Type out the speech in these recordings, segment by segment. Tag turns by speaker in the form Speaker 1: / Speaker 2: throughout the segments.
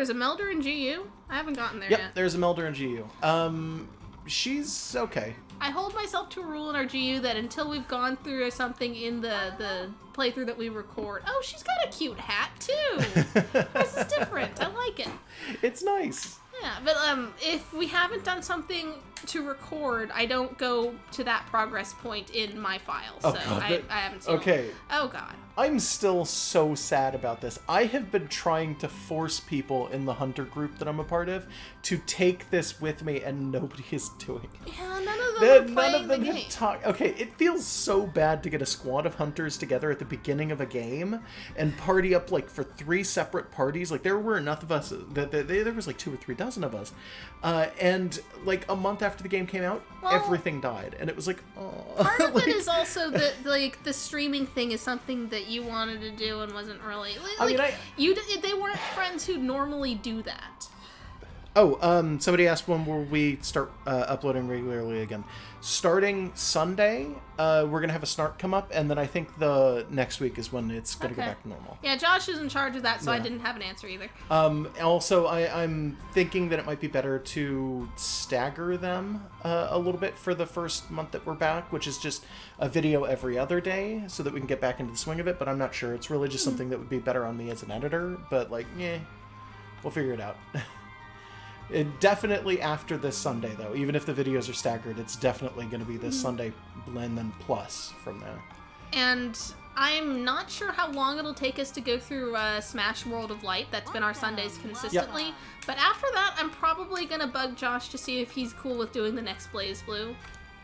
Speaker 1: there's a Melder in GU? I haven't gotten there
Speaker 2: yep,
Speaker 1: yet.
Speaker 2: There's a Melder in GU. She's okay.
Speaker 1: I hold myself to a rule in our GU that until we've gone through something in the playthrough that we record. Oh, she's got a cute hat, too. This is different. I like it.
Speaker 2: It's nice.
Speaker 1: Yeah, but if we haven't done something to record, I don't go to that progress point in my file. So I haven't seen it. Oh, God.
Speaker 2: I'm still so sad about this. I have been trying to force people in the Hunter group that I'm a part of to take this with me, and nobody is doing it.
Speaker 1: Yeah, none of them are playing the game.
Speaker 2: Okay, it feels so bad to get a squad of hunters together at the beginning of a game and party up, like, for 3 separate parties. Like, there were enough of us, there was, like, 2 or 3 dozen of us. And, like, a month after the game came out, everything died. And it was like, oh.
Speaker 1: Part of it is also that, like, the streaming thing is something that you wanted to do and wasn't really... Like, they weren't friends who normally do that.
Speaker 2: Oh, somebody asked when will we start uploading regularly again. Starting Sunday, we're going to have a snark come up, and then I think the next week is when it's going to go back to normal.
Speaker 1: Yeah, Josh is in charge of that, so I didn't have an answer either.
Speaker 2: Also, I'm thinking that it might be better to stagger them a little bit for the first month that we're back, which is just a video every other day, so that we can get back into the swing of it, but I'm not sure. It's really just something that would be better on me as an editor, but, like, we'll figure it out. It definitely after this Sunday, though. Even if the videos are staggered, it's definitely going to be this Sunday and then plus from there.
Speaker 1: And I'm not sure how long it'll take us to go through Smash World of Light. That's been our Sundays consistently. Yep. But after that, I'm probably going to bug Josh to see if he's cool with doing the next Blaze Blue.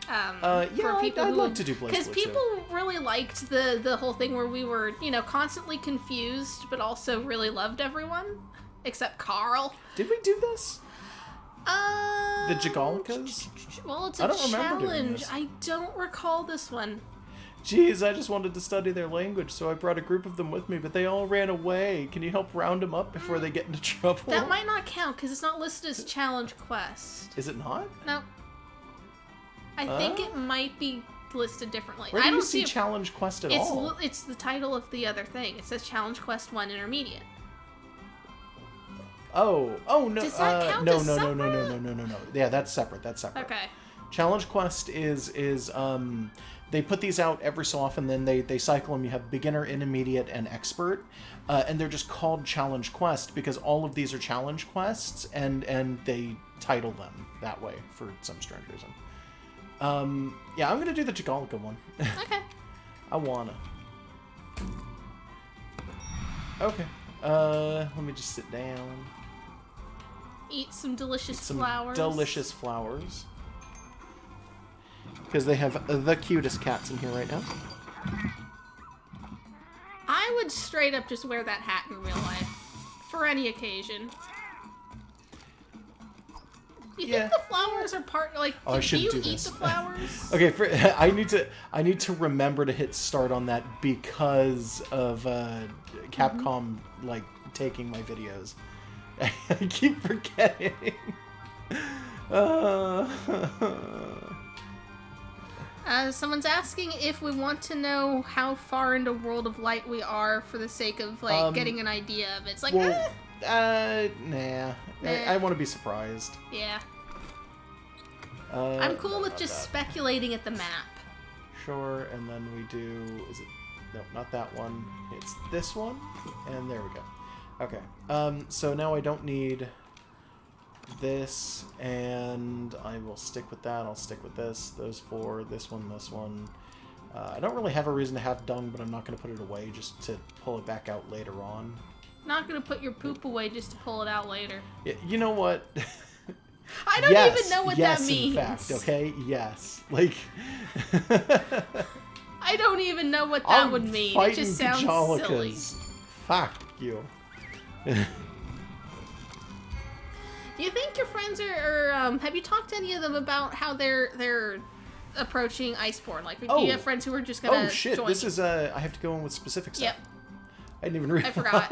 Speaker 2: I'd love to do Blaze Blue,
Speaker 1: because people really liked the whole thing where we were, constantly confused, but also really loved everyone. Except Carl.
Speaker 2: Did we do this? The Jigalikas?
Speaker 1: Well, it's a challenge. I don't recall this one.
Speaker 2: Jeez, I just wanted to study their language, so I brought a group of them with me, but they all ran away. Can you help round them up before they get into trouble?
Speaker 1: That might not count, because it's not listed as challenge quest.
Speaker 2: Is it not?
Speaker 1: No. I think it might be listed differently.
Speaker 2: Where do you see challenge quest at all?
Speaker 1: It's the title of the other thing. It says challenge quest 1 intermediate.
Speaker 2: Oh no!
Speaker 1: Does that count as separate?
Speaker 2: No. Yeah, that's separate.
Speaker 1: Okay.
Speaker 2: Challenge Quest is they put these out every so often. Then they cycle them. You have beginner, intermediate, and expert, and they're just called Challenge Quest because all of these are challenge quests, and they title them that way for some strange reason. Yeah, I'm gonna do the Jigalika one.
Speaker 1: Okay.
Speaker 2: I wanna. Okay. Let me just sit down.
Speaker 1: Eat some delicious flowers.
Speaker 2: Delicious flowers. Because they have the cutest cats in here right now.
Speaker 1: I would straight up just wear that hat in real life. For any occasion. You think the flowers are part, like, do you eat the flowers?
Speaker 2: Okay, I need to remember to hit start on that because of Capcom, like, taking my videos. I keep forgetting.
Speaker 1: Someone's asking if we want to know how far into World of Light we are for the sake of, like, getting an idea of it. It's like,
Speaker 2: nah. I want to be surprised.
Speaker 1: Yeah. I'm cool with just speculating at the map.
Speaker 2: Sure, and then we do... Is it... No, not that one. It's this one, and there we go. Okay. So now I don't need this, and I will stick with that. I'll stick with this. Those 4. This one. I don't really have a reason to have dung, but I'm not going to put it away just to pull it back out later on.
Speaker 1: Not going to put your poop away just to pull it out later.
Speaker 2: Yeah, you know what?
Speaker 1: I don't even know what that means.
Speaker 2: Yes, in fact, okay? Yes. Like...
Speaker 1: I don't even know what that would mean. It just sounds silly.
Speaker 2: Fuck you.
Speaker 1: Do you think your friends are have you talked to any of them about how they're approaching Iceborne? Like, do you have friends who are just gonna
Speaker 2: join? This is I have to go in with specific stuff.
Speaker 1: Yep.
Speaker 2: I didn't even realize.
Speaker 1: I forgot.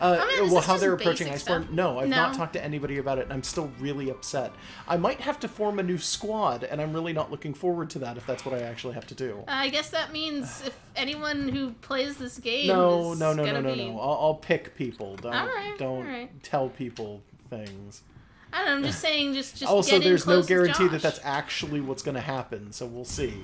Speaker 2: Well, how
Speaker 1: just
Speaker 2: they're approaching
Speaker 1: basic
Speaker 2: Iceborne?
Speaker 1: stuff?
Speaker 2: No, I've
Speaker 1: No?
Speaker 2: not talked to anybody about it, and I'm still really upset. I might have to form a new squad, and I'm really not looking forward to that if that's what I actually have to do.
Speaker 1: I guess that means if anyone who plays this game
Speaker 2: No.
Speaker 1: is
Speaker 2: I'll pick people. Don't
Speaker 1: Alright.
Speaker 2: tell people things.
Speaker 1: I don't know, I'm just saying, just
Speaker 2: Also,
Speaker 1: get in
Speaker 2: there's no
Speaker 1: close with
Speaker 2: guarantee that
Speaker 1: Josh.
Speaker 2: that's actually what's going to happen, so we'll see.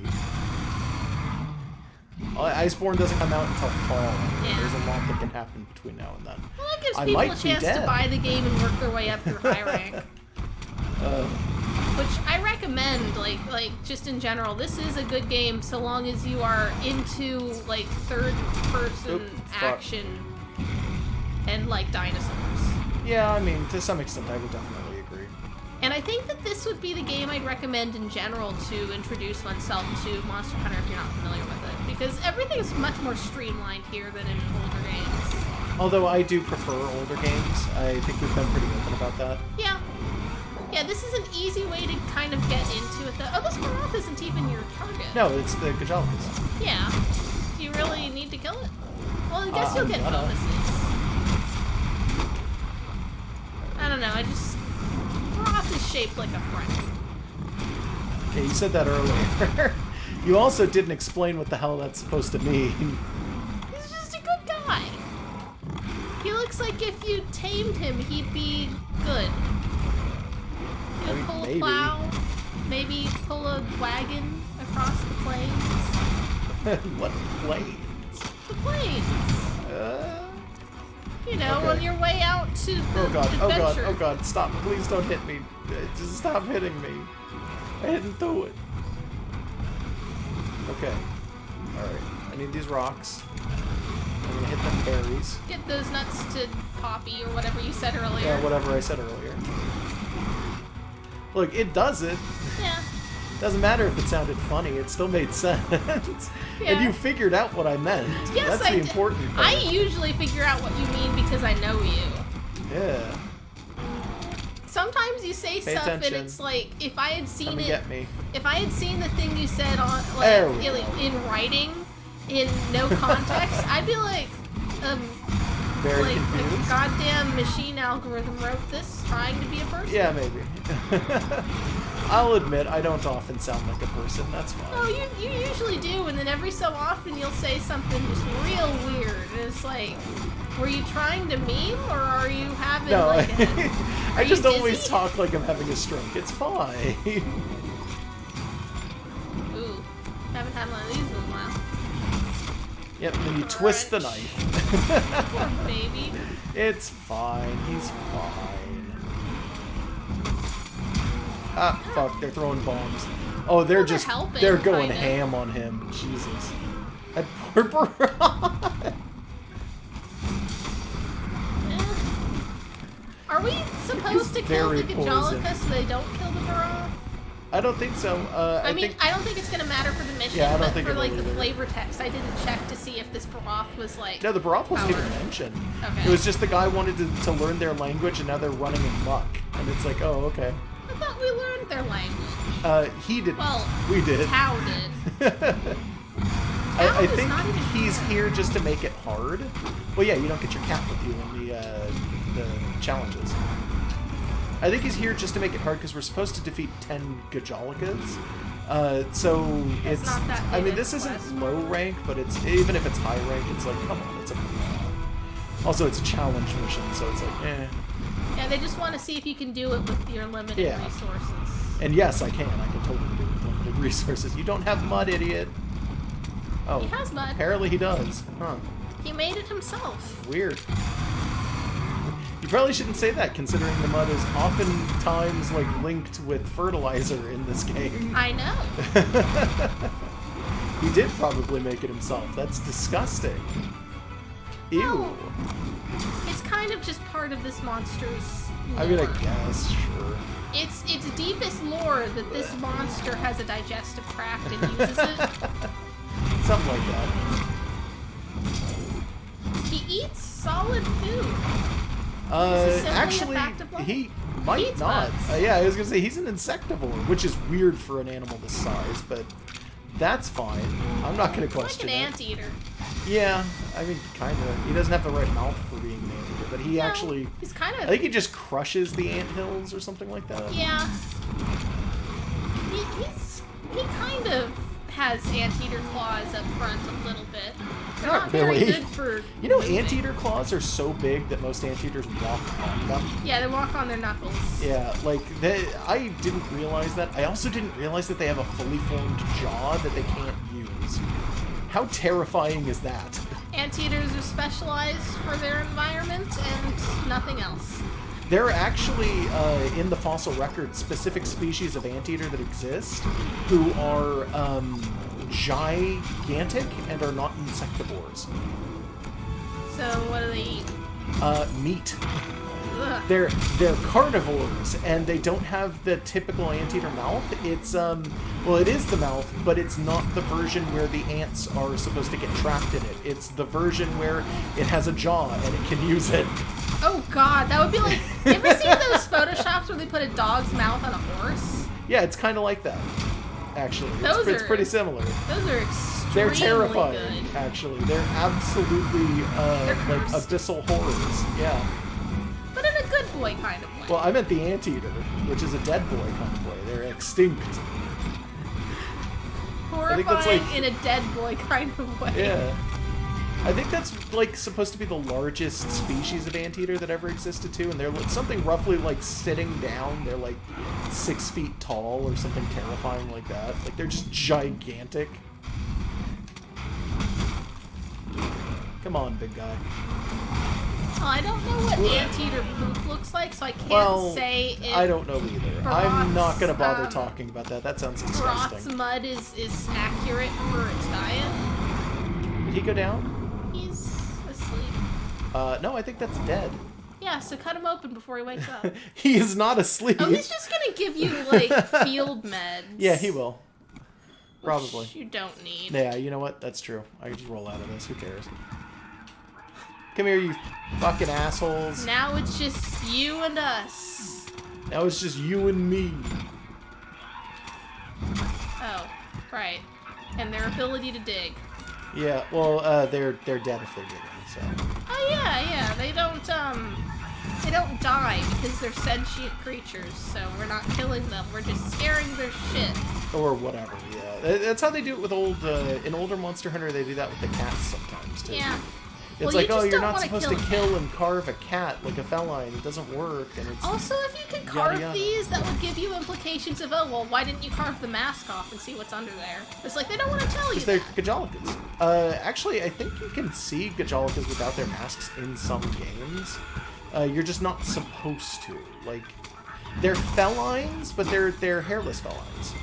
Speaker 2: Iceborne doesn't come out until fall.
Speaker 1: Yeah.
Speaker 2: There's a lot that can happen between now and then.
Speaker 1: Well, that gives
Speaker 2: I
Speaker 1: people
Speaker 2: might
Speaker 1: a
Speaker 2: be
Speaker 1: chance to
Speaker 2: dead.
Speaker 1: buy the game and work their way up through high rank. Which I recommend, like just in general. This is a good game so long as you are into like third-person action and like dinosaurs.
Speaker 2: Yeah, I mean, to some extent, I would definitely agree.
Speaker 1: And I think that this would be the game I'd recommend in general to introduce oneself to Monster Hunter if you're not familiar with it. Because everything is much more streamlined here than in older games.
Speaker 2: Although I do prefer older games. I think we've been pretty open about that.
Speaker 1: Yeah. Yeah, this is an easy way to kind of get into it, though. Oh, this Maroth isn't even your target.
Speaker 2: No, it's the Gajalakas.
Speaker 1: Yeah. Do you really need to kill it? Well, I guess you'll get
Speaker 2: I'm gonna.
Speaker 1: bonuses. I don't know, Maroth is shaped like a friend.
Speaker 2: Okay, you said that earlier. You also didn't explain what the hell that's supposed to mean.
Speaker 1: He's just a good guy. He looks like if you tamed him, he'd be good. He
Speaker 2: I
Speaker 1: would
Speaker 2: mean,
Speaker 1: pull
Speaker 2: maybe.
Speaker 1: a plow, maybe pull a wagon across the plains.
Speaker 2: What planes?
Speaker 1: The plains. You know,
Speaker 2: Okay.
Speaker 1: on your way out to the
Speaker 2: Oh god,
Speaker 1: adventure.
Speaker 2: oh god, stop. Please don't hit me. Just stop hitting me. I didn't do it. Okay. Alright. I need these rocks. I'm gonna hit them berries.
Speaker 1: Get those nuts to Poppy or whatever you said earlier.
Speaker 2: Yeah, whatever I said earlier. Look, it does it.
Speaker 1: Yeah.
Speaker 2: Doesn't matter if it sounded funny, it still made sense.
Speaker 1: Yeah.
Speaker 2: And you figured out what I meant.
Speaker 1: Yes,
Speaker 2: That's
Speaker 1: I
Speaker 2: the
Speaker 1: did.
Speaker 2: important
Speaker 1: I
Speaker 2: part.
Speaker 1: usually figure out what you mean because I know you.
Speaker 2: Yeah.
Speaker 1: Sometimes you say
Speaker 2: Pay
Speaker 1: stuff
Speaker 2: attention.
Speaker 1: and it's like if I had seen
Speaker 2: Come and
Speaker 1: it,
Speaker 2: get me.
Speaker 1: if I had seen the thing you said on
Speaker 2: There
Speaker 1: like
Speaker 2: we go.
Speaker 1: in writing, in no context, I'd be like,
Speaker 2: Very
Speaker 1: like
Speaker 2: confused.
Speaker 1: a goddamn machine algorithm wrote this trying to be a person.
Speaker 2: Yeah, maybe. I'll admit, I don't often sound like a person. That's fine.
Speaker 1: Oh, you usually do, and then every so often you'll say something just real weird. And it's like, were you trying to meme, or are you having
Speaker 2: No,
Speaker 1: like a...
Speaker 2: I
Speaker 1: Are
Speaker 2: just
Speaker 1: you
Speaker 2: always
Speaker 1: dizzy?
Speaker 2: talk like I'm having a stroke. It's fine.
Speaker 1: Ooh, haven't had one of these in a while.
Speaker 2: Yep, then you twist the knife.
Speaker 1: Poor baby.
Speaker 2: It's fine. He's fine. Ah, fuck. They're throwing bombs. Oh, they're
Speaker 1: Well, they're
Speaker 2: just...
Speaker 1: helping,
Speaker 2: they're going
Speaker 1: kinda.
Speaker 2: ham on him. Jesus. That poor Baron.
Speaker 1: Are we supposed to kill the
Speaker 2: very
Speaker 1: Gajalakas
Speaker 2: poison.
Speaker 1: so they don't kill the Baron?
Speaker 2: I don't think so.
Speaker 1: I mean,
Speaker 2: think...
Speaker 1: I don't think it's gonna matter for the mission,
Speaker 2: Yeah, I don't
Speaker 1: but
Speaker 2: think
Speaker 1: for
Speaker 2: it
Speaker 1: like
Speaker 2: will
Speaker 1: the
Speaker 2: either.
Speaker 1: flavor text, I didn't check to see if this Baroth was like.
Speaker 2: No, the Baroth wasn't even
Speaker 1: powered.
Speaker 2: mentioned.
Speaker 1: Okay.
Speaker 2: It was just the guy wanted to learn their language, and now they're running amok. And it's like, oh, okay.
Speaker 1: I thought we learned their language.
Speaker 2: He did.
Speaker 1: Well,
Speaker 2: we did.
Speaker 1: Tao did.
Speaker 2: I
Speaker 1: Tao is
Speaker 2: think
Speaker 1: not even
Speaker 2: he's here just to make it hard. Well, yeah, you don't get your cat with you in the challenges. I think he's here just to make it hard because we're supposed to defeat 10 Gajalakas. So
Speaker 1: It's
Speaker 2: it's.
Speaker 1: not that
Speaker 2: I
Speaker 1: big
Speaker 2: mean,
Speaker 1: a
Speaker 2: this isn't
Speaker 1: quest.
Speaker 2: low rank, but it's even if it's high rank, it's like, come on, it's a. Also, it's a challenge mission, so it's like, eh.
Speaker 1: Yeah, they just want to see if you can do it with your limited
Speaker 2: Yeah.
Speaker 1: resources.
Speaker 2: And yes, I can. I can totally do it with limited resources. You don't have mud, idiot. Oh,
Speaker 1: He has mud.
Speaker 2: apparently he does. Huh.
Speaker 1: He made it himself.
Speaker 2: Weird. You probably shouldn't say that, considering the mud is oftentimes like linked with fertilizer in this game.
Speaker 1: I know.
Speaker 2: He did probably make it himself. That's disgusting. Ew.
Speaker 1: Well, it's kind of just part of this monster's lore.
Speaker 2: I mean, I guess, sure.
Speaker 1: It's deepest lore that this monster has a digestive tract and uses it.
Speaker 2: Something like that.
Speaker 1: He eats solid food. This is simply a
Speaker 2: Actually,
Speaker 1: fact of life.
Speaker 2: he might
Speaker 1: Eats
Speaker 2: not.
Speaker 1: bugs.
Speaker 2: Yeah, I was gonna say he's an insectivore, which is weird for an animal this size, but that's fine. I'm not gonna
Speaker 1: Like
Speaker 2: question
Speaker 1: an
Speaker 2: it.
Speaker 1: anteater.
Speaker 2: Yeah, I mean, kind of. He doesn't have the right mouth for being an anteater, but he actually...
Speaker 1: He's kind of...
Speaker 2: I think he just crushes the anthills or something like that.
Speaker 1: Yeah. He kind of has anteater claws up front a little bit. They're not
Speaker 2: really.
Speaker 1: very good for
Speaker 2: You know,
Speaker 1: moving.
Speaker 2: anteater claws are so big that most anteaters walk on them.
Speaker 1: Yeah, they walk on their knuckles.
Speaker 2: Yeah, like, I didn't realize that. I also didn't realize that they have a fully formed jaw that they can't use. How terrifying is that?
Speaker 1: Anteaters are specialized for their environment and nothing else.
Speaker 2: There are actually, in the fossil record, specific species of anteater that exist who are gigantic and are not insectivores.
Speaker 1: So what do they eat?
Speaker 2: Meat.
Speaker 1: Ugh.
Speaker 2: They're carnivores, and they don't have the typical anteater mouth. It's well, it is the mouth, but it's not the version where the ants are supposed to get trapped in it. It's the version where it has a jaw and it can use it.
Speaker 1: Oh god, that would be like... You ever seen those photoshops where they put a dog's mouth on a horse?
Speaker 2: Yeah, it's kind of like that. Actually, it's
Speaker 1: are-
Speaker 2: pretty similar.
Speaker 1: Those are extremely
Speaker 2: They're terrifying.
Speaker 1: good.
Speaker 2: Actually, they're absolutely
Speaker 1: They're
Speaker 2: like
Speaker 1: cursed.
Speaker 2: abyssal horrors. Yeah.
Speaker 1: But in a good boy kind of way.
Speaker 2: Well, I meant the anteater, which is a dead boy kind of way. They're extinct.
Speaker 1: Horrifying
Speaker 2: that's like-
Speaker 1: in a dead boy kind of way.
Speaker 2: Yeah. I think that's like supposed to be the largest species of anteater that ever existed too, and they're something roughly like sitting down. They're like 6 feet tall or something terrifying like that. Like they're just gigantic. Come on, big guy.
Speaker 1: Oh, I don't know what anteater poop looks like, so I can't
Speaker 2: Well,
Speaker 1: say if
Speaker 2: I don't know either. I'm not gonna bother
Speaker 1: Brock's,
Speaker 2: talking about that. That sounds
Speaker 1: Brock's
Speaker 2: disgusting.
Speaker 1: mud is accurate for its diet.
Speaker 2: Did he go down?
Speaker 1: He's asleep.
Speaker 2: No, I think that's dead.
Speaker 1: Yeah, so cut him open before he wakes up.
Speaker 2: He is not asleep.
Speaker 1: Oh, he's just gonna give you, like, field meds.
Speaker 2: Yeah, he will. Probably.
Speaker 1: Which you don't need.
Speaker 2: Yeah, you know what? That's true. I can just roll out of this. Who cares? Come here, you fucking assholes.
Speaker 1: Now it's just you and us.
Speaker 2: Now it's just you and me.
Speaker 1: Oh, right. And their ability to dig.
Speaker 2: Yeah, well, they're dead if they're digging, so.
Speaker 1: Oh yeah, they don't die because they're sentient creatures, so we're not killing them, we're just scaring their shit.
Speaker 2: Or whatever, yeah. That's how they do it with in older Monster Hunter, they do that with the cats sometimes, too.
Speaker 1: Yeah.
Speaker 2: It's
Speaker 1: Well,
Speaker 2: like,
Speaker 1: you
Speaker 2: oh,
Speaker 1: just
Speaker 2: you're
Speaker 1: don't
Speaker 2: not
Speaker 1: wanna
Speaker 2: supposed to
Speaker 1: kill
Speaker 2: kill
Speaker 1: them.
Speaker 2: and carve a cat like a feline. It doesn't work, and it's...
Speaker 1: Also, if you could carve
Speaker 2: yada.
Speaker 1: these, that would give you implications of, oh, well, why didn't you carve the mask off and see what's under there? It's like, they don't want to tell you
Speaker 2: They're
Speaker 1: that.
Speaker 2: Gajalicas. Actually, I think you can see Gajalicas without their masks in some games. You're just not supposed to. Like, they're felines, but they're hairless felines.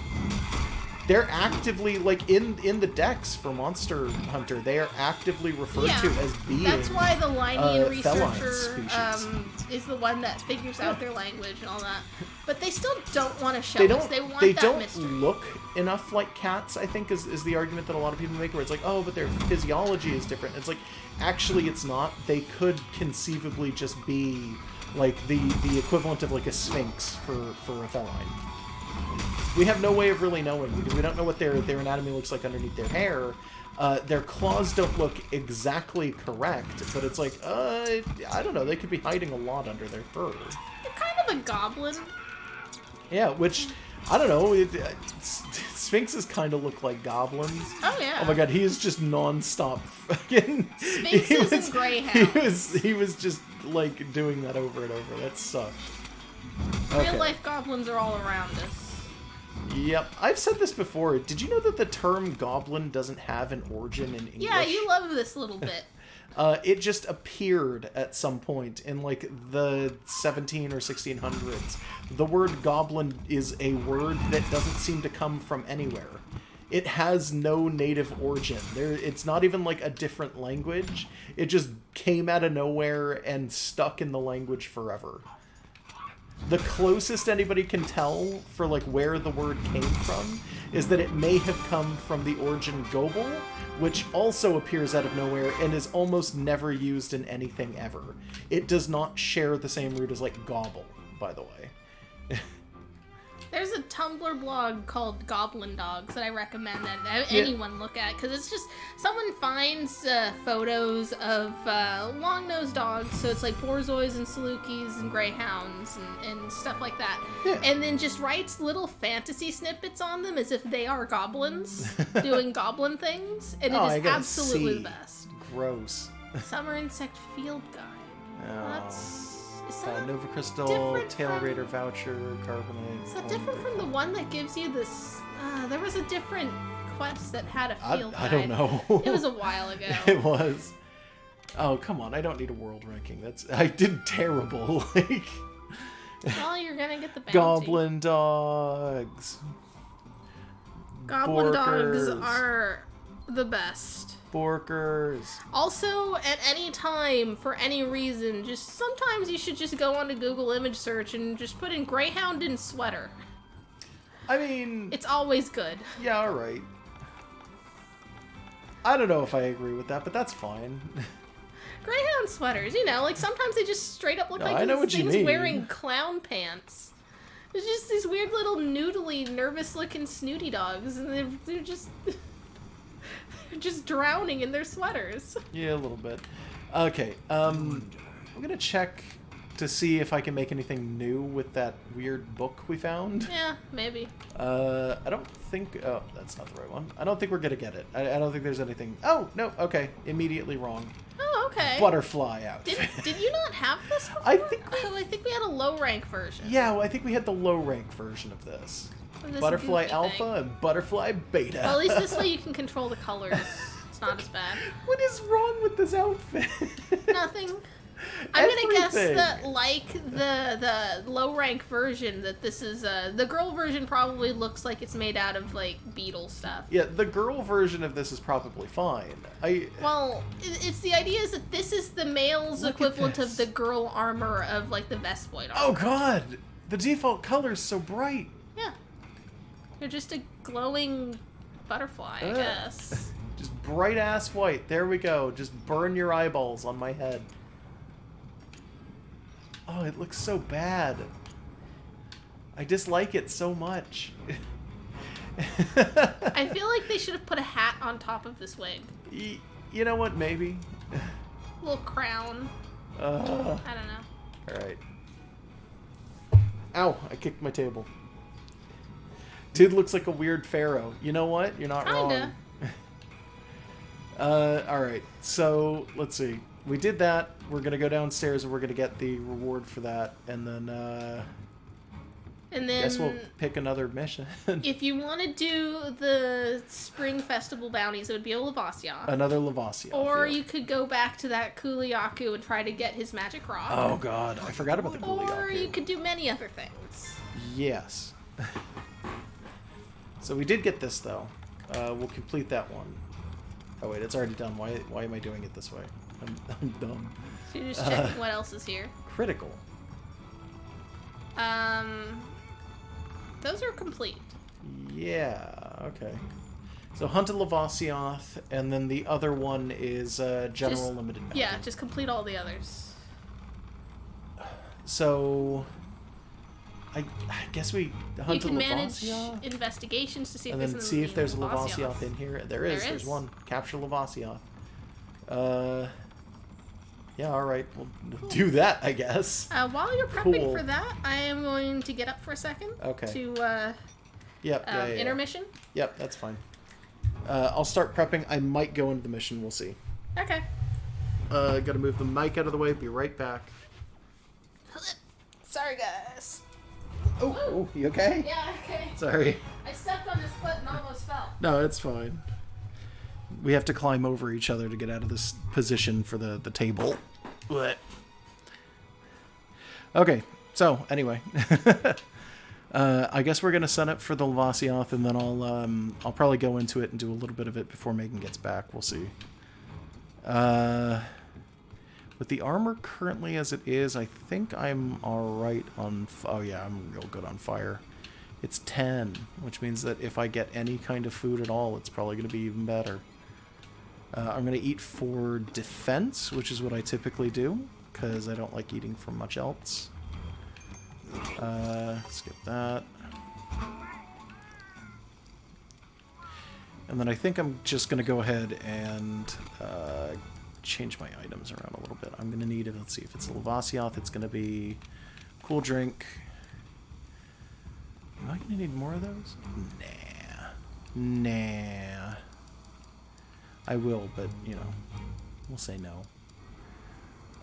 Speaker 2: They're actively, like, in the decks for Monster Hunter, they are actively referred to as being
Speaker 1: That's why the Linean
Speaker 2: feline
Speaker 1: researcher
Speaker 2: species.
Speaker 1: is the one that figures out their language and all that. But they still don't want to show
Speaker 2: They
Speaker 1: us.
Speaker 2: don't.
Speaker 1: They want
Speaker 2: They
Speaker 1: that
Speaker 2: don't
Speaker 1: mystery.
Speaker 2: look enough like cats. I think is the argument that a lot of people make, where it's like, oh, but their physiology is different. It's like, actually, it's not. They could conceivably just be like the equivalent of like a sphinx for a feline. We have no way of really knowing because we don't know what their anatomy looks like underneath their hair. Their claws don't look exactly correct, but it's like, I don't know. They could be hiding a lot under their fur.
Speaker 1: They're kind of a goblin.
Speaker 2: Yeah, which, I don't know, Sphinxes kind of look like goblins.
Speaker 1: Oh, yeah.
Speaker 2: Oh my god, he is just non-stop fucking...
Speaker 1: Sphinxes and greyhounds.
Speaker 2: He was just, like, doing that over and over. That sucked. Okay.
Speaker 1: Real-life goblins are all around us.
Speaker 2: Yep. I've said this before. Did you know that the term goblin doesn't have an origin in English?
Speaker 1: Yeah, you love this little bit.
Speaker 2: It just appeared at some point in, like, the 17 or 1600s. The word goblin is a word that doesn't seem to come from anywhere. It has no native origin. It's not even, like, a different language. It just came out of nowhere and stuck in the language forever. The closest anybody can tell for, like, where the word came from is that it may have come from the origin gobel, which also appears out of nowhere and is almost never used in anything ever. It does not share the same root as, like, gobble, by the way.
Speaker 1: There's a Tumblr blog called Goblin Dogs that I recommend that anyone look at, because it's just someone finds photos of long-nosed dogs, so it's like Borzois and Salukis and Greyhounds and stuff like that, and then just writes little fantasy snippets on them as if they are goblins doing goblin things, and it is absolutely the best.
Speaker 2: Gross.
Speaker 1: Summer Insect Field Guide.
Speaker 2: Oh.
Speaker 1: Is that
Speaker 2: Nova Crystal, Tail Raider Voucher, Carbonite.
Speaker 1: Is that different from the one that gives you this? There was a different quest that had a field guide.
Speaker 2: I don't know.
Speaker 1: It was a while ago.
Speaker 2: It was. Oh, come on. I don't need a world ranking. I did terrible. Like.
Speaker 1: Well, you're gonna get the bounty.
Speaker 2: Goblin dogs.
Speaker 1: Goblin dogs are the best.
Speaker 2: Borkers.
Speaker 1: Also, at any time, for any reason, just sometimes you should just go on to Google image search and just put in Greyhound in sweater.
Speaker 2: I mean...
Speaker 1: It's always good.
Speaker 2: Yeah, alright. I don't know if I agree with that, but that's fine.
Speaker 1: Greyhound sweaters, you know, like sometimes they just straight up look like these things wearing clown pants. There's just these weird little noodly, nervous-looking snooty dogs, and they're just... just drowning in their sweaters.
Speaker 2: Yeah, a little bit. Okay, I'm gonna check to see if I can make anything new with that weird book we found.
Speaker 1: Yeah, maybe.
Speaker 2: I don't think... Oh, that's not the right one. I don't think we're gonna get it. I don't think there's anything... Oh, no, okay. Immediately wrong.
Speaker 1: Oh, okay.
Speaker 2: Butterfly outfit.
Speaker 1: Did you not have this before?
Speaker 2: I think
Speaker 1: we had a low-rank version.
Speaker 2: Yeah, well, I think we had the low-rank version of this. Butterfly Alpha and Butterfly Beta.
Speaker 1: Well, at least this way you can control the colors. It's not as bad.
Speaker 2: What is wrong with this outfit?
Speaker 1: Nothing. I'm gonna guess that, like the low rank version, that this is the girl version probably looks like it's made out of like beetle stuff.
Speaker 2: Yeah, the girl version of this is probably fine.
Speaker 1: Well, it's the idea is that this is the male's equivalent of the girl armor of like the Vespoid armor.
Speaker 2: Oh God, the default color is so bright.
Speaker 1: Yeah, you're just a glowing butterfly, I guess.
Speaker 2: Just bright ass white. There we go. Just burn your eyeballs on my head. Oh, it looks so bad. I dislike it so much.
Speaker 1: I feel like they should have put a hat on top of this wig.
Speaker 2: You know what? Maybe.
Speaker 1: A little crown. I don't know.
Speaker 2: Alright. Ow, I kicked my table. Dude looks like a weird pharaoh. You know what? You're not wrong. Alright, so let's see. We did that. We're gonna go downstairs and we're gonna get the reward for that, and then guess we'll pick another mission.
Speaker 1: If you want to do the Spring Festival bounties, it would be a Lavasioth.
Speaker 2: Another Lavasioth.
Speaker 1: Or you could go back to that Kuliaku and try to get his magic rock.
Speaker 2: Oh God, I forgot about the Kuliaku.
Speaker 1: Or you could do many other things.
Speaker 2: Yes. So we did get this though. We'll complete that one. Oh wait, it's already done. Why am I doing it this way? I'm dumb.
Speaker 1: So you're just checking what else is here.
Speaker 2: Critical.
Speaker 1: Those are complete.
Speaker 2: Yeah, okay. So hunt a Lavasioth, and then the other one is General Limited Bounty.
Speaker 1: Yeah, just complete all the others.
Speaker 2: So I guess we hunt a Lavasioth.
Speaker 1: You can manage investigations to see if
Speaker 2: and
Speaker 1: there's
Speaker 2: then see if there's a
Speaker 1: Lavasioth
Speaker 2: Lavasioth in here. There is. There's one. Capture Lavasioth. Yeah, alright. We'll do that, I guess.
Speaker 1: While you're prepping for that, I am going to get up for a second.
Speaker 2: Okay.
Speaker 1: To, intermission.
Speaker 2: Yep, that's fine. I'll start prepping. I might go into the mission. We'll see.
Speaker 1: Okay.
Speaker 2: Gotta move the mic out of the way. Be right back.
Speaker 1: Sorry, guys.
Speaker 2: Oh, you okay?
Speaker 1: Yeah, okay.
Speaker 2: Sorry.
Speaker 1: I stepped on this foot and almost fell.
Speaker 2: No, it's fine. We have to climb over each other to get out of this position for the table. Blech. Okay, so anyway, I guess we're gonna set up for the Lavasioth, and then I'll probably go into it and do a little bit of it before Megan gets back. We'll see. With the armor currently as it is, I think I'm all right on. Oh yeah, I'm real good on fire. It's 10, which means that if I get any kind of food at all, it's probably going to be even better. I'm going to eat for defense, which is what I typically do, because I don't like eating for much else. Skip that. And then I think I'm just going to go ahead and change my items around a little bit. I'm going to need, let's see, if it's a Lavasioth, it's going to be cool drink. Am I going to need more of those? Nah. I will, but, you know, we'll say no.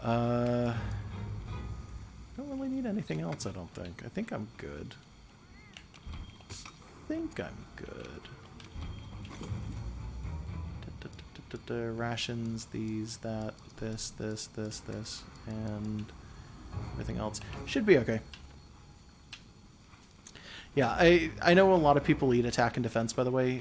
Speaker 2: I don't really need anything else, I don't think. I think I'm good. Rations, these, that, this, and everything else. Should be okay. Yeah, I know a lot of people eat attack and defense, by the way,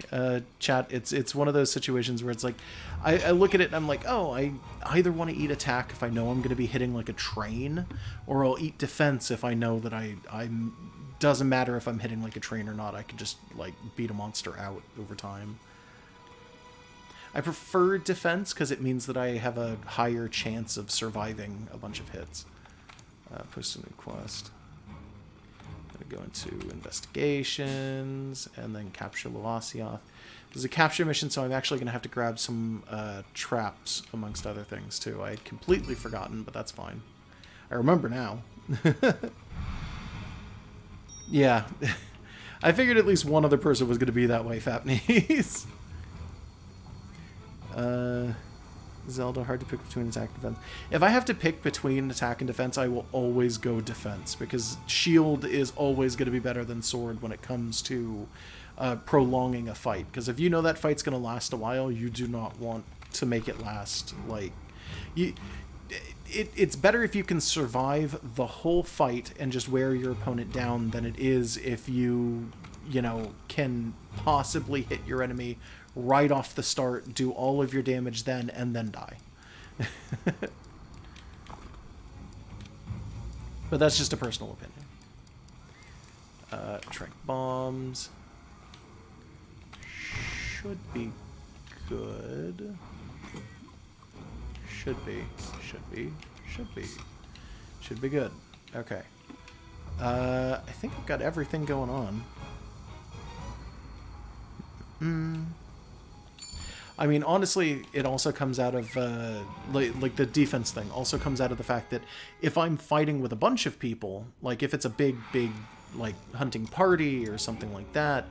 Speaker 2: chat. It's one of those situations where it's like, I look at it and I'm like, oh, I either want to eat attack if I know I'm going to be hitting like a train, or I'll eat defense if I know that I'm doesn't matter if I'm hitting like a train or not, I can just like beat a monster out over time. I prefer defense because it means that I have a higher chance of surviving a bunch of hits. Post a new quest. I'm going to go into investigations and then capture Lavasioth. There's a capture mission, so I'm actually going to have to grab some traps amongst other things too. I had completely forgotten, but that's fine. I remember now. Yeah. I figured at least one other person was going to be that way, Fapneys. Zelda, hard to pick between attack and defense. If I have to pick between attack and defense, I will always go defense, because shield is always going to be better than sword when it comes to prolonging a fight. Because if you know that fight's going to last a while, you do not want to make it last, like... It's better if you can survive the whole fight and just wear your opponent down than it is if you know, can possibly hit your enemy right off the start, do all of your damage then, and then die. But that's just a personal opinion. Trank bombs. Should be good. Should be good. Okay. I think I've got everything going on. I mean, honestly, it also comes out of, like the defense thing also comes out of the fact that if I'm fighting with a bunch of people, like if it's a big, like, hunting party or something like that,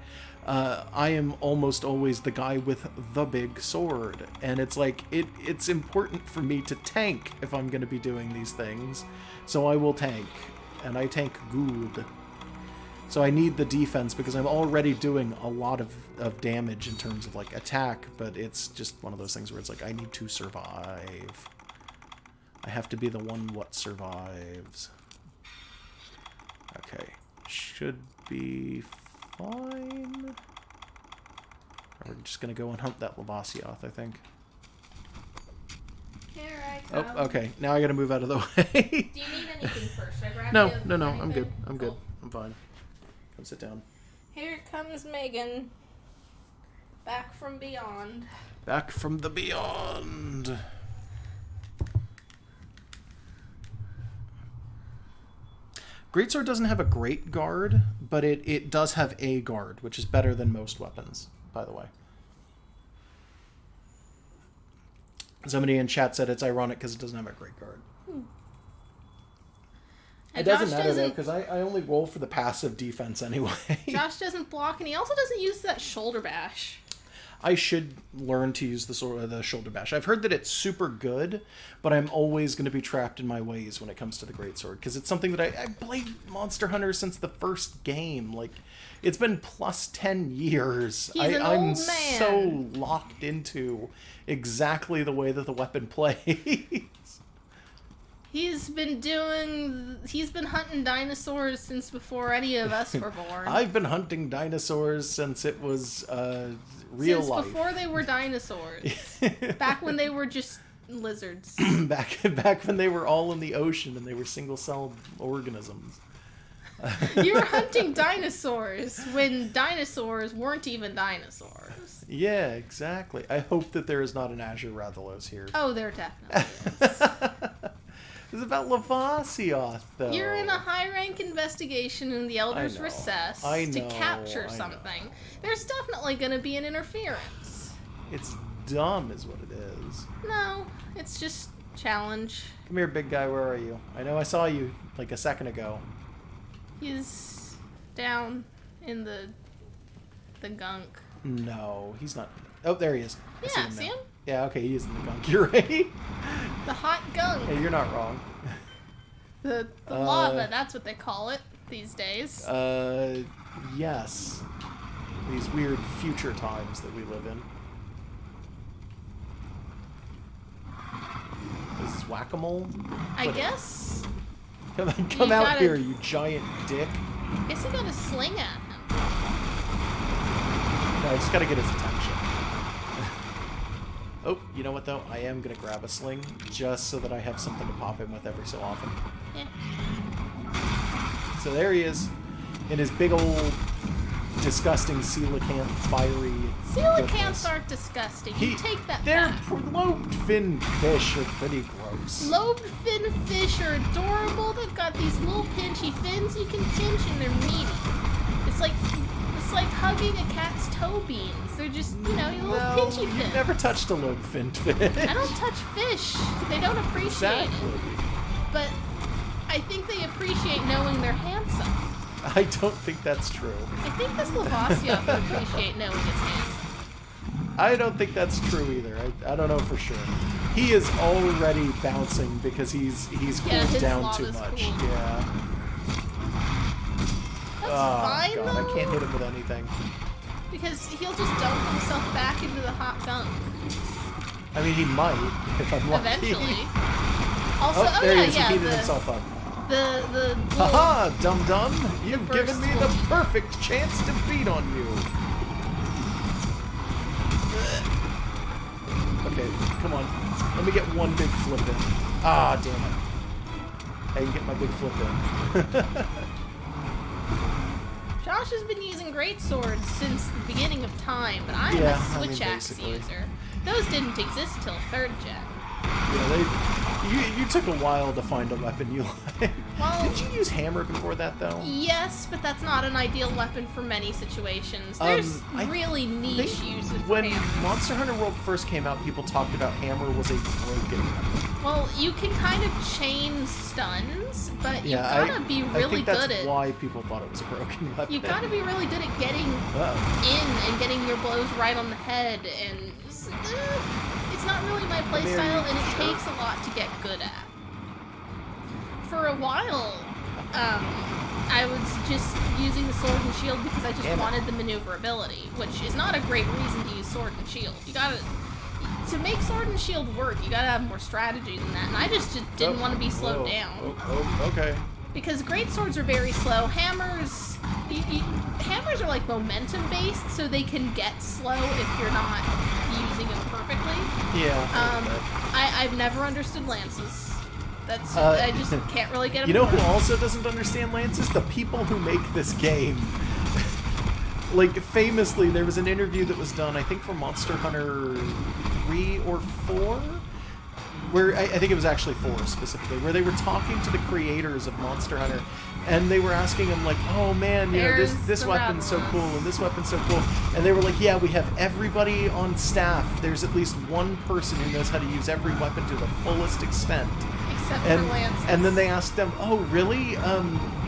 Speaker 2: I am almost always the guy with the big sword. And it's like, it's important for me to tank if I'm going to be doing these things. So I will tank. And I tank good. So I need the defense because I'm already doing a lot of damage in terms of, like, attack. But it's just one of those things where it's like, I need to survive. I have to be the one what survives. Okay. Should be fine. We're just gonna go and hunt that Lavasioth, I think.
Speaker 1: Here I come.
Speaker 2: Oh, okay. Now I gotta move out of the way.
Speaker 1: Do you need anything first? Should I grab
Speaker 2: No,
Speaker 1: you
Speaker 2: no,
Speaker 1: anything?
Speaker 2: I'm good. I'm
Speaker 1: Cool.
Speaker 2: good. I'm fine. Come sit down.
Speaker 1: Here comes Megan. Back from beyond.
Speaker 2: Back from the beyond. Greatsword doesn't have a great guard, but it does have a guard, which is better than most weapons, by the way. Somebody in chat said it's ironic because it doesn't have a great guard. It doesn't matter, though, because I only roll for the passive defense anyway.
Speaker 1: Josh doesn't block, and he also doesn't use that shoulder bash.
Speaker 2: I should learn to use the shoulder bash. I've heard that it's super good, but I'm always going to be trapped in my ways when it comes to the greatsword, because it's something that I played Monster Hunter since the first game. Like, it's been plus 10 years. I'm so locked into exactly the way that the weapon plays.
Speaker 1: He's been hunting dinosaurs since before any of us were born.
Speaker 2: I've been hunting dinosaurs since it was real life.
Speaker 1: Since before they were dinosaurs. Back when they were just lizards.
Speaker 2: back when they were all in the ocean and they were single-celled organisms.
Speaker 1: You were hunting dinosaurs when dinosaurs weren't even dinosaurs.
Speaker 2: Yeah, exactly. I hope that there is not an Azure Rathalos here.
Speaker 1: Oh, there definitely is.
Speaker 2: It's about Lavasioth, though.
Speaker 1: You're in a high-rank investigation in the Elder's Recess to capture something. There's definitely going to be an interference.
Speaker 2: It's dumb is what it is.
Speaker 1: No, it's just challenge.
Speaker 2: Come here, big guy. Where are you? I know I saw you like a second ago.
Speaker 1: He's down in the gunk.
Speaker 2: No, he's not. Oh, there he is.
Speaker 1: Yeah, see him?
Speaker 2: Yeah, okay, he is in the gunk. You're right.
Speaker 1: The hot gunk.
Speaker 2: Hey, you're not wrong.
Speaker 1: The lava, that's what they call it these days.
Speaker 2: Yes. These weird future times that we live in. This is whack-a-mole?
Speaker 1: I guess.
Speaker 2: Come out here, you giant dick.
Speaker 1: I guess you got a sling at him.
Speaker 2: No, I just gotta get his attention. Oh, you know what though? I am gonna grab a sling just so that I have something to pop him with every so often.
Speaker 1: Yeah.
Speaker 2: So there he is, in his big old disgusting coelacanth fiery.
Speaker 1: Coelacanths aren't disgusting. You take that back.
Speaker 2: Lobed fin fish are pretty gross.
Speaker 1: Lobed fin fish are adorable. They've got these little pinchy fins you can pinch, and they're meaty. It's like hugging a cat's toe beans. They're just, you know, your little pinchy fins.
Speaker 2: You've never touched a lobed fin fish.
Speaker 1: I don't touch fish. They don't appreciate
Speaker 2: Exactly.
Speaker 1: it. But I think they appreciate knowing they're handsome.
Speaker 2: I don't think that's true.
Speaker 1: I think this Lavasioth would appreciate knowing it's handsome.
Speaker 2: I don't think that's true either. I don't know for sure. He is already bouncing because he's cooled down too much.
Speaker 1: Cool.
Speaker 2: Yeah.
Speaker 1: That's fine,
Speaker 2: God,
Speaker 1: though.
Speaker 2: I can't hit him with anything.
Speaker 1: Because he'll just dump himself back into the hot gunk.
Speaker 2: I mean, he might if I'm lucky.
Speaker 1: Eventually. Also,
Speaker 2: Oh, there he is.
Speaker 1: yeah,
Speaker 2: He heated himself up.
Speaker 1: The
Speaker 2: Haha, dum-dum! You've
Speaker 1: first
Speaker 2: given me the perfect chance to beat on you. Okay, come on. Let me get one big flip in. Ah, damn it. I can get my big flip in.
Speaker 1: Josh has been using great swords since the beginning of time, but I'm a switch axe
Speaker 2: basically.
Speaker 1: user. Those didn't exist till 3rd gen.
Speaker 2: Yeah, you took a while to find a weapon you like.
Speaker 1: Well,
Speaker 2: did you use hammer before that, though?
Speaker 1: Yes, but that's not an ideal weapon for many situations. There's really niche uses for
Speaker 2: when
Speaker 1: hammer.
Speaker 2: Monster Hunter World first came out, people talked about hammer was a broken weapon.
Speaker 1: Well, you can kind of chain stuns, but you gotta be really good at...
Speaker 2: I think that's why people thought it was a broken weapon.
Speaker 1: You gotta be really good at getting in and getting your blows right on the head, and it's not really my playstyle, and it takes a lot to get good at. For a while, I was just using the sword and shield because I just wanted the maneuverability, which is not a great reason to use sword and shield. You gotta... To make sword and shield work, you gotta have more strategy than that, and I just didn't want to be slowed down.
Speaker 2: Okay.
Speaker 1: Because great swords are very slow. Hammers... hammers are like momentum based, so they can get slow if you're not using them perfectly.
Speaker 2: Yeah.
Speaker 1: I've never understood lances. That's I just can't really get them.
Speaker 2: You know who also doesn't understand lances? The people who make this game. Like, famously, there was an interview that was done, I think, for Monster Hunter 3 or 4? Where, I think it was actually 4 specifically, where they were talking to the creators of Monster Hunter, and they were asking them, like, oh man, you know, this weapon's so cool, and this weapon's so cool. And they were like, yeah, we have everybody on staff. There's at least one person who knows how to use every weapon to the fullest extent.
Speaker 1: Except for lances.
Speaker 2: And then they asked them, oh, really?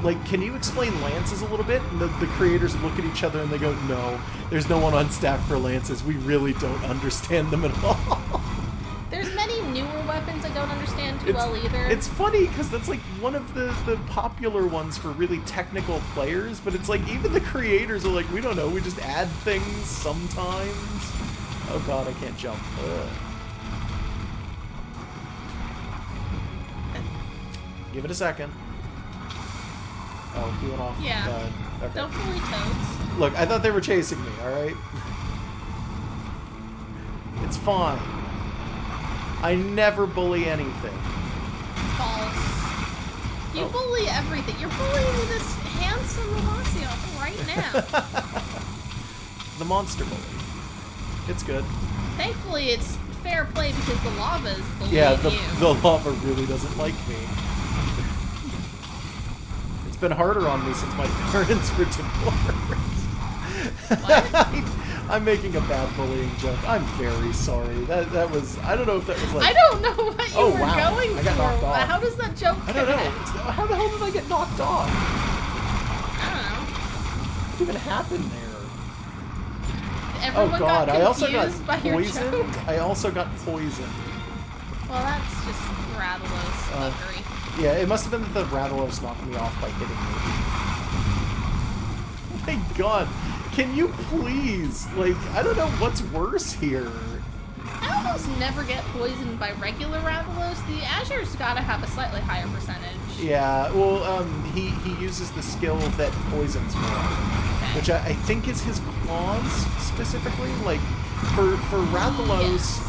Speaker 2: Like, can you explain lances a little bit? And the creators look at each other and they go, no, there's no one on staff for lances. We really don't understand them at all.
Speaker 1: There's many newer weapons I don't understand too well either.
Speaker 2: It's funny, because that's like one of the popular ones for really technical players, but it's like even the creators are like, we don't know, we just add things sometimes. Oh god, I can't jump. Ugh. Give it a second. Oh, he went off.
Speaker 1: Yeah.
Speaker 2: Okay.
Speaker 1: Don't bully toads.
Speaker 2: Look, I thought they were chasing me, alright? It's fine. I never bully anything.
Speaker 1: False. You bully everything. You're bullying this handsome Lavasioth right now.
Speaker 2: The monster bully. It's good.
Speaker 1: Thankfully, it's fair play because the lava is bullying
Speaker 2: Yeah,
Speaker 1: you.
Speaker 2: the lava really doesn't like me. It's been harder on me since my parents were divorced. I'm making a bad bullying joke. I'm very sorry. That was... I don't know if that was like...
Speaker 1: I don't know what you were going for.
Speaker 2: I got knocked off.
Speaker 1: How does that joke
Speaker 2: I don't know.
Speaker 1: connect?
Speaker 2: How the hell did I get knocked off?
Speaker 1: I don't know.
Speaker 2: What even happened there?
Speaker 1: Everyone
Speaker 2: Oh god,
Speaker 1: got
Speaker 2: I also got
Speaker 1: confused by your
Speaker 2: poisoned.
Speaker 1: joke.
Speaker 2: I also got poisoned.
Speaker 1: Well, that's just Rathalos fuckery.
Speaker 2: Yeah, it must have been that the Rathalos knocked me off by hitting me. My god. Can you please? Like, I don't know what's worse here.
Speaker 1: I almost never get poisoned by regular Rathalos. The Azure's gotta have a slightly higher percentage.
Speaker 2: Yeah, well, he uses the skill that poisons more,
Speaker 1: Okay.
Speaker 2: which I think is his claws specifically. Like, for Rathalos,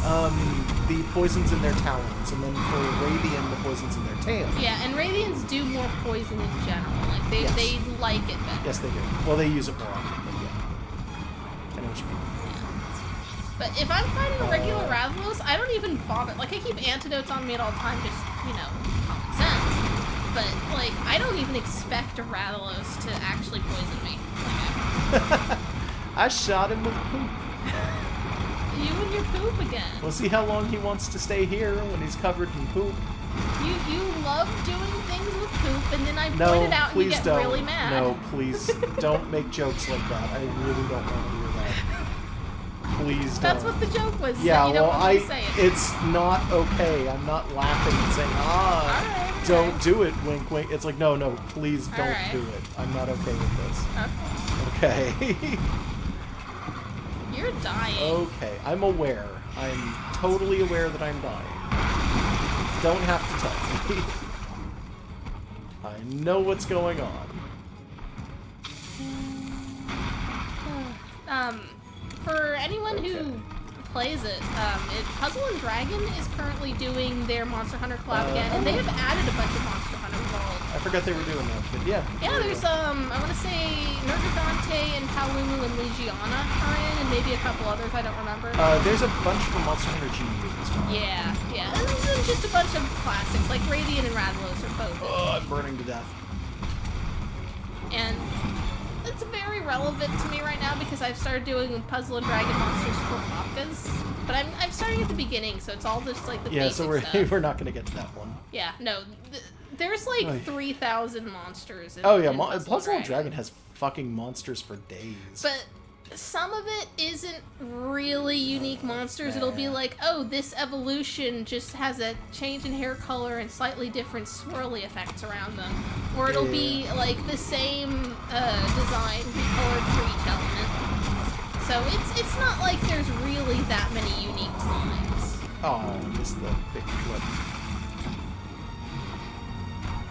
Speaker 2: the poison's in their talons, and then for Radian, the poison's in their tail.
Speaker 1: Yeah, and Radians do more poison in general. Like, they like it better.
Speaker 2: Yes, they do. Well, they use it more often, but yeah. I know what you mean.
Speaker 1: But if I'm fighting a regular Rathalos, I don't even bother. Like, I keep antidotes on me at all times, just, common sense. But, like, I don't even expect a Rathalos to actually poison me. Like,
Speaker 2: I shot him with poop.
Speaker 1: you and your poop again.
Speaker 2: We'll see how long he wants to stay here when he's covered in poop.
Speaker 1: You love doing things with poop, and then I
Speaker 2: No,
Speaker 1: point it out and you
Speaker 2: please
Speaker 1: get
Speaker 2: don't.
Speaker 1: really mad.
Speaker 2: No, please don't make jokes like that. I really don't want to hear that. Please don't.
Speaker 1: That's what the joke was.
Speaker 2: Yeah,
Speaker 1: you don't
Speaker 2: well,
Speaker 1: want me to say it.
Speaker 2: it's not okay. I'm not laughing and saying,
Speaker 1: Alright,
Speaker 2: don't
Speaker 1: alright.
Speaker 2: do it, wink, wink. It's like, no, please don't
Speaker 1: Alright.
Speaker 2: do it. I'm not okay with this.
Speaker 1: Okay.
Speaker 2: Okay.
Speaker 1: You're dying.
Speaker 2: Okay, I'm aware. I'm totally aware that I'm dying. Don't have to tell me. I know what's going on.
Speaker 1: For anyone who plays it, Puzzle and Dragon is currently doing their Monster Hunter collab again, and they have added a bunch of Monster Hunter World.
Speaker 2: I forgot they were doing that, but yeah.
Speaker 1: Yeah, there's I want to say Nergigante and Palumu and Legiana are in, and maybe a couple others I don't remember.
Speaker 2: There's a bunch from Monster Hunter G as well.
Speaker 1: Yeah, and then just a bunch of classics, like Radiant and Rathalos are both in.
Speaker 2: Oh, I'm burning to death.
Speaker 1: And it's very relevant to me right now because I've started doing Puzzle and Dragon monsters for Kafkas. But I'm starting at the beginning, so it's all just like the basic
Speaker 2: So we're
Speaker 1: stuff.
Speaker 2: we're not gonna get to that one.
Speaker 1: Yeah, no. There's like
Speaker 2: Oy.
Speaker 1: 3,000 monsters in
Speaker 2: In
Speaker 1: Puzzle
Speaker 2: Puzzle and Dragon has fucking monsters for days.
Speaker 1: But some of it isn't really unique monsters. It'll be like, oh, this evolution just has a change in hair color and slightly different swirly effects around them. Or it'll be like the same design colored for each element. So it's not like there's really that many unique designs.
Speaker 2: Oh, I missed the big flip.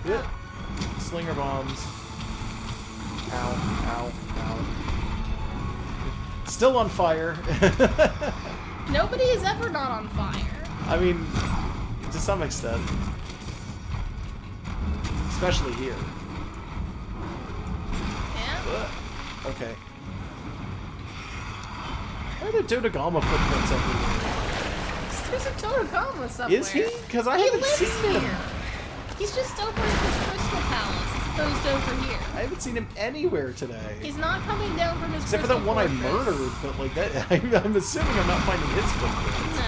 Speaker 2: Yeah. Slinger bombs. Ow, ow, ow. Still on fire.
Speaker 1: Nobody is ever not on fire.
Speaker 2: I mean, to some extent. Especially here.
Speaker 1: Yeah.
Speaker 2: Okay. Why are there Dodogama footprints everywhere?
Speaker 1: There's a Totogama somewhere.
Speaker 2: Is he? Because I
Speaker 1: He
Speaker 2: haven't
Speaker 1: lives
Speaker 2: seen
Speaker 1: here.
Speaker 2: him.
Speaker 1: He's just over at this Crystal Palace, as opposed to over here.
Speaker 2: I haven't seen him anywhere today.
Speaker 1: He's not coming down from his
Speaker 2: Except for
Speaker 1: Crystal
Speaker 2: that one I
Speaker 1: Fortress.
Speaker 2: murdered, but like that, I'm assuming I'm not finding his footprints.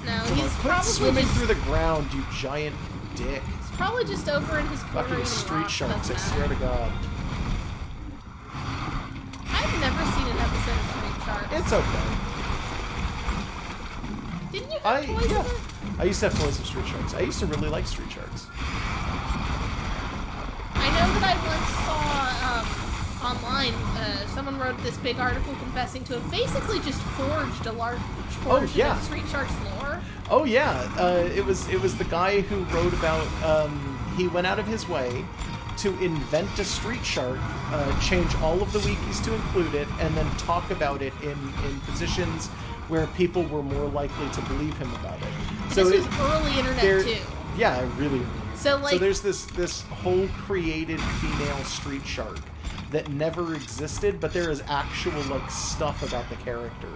Speaker 1: No,
Speaker 2: Come on,
Speaker 1: he's
Speaker 2: quit
Speaker 1: probably
Speaker 2: swimming
Speaker 1: just,
Speaker 2: through the ground, you giant dick.
Speaker 1: he's probably just over in his corner
Speaker 2: Fucking
Speaker 1: eating
Speaker 2: street
Speaker 1: rocks,
Speaker 2: sharks, I
Speaker 1: doesn't
Speaker 2: swear to
Speaker 1: matter.
Speaker 2: God.
Speaker 1: I've never seen an episode of Street Sharks.
Speaker 2: It's okay.
Speaker 1: Didn't you have toys of it?
Speaker 2: I used to have toys of street sharks. I used to really like street sharks.
Speaker 1: I know that I once saw online, someone wrote this big article confessing to have basically just forged a large portion of Street Sharks lore.
Speaker 2: Oh yeah, it was the guy who wrote about. He went out of his way to invent a street shark, change all of the wikis to include it, and then talk about it in positions where people were more likely to believe him about it. So
Speaker 1: this was early internet too.
Speaker 2: Yeah, really early.
Speaker 1: So like,
Speaker 2: So there's this whole created female street shark that never existed, but there is actual like stuff about the character.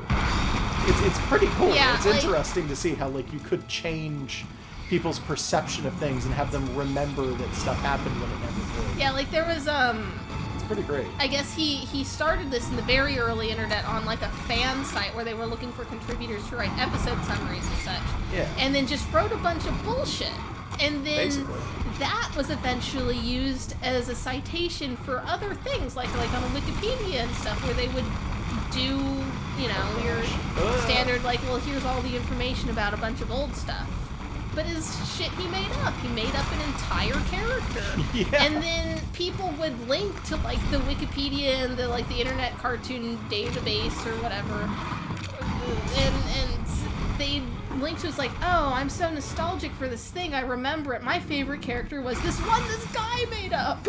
Speaker 2: It's pretty cool.
Speaker 1: Yeah,
Speaker 2: it's interesting to see how like you could change people's perception of things and have them remember that stuff happened when it never did.
Speaker 1: Yeah, like there was
Speaker 2: It's pretty great.
Speaker 1: I guess he started this in the very early internet on like a fan site where they were looking for contributors to write episode summaries and such.
Speaker 2: Yeah.
Speaker 1: And then just wrote a bunch of bullshit. And then
Speaker 2: Basically.
Speaker 1: that was eventually used as a citation for other things, like on a Wikipedia and stuff, where they would do, you know, your standard, like, well, here's all the information about a bunch of old stuff. But his shit he made up. He made up an entire character.
Speaker 2: Yeah.
Speaker 1: And then people would link to, like, the Wikipedia and the, like, the Internet Cartoon Database or whatever. And they linked to it's like, oh, I'm so nostalgic for this thing. I remember it. My favorite character was this guy made up.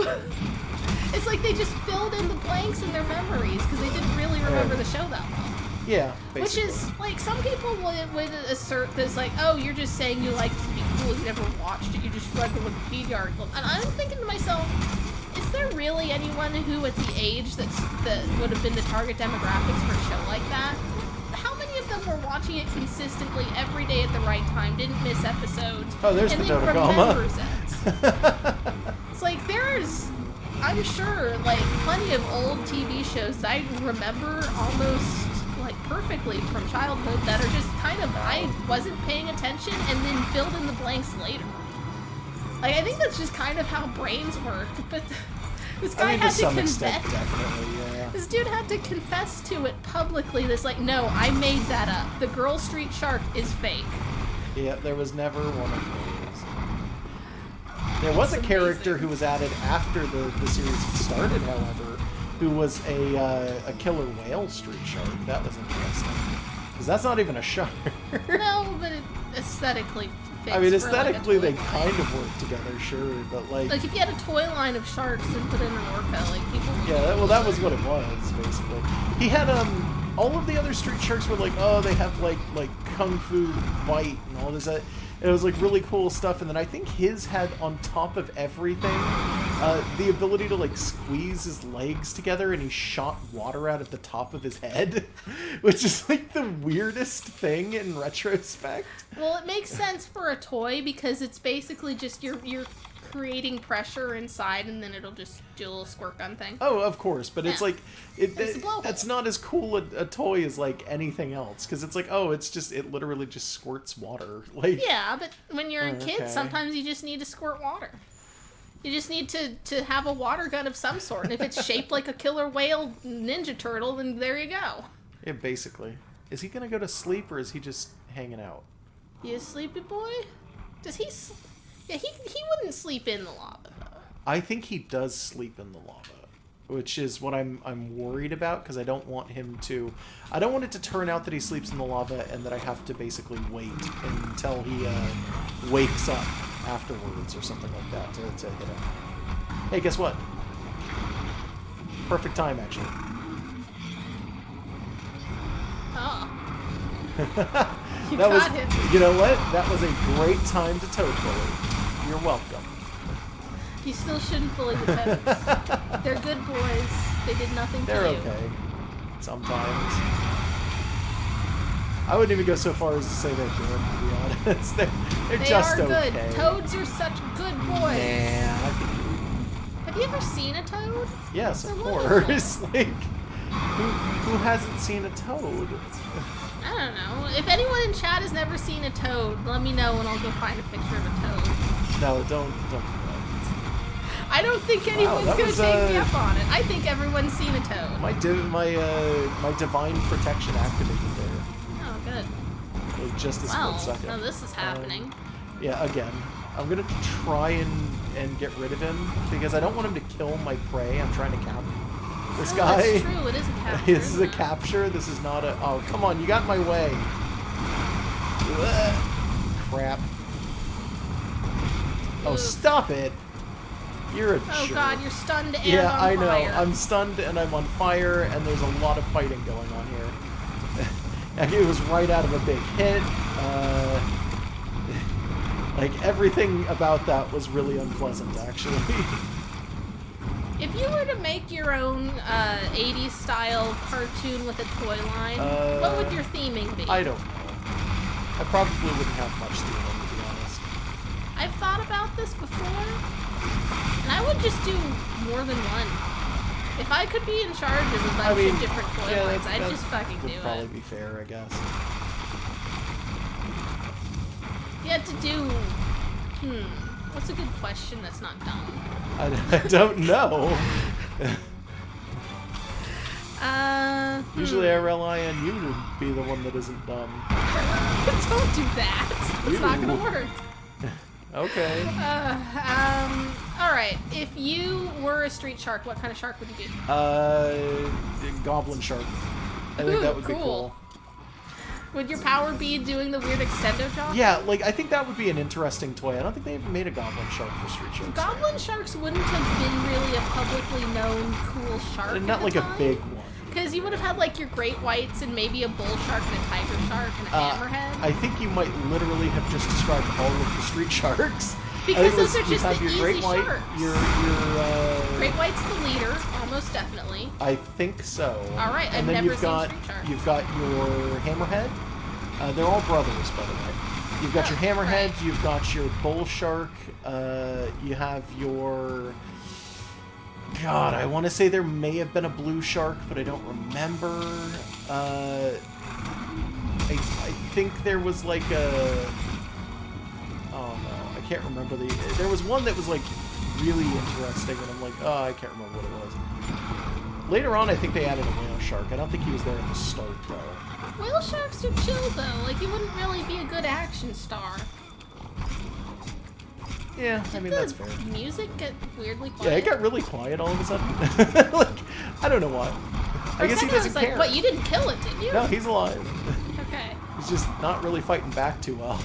Speaker 1: It's like they just filled in the blanks in their memories because they didn't really remember the show that well.
Speaker 2: Yeah, basically.
Speaker 1: Which is, like, some people would assert this, like, oh, you're just saying you like to be cool, you never watched it, you just read the Wikipedia article. And I'm thinking to myself, is there really anyone who at the age that would have been the target demographics for a show like that? How many of them were watching it consistently every day at the right time, didn't miss episodes,
Speaker 2: Oh, there's
Speaker 1: and
Speaker 2: the
Speaker 1: then
Speaker 2: Dodogama.
Speaker 1: remembers it? It's like, I'm sure, like, plenty of old TV shows that I remember almost, like, perfectly from childhood that are just kind of, I wasn't paying attention and then filled in the blanks later. Like, I think that's just kind of how brains work, but this guy had to confess.
Speaker 2: Definitely, yeah.
Speaker 1: This dude had to confess to it publicly. This, like, no, I made that up. The Girl Street Shark is fake.
Speaker 2: Yeah, there was never one of those. There was a character who was added after the series had started, however, who was a killer whale street shark. That was interesting. Because that's not even a shark.
Speaker 1: No, but it aesthetically fits.
Speaker 2: I mean,
Speaker 1: for,
Speaker 2: aesthetically,
Speaker 1: like, a
Speaker 2: they
Speaker 1: toy
Speaker 2: kind
Speaker 1: line.
Speaker 2: of work together, sure, but like...
Speaker 1: Like, if you had a toy line of sharks and put in an orca, like, people would...
Speaker 2: Yeah, well, that was what it was, basically. He had, all of the other street sharks were like, oh, they have, like kung fu bite and all this. It was, like, really cool stuff, and then I think his had, on top of everything, the ability to, like, squeeze his legs together, and he shot water out at the top of his head, which is, like, the weirdest thing in retrospect.
Speaker 1: Well, it makes sense for a toy, because it's basically just you're creating pressure inside, and then it'll just do a little squirt gun thing.
Speaker 2: Oh, of course, but it's
Speaker 1: Yeah.
Speaker 2: like that's not as cool a toy as like anything else, because it's like, oh, it literally just squirts water. Like,
Speaker 1: Yeah, but when you're a kid,
Speaker 2: okay.
Speaker 1: sometimes you just need to squirt water. You just need to have a water gun of some sort, and if it's shaped like a killer whale ninja turtle, then there you go.
Speaker 2: yeah, basically. Is he gonna go to sleep, or is he just hanging out?
Speaker 1: You a sleepy boy? Does he? Yeah, he wouldn't sleep in the lava though.
Speaker 2: I think he does sleep in the lava, which is what I'm worried about, because I don't want him to. I don't want it to turn out that he sleeps in the lava and that I have to basically wait until he wakes up afterwards or something like that to hit him. Hey, guess what? Perfect time, actually.
Speaker 1: Oh.
Speaker 2: You
Speaker 1: got him.
Speaker 2: You know what? That was a great time to toad bully. You're welcome.
Speaker 1: You still shouldn't bully the toads. They're good boys. They did nothing
Speaker 2: They're
Speaker 1: to you.
Speaker 2: okay. Sometimes. I wouldn't even go so far as to say they're good, to be honest. They're
Speaker 1: They
Speaker 2: just
Speaker 1: are
Speaker 2: okay.
Speaker 1: good. Toads are such good boys.
Speaker 2: Yeah, I think
Speaker 1: Have you ever seen a toad?
Speaker 2: yes,
Speaker 1: They're
Speaker 2: of
Speaker 1: wonderful.
Speaker 2: course. Like, who hasn't seen a toad?
Speaker 1: I don't know. If anyone in chat has never seen a toad, let me know and I'll go find a picture of a toad.
Speaker 2: No, don't.
Speaker 1: I don't think anyone's
Speaker 2: that
Speaker 1: gonna
Speaker 2: was,
Speaker 1: take me up on it. I think everyone's seen a toad.
Speaker 2: My divine protection activated there.
Speaker 1: Oh, good.
Speaker 2: Like, just a
Speaker 1: Well,
Speaker 2: split second.
Speaker 1: now this is happening.
Speaker 2: Yeah, again, I'm gonna try and get rid of him because I don't want him to kill my prey. I'm trying to cap this
Speaker 1: Oh,
Speaker 2: guy.
Speaker 1: that's true. It is a capture.
Speaker 2: This is a
Speaker 1: isn't it?
Speaker 2: capture. This is not a. Oh, come on! You got in my way. Ugh. Crap. Oh,
Speaker 1: Ugh.
Speaker 2: stop it! You're a
Speaker 1: Oh
Speaker 2: jerk.
Speaker 1: god, you're stunned and
Speaker 2: Yeah,
Speaker 1: on
Speaker 2: I know.
Speaker 1: fire.
Speaker 2: I'm stunned and I'm on fire, and there's a lot of fighting going on here. Like, it was right out of a big hit. Like, everything about that was really unpleasant, actually.
Speaker 1: If you were to make your own 80s style cartoon with a toy line, what would your theming be?
Speaker 2: I don't know. I probably wouldn't have much theming, to be honest.
Speaker 1: I've thought about this before, and I would just do more than one. If I could be in charge of a bunch of different toy lines, I'd just fucking do it.
Speaker 2: Would probably be fair, I guess.
Speaker 1: You had to do... What's a good question that's not dumb?
Speaker 2: I don't know. Usually I rely on you to be the one that isn't dumb.
Speaker 1: Don't do that. It's not gonna work.
Speaker 2: Okay.
Speaker 1: Alright. If you were a street shark, what kind of shark would you be?
Speaker 2: Goblin shark. I think that would be cool.
Speaker 1: Would your power be doing the weird extendo job?
Speaker 2: Yeah, like, I think that would be an interesting toy. I don't think they ever made a goblin shark for street sharks.
Speaker 1: Goblin sharks wouldn't have been really a publicly known cool shark.
Speaker 2: Not like a big one.
Speaker 1: Because you would have had, like, your great whites and maybe a bull shark and a tiger shark and a hammerhead.
Speaker 2: I think you might literally have just described all of the street sharks.
Speaker 1: Because those are just the easy
Speaker 2: great white,
Speaker 1: sharks.
Speaker 2: Your
Speaker 1: Great white's the leader, almost definitely.
Speaker 2: I think so.
Speaker 1: All right,
Speaker 2: and
Speaker 1: I've
Speaker 2: then
Speaker 1: never seen street shark.
Speaker 2: You've got your hammerhead. They're all brothers, by the way. You've got your hammerhead.
Speaker 1: Right.
Speaker 2: You've got your bull shark. You have your... God, I want to say there may have been a blue shark, but I don't remember. I think there was like a... Oh no, I can't remember the... There was one that was like really interesting, and I'm like, oh, I can't remember what it was. Later on, I think they added a whale shark. I don't think he was there at the start, though.
Speaker 1: Whale sharks are chill, though. Like, you wouldn't really be a good action star.
Speaker 2: Yeah, I mean, that's fair.
Speaker 1: Music get weirdly quiet.
Speaker 2: Yeah, it got really quiet all of a sudden. Like, I don't know why. I guess he doesn't care.
Speaker 1: What, you didn't kill it, did you?
Speaker 2: No, he's alive.
Speaker 1: Okay.
Speaker 2: He's just not really fighting back too well.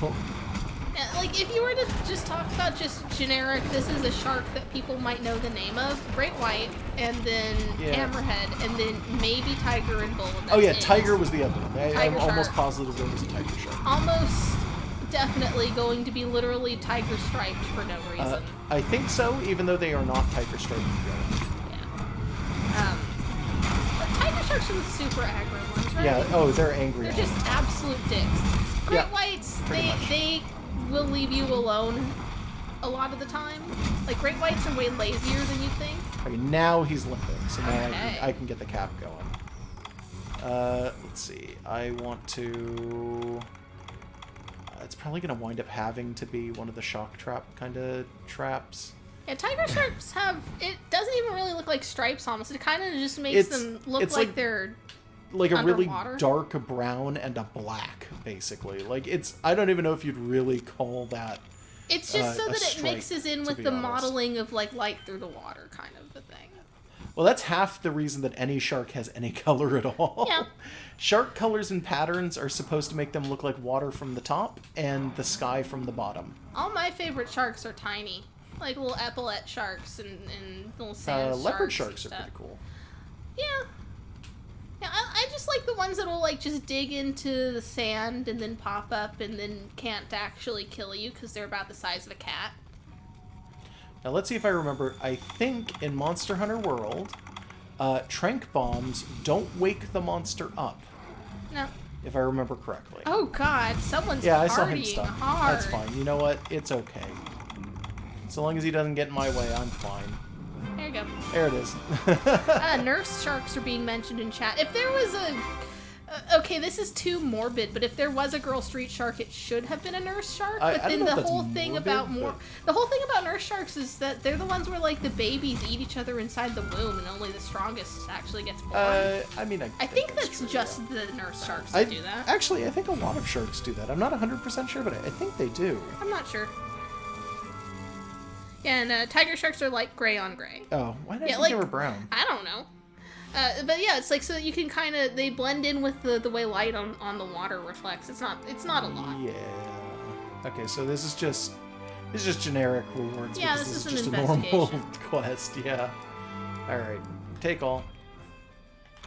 Speaker 1: Yeah, like, if you were to just talk about just generic, this is a shark that people might know the name of, great white, and then hammerhead, and then maybe tiger and bull. And
Speaker 2: oh yeah, tiger was the other one. I'm almost
Speaker 1: shark.
Speaker 2: positive it was a tiger shark.
Speaker 1: Almost definitely going to be literally tiger striped for no reason.
Speaker 2: I think so, even though they are not tiger striped.
Speaker 1: Yeah. But tiger sharks are the super aggro ones, right?
Speaker 2: Yeah. Oh, they're angry.
Speaker 1: They're just absolute dicks. Great whites,
Speaker 2: much.
Speaker 1: they will leave you alone a lot of the time. Like, great whites are way lazier than you think.
Speaker 2: Okay, now he's limping, so now
Speaker 1: Okay.
Speaker 2: I can get the cap going. Let's see. I want to... it's probably going to wind up having to be one of the shock trap kind of traps.
Speaker 1: Yeah, tiger sharks have... It doesn't even really look like stripes, almost. It kind of just makes them look like they're
Speaker 2: like a really
Speaker 1: underwater.
Speaker 2: dark brown and a black, basically. Like, it's... I don't even know if you'd really call that
Speaker 1: It's just so that it
Speaker 2: stripe,
Speaker 1: mixes in with
Speaker 2: to be
Speaker 1: the
Speaker 2: honest.
Speaker 1: modeling of, like, light through the water kind of the thing.
Speaker 2: Well, that's half the reason that any shark has any color at all.
Speaker 1: Yeah.
Speaker 2: Shark colors and patterns are supposed to make them look like water from the top and the sky from the bottom.
Speaker 1: All my favorite sharks are tiny. Like little epaulette sharks and little sand sharks.
Speaker 2: Leopard sharks
Speaker 1: and
Speaker 2: are
Speaker 1: stuff.
Speaker 2: pretty cool.
Speaker 1: Yeah. Yeah, I just like the ones that will, like, just dig into the sand and then pop up and then can't actually kill you because they're about the size of a cat.
Speaker 2: Now, let's see if I remember. I think in Monster Hunter World, trank bombs don't wake the monster up.
Speaker 1: No.
Speaker 2: If I remember correctly.
Speaker 1: Oh, God. Someone's
Speaker 2: I saw him
Speaker 1: partying
Speaker 2: stuff.
Speaker 1: hard.
Speaker 2: That's fine. You know what? It's okay. So long as he doesn't get in my way, I'm fine.
Speaker 1: There you go.
Speaker 2: There it is.
Speaker 1: Nurse sharks are being mentioned in chat. If there was a... okay, this is too morbid, but if there was a girl street shark, it should have been a nurse shark. But
Speaker 2: I
Speaker 1: then
Speaker 2: don't know
Speaker 1: the
Speaker 2: if that's
Speaker 1: whole thing
Speaker 2: morbid,
Speaker 1: about
Speaker 2: but...
Speaker 1: the whole thing about nurse sharks is that they're the ones where, like, the babies eat each other inside the womb, and only the strongest actually gets born.
Speaker 2: I mean,
Speaker 1: I think that's
Speaker 2: true,
Speaker 1: just the nurse sharks that do that.
Speaker 2: Actually, I think a lot of sharks do that. I'm not 100% sure, but I think they do.
Speaker 1: I'm not sure. Yeah, and tiger sharks are like gray on gray.
Speaker 2: Oh, why did I think
Speaker 1: like,
Speaker 2: they were brown?
Speaker 1: I don't know. But yeah, it's like so that you can kind of they blend in with the way light on the water reflects. It's not a lot.
Speaker 2: Yeah. Okay, so this is just generic rewards.
Speaker 1: Yeah,
Speaker 2: because
Speaker 1: this is
Speaker 2: just
Speaker 1: an
Speaker 2: a normal
Speaker 1: investigation.
Speaker 2: quest. Yeah. All right, take all.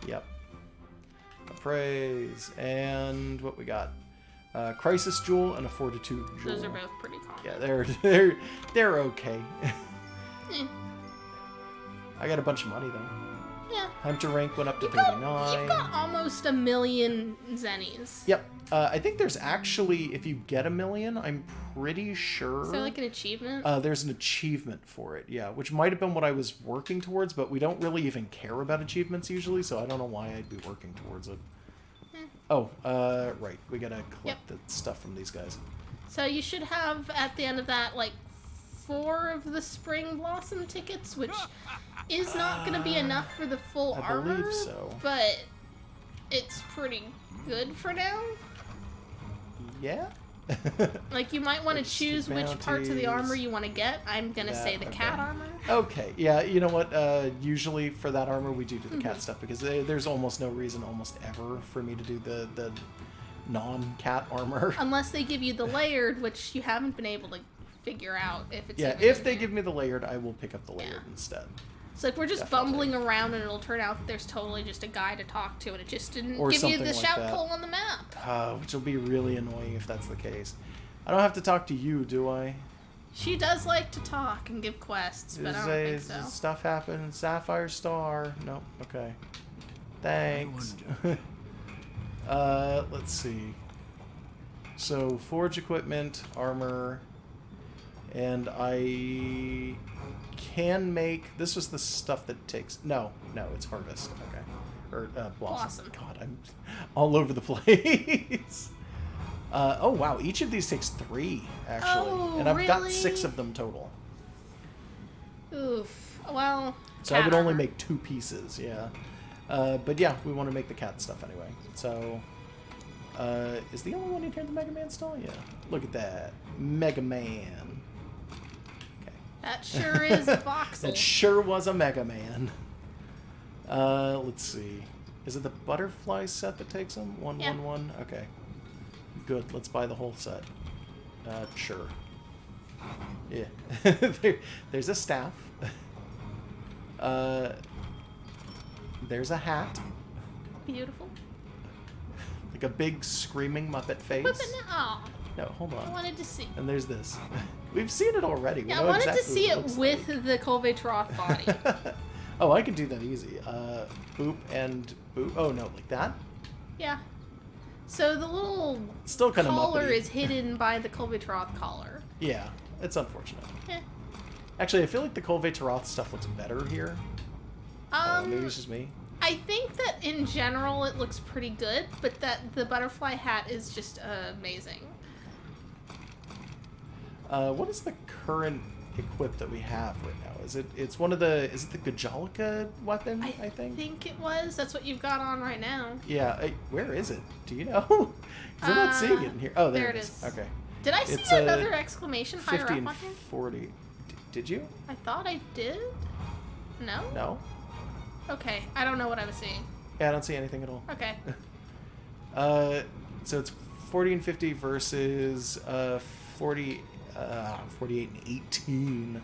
Speaker 2: Yep. Praise and what we got. Crisis Jewel and a Fortitude Jewel.
Speaker 1: Those are both pretty common.
Speaker 2: Yeah, they're okay. I got a bunch of money, though.
Speaker 1: Yeah.
Speaker 2: Hunter rank went up to 39.
Speaker 1: You've got almost 1 million zennies.
Speaker 2: Yep. I think there's actually, if you get 1 million, I'm pretty sure...
Speaker 1: Is there like an achievement?
Speaker 2: There's an achievement for it, yeah, which might have been what I was working towards, but we don't really even care about achievements usually, so I don't know why I'd be working towards it. Oh, right. We gotta collect the stuff from these guys.
Speaker 1: So you should have, at the end of that, like, 4 of the Spring Blossom tickets, which is not going to be enough for the full armor.
Speaker 2: I believe so.
Speaker 1: But it's pretty good for now.
Speaker 2: Yeah?
Speaker 1: Like, you might want to choose which parts of the armor you want to get. I'm going to say the cat armor.
Speaker 2: Okay, yeah, you know what? Usually for that armor we do the cat stuff, because there's almost no reason almost ever for me to do the non-cat armor.
Speaker 1: Unless they give you the layered, which you haven't been able to figure out if it's
Speaker 2: if they give me the layered, I will pick up the layered instead.
Speaker 1: So if we're just bumbling around and it'll turn out that there's totally just a guy to talk to and it just didn't give you the
Speaker 2: like
Speaker 1: shout
Speaker 2: that.
Speaker 1: pull on the map.
Speaker 2: Which will be really annoying if that's the case. I don't have to talk to you, do I?
Speaker 1: She does like to talk and give quests, but I don't think so.
Speaker 2: Does stuff happen? Sapphire Star? Nope. Okay. Thanks. Let's see. So, forge equipment, armor, and I can make... This was the stuff that takes... No, it's harvest. Okay. Or, blossom. God, I'm all over the place. Oh, wow. Each of these takes 3, actually.
Speaker 1: Oh,
Speaker 2: and I've got 6 of them total.
Speaker 1: Oof. Well,
Speaker 2: so I would only make 2 pieces, yeah. But yeah, we want to make the cat stuff anyway. So, is the only one in here the Mega Man stall? Yeah. Look at that. Mega Man. Okay.
Speaker 1: That sure is voxel.
Speaker 2: That sure was a Mega Man. Let's see. Is it the butterfly set that takes them? 111? Okay. Good. Let's buy the whole set. Sure. Yeah. There's a staff. There's a hat.
Speaker 1: Beautiful.
Speaker 2: Like a big screaming Muppet face. No, hold on.
Speaker 1: I wanted to see.
Speaker 2: And there's this. We've seen it already.
Speaker 1: Yeah, I wanted to see it with the Kolvetroth body.
Speaker 2: Oh, I can do that easy. Boop and boop. Oh, no, like that?
Speaker 1: Yeah. So the little
Speaker 2: still kind
Speaker 1: collar
Speaker 2: of
Speaker 1: is hidden by the Kolvetroth collar.
Speaker 2: Yeah, it's unfortunate.
Speaker 1: Eh.
Speaker 2: Actually, I feel like the Kolvetroth stuff looks better here. Maybe it's just me.
Speaker 1: I think that in general it looks pretty good, but that the butterfly hat is just amazing.
Speaker 2: What is the current equip that we have right now? It's one of the... Is it the Gajolika weapon, I think?
Speaker 1: I think it was. That's what you've got on right now.
Speaker 2: Yeah. Where is it? Do you know? 'Cause I'm not seeing it in here. Oh, there it is. Okay.
Speaker 1: Did I see another exclamation higher up on here?
Speaker 2: 40. Did you?
Speaker 1: I thought I did. No?
Speaker 2: No.
Speaker 1: Okay. I don't know what I was seeing.
Speaker 2: Yeah, I don't see anything at all.
Speaker 1: Okay.
Speaker 2: So it's 40 and 50 versus 48 and 18.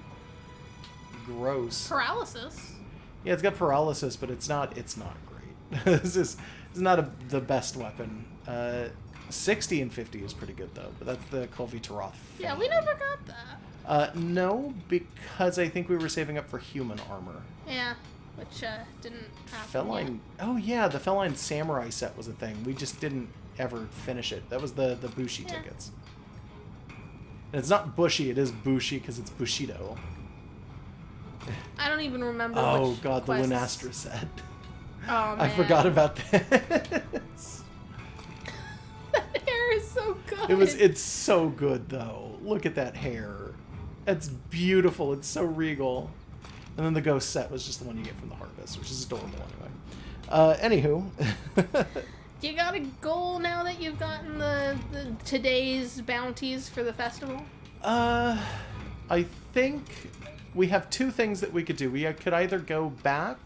Speaker 2: Gross.
Speaker 1: Paralysis.
Speaker 2: Yeah, it's got paralysis, but it's not great. This is not the best weapon. 60 and 50 is pretty good though, but that's the Kolvetroth.
Speaker 1: Yeah, we never got that.
Speaker 2: No, because I think we were saving up for human armor.
Speaker 1: Yeah, which didn't happen.
Speaker 2: Feline.
Speaker 1: Yet.
Speaker 2: Oh yeah, the Feline Samurai set was a thing. We just didn't ever finish it. That was the Bushi tickets. And it's not Bushy, it is Bushi because it's Bushido.
Speaker 1: I don't even remember.
Speaker 2: Oh god,
Speaker 1: quests.
Speaker 2: the Lunastra set.
Speaker 1: Oh man.
Speaker 2: I forgot about this.
Speaker 1: That hair is so good.
Speaker 2: It's so good though. Look at that hair. It's beautiful. It's so regal. And then the ghost set was just the one you get from the harvest, which is adorable anyway. Anywho.
Speaker 1: You got a goal now that you've gotten the today's bounties for the festival?
Speaker 2: I think we have 2 things that we could do. We could either go back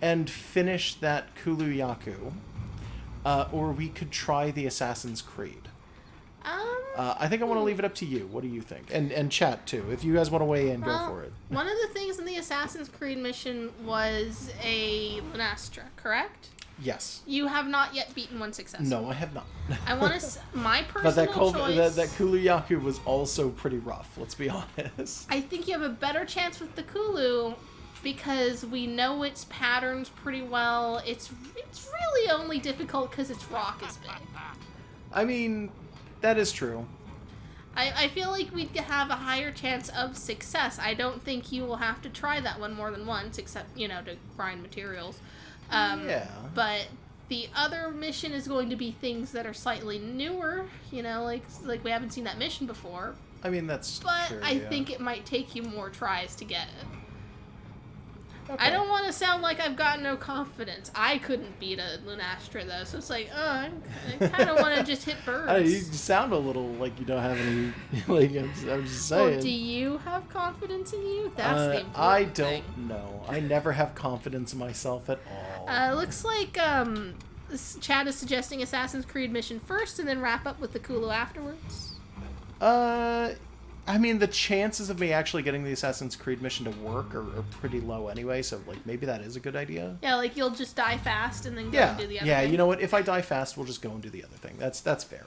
Speaker 2: and finish that Kuluyaku, or we could try the Assassin's Creed. I think I want to leave it up to you. What do you think? And chat too. If you guys want to weigh in, go for it.
Speaker 1: One of the things in the Assassin's Creed mission was a Lunastra, correct?
Speaker 2: Yes.
Speaker 1: You have not yet beaten one successfully.
Speaker 2: No, I have not.
Speaker 1: I want to... My personal choice...
Speaker 2: That Kuluyaku was also pretty rough, let's be honest.
Speaker 1: I think you have a better chance with the Kulu because we know its patterns pretty well. It's really only difficult because its rock is big.
Speaker 2: I mean, that is true.
Speaker 1: I feel like we'd have a higher chance of success. I don't think you will have to try that one more than once, except, to grind materials.
Speaker 2: Yeah.
Speaker 1: But the other mission is going to be things that are slightly newer, like we haven't seen that mission before.
Speaker 2: I mean, that's
Speaker 1: But
Speaker 2: true,
Speaker 1: I
Speaker 2: yeah.
Speaker 1: think it might take you more tries to get it.
Speaker 2: Okay.
Speaker 1: I don't want to sound like I've got no confidence. I couldn't beat a Lunastra, though, so it's like, I kind of want to just hit birds.
Speaker 2: You sound a little like you don't have any, I'm just saying.
Speaker 1: Well, do you have confidence in you? That's the important
Speaker 2: I
Speaker 1: thing.
Speaker 2: don't know. I never have confidence in myself at all.
Speaker 1: Looks like Chad is suggesting Assassin's Creed mission first and then wrap up with the Kulu afterwards.
Speaker 2: I mean, the chances of me actually getting the Assassin's Creed mission to work are pretty low anyway, so, maybe that is a good idea.
Speaker 1: Yeah, you'll just die fast and then go and do the other thing.
Speaker 2: Yeah, you know what? If I die fast, we'll just go and do the other thing. That's fair.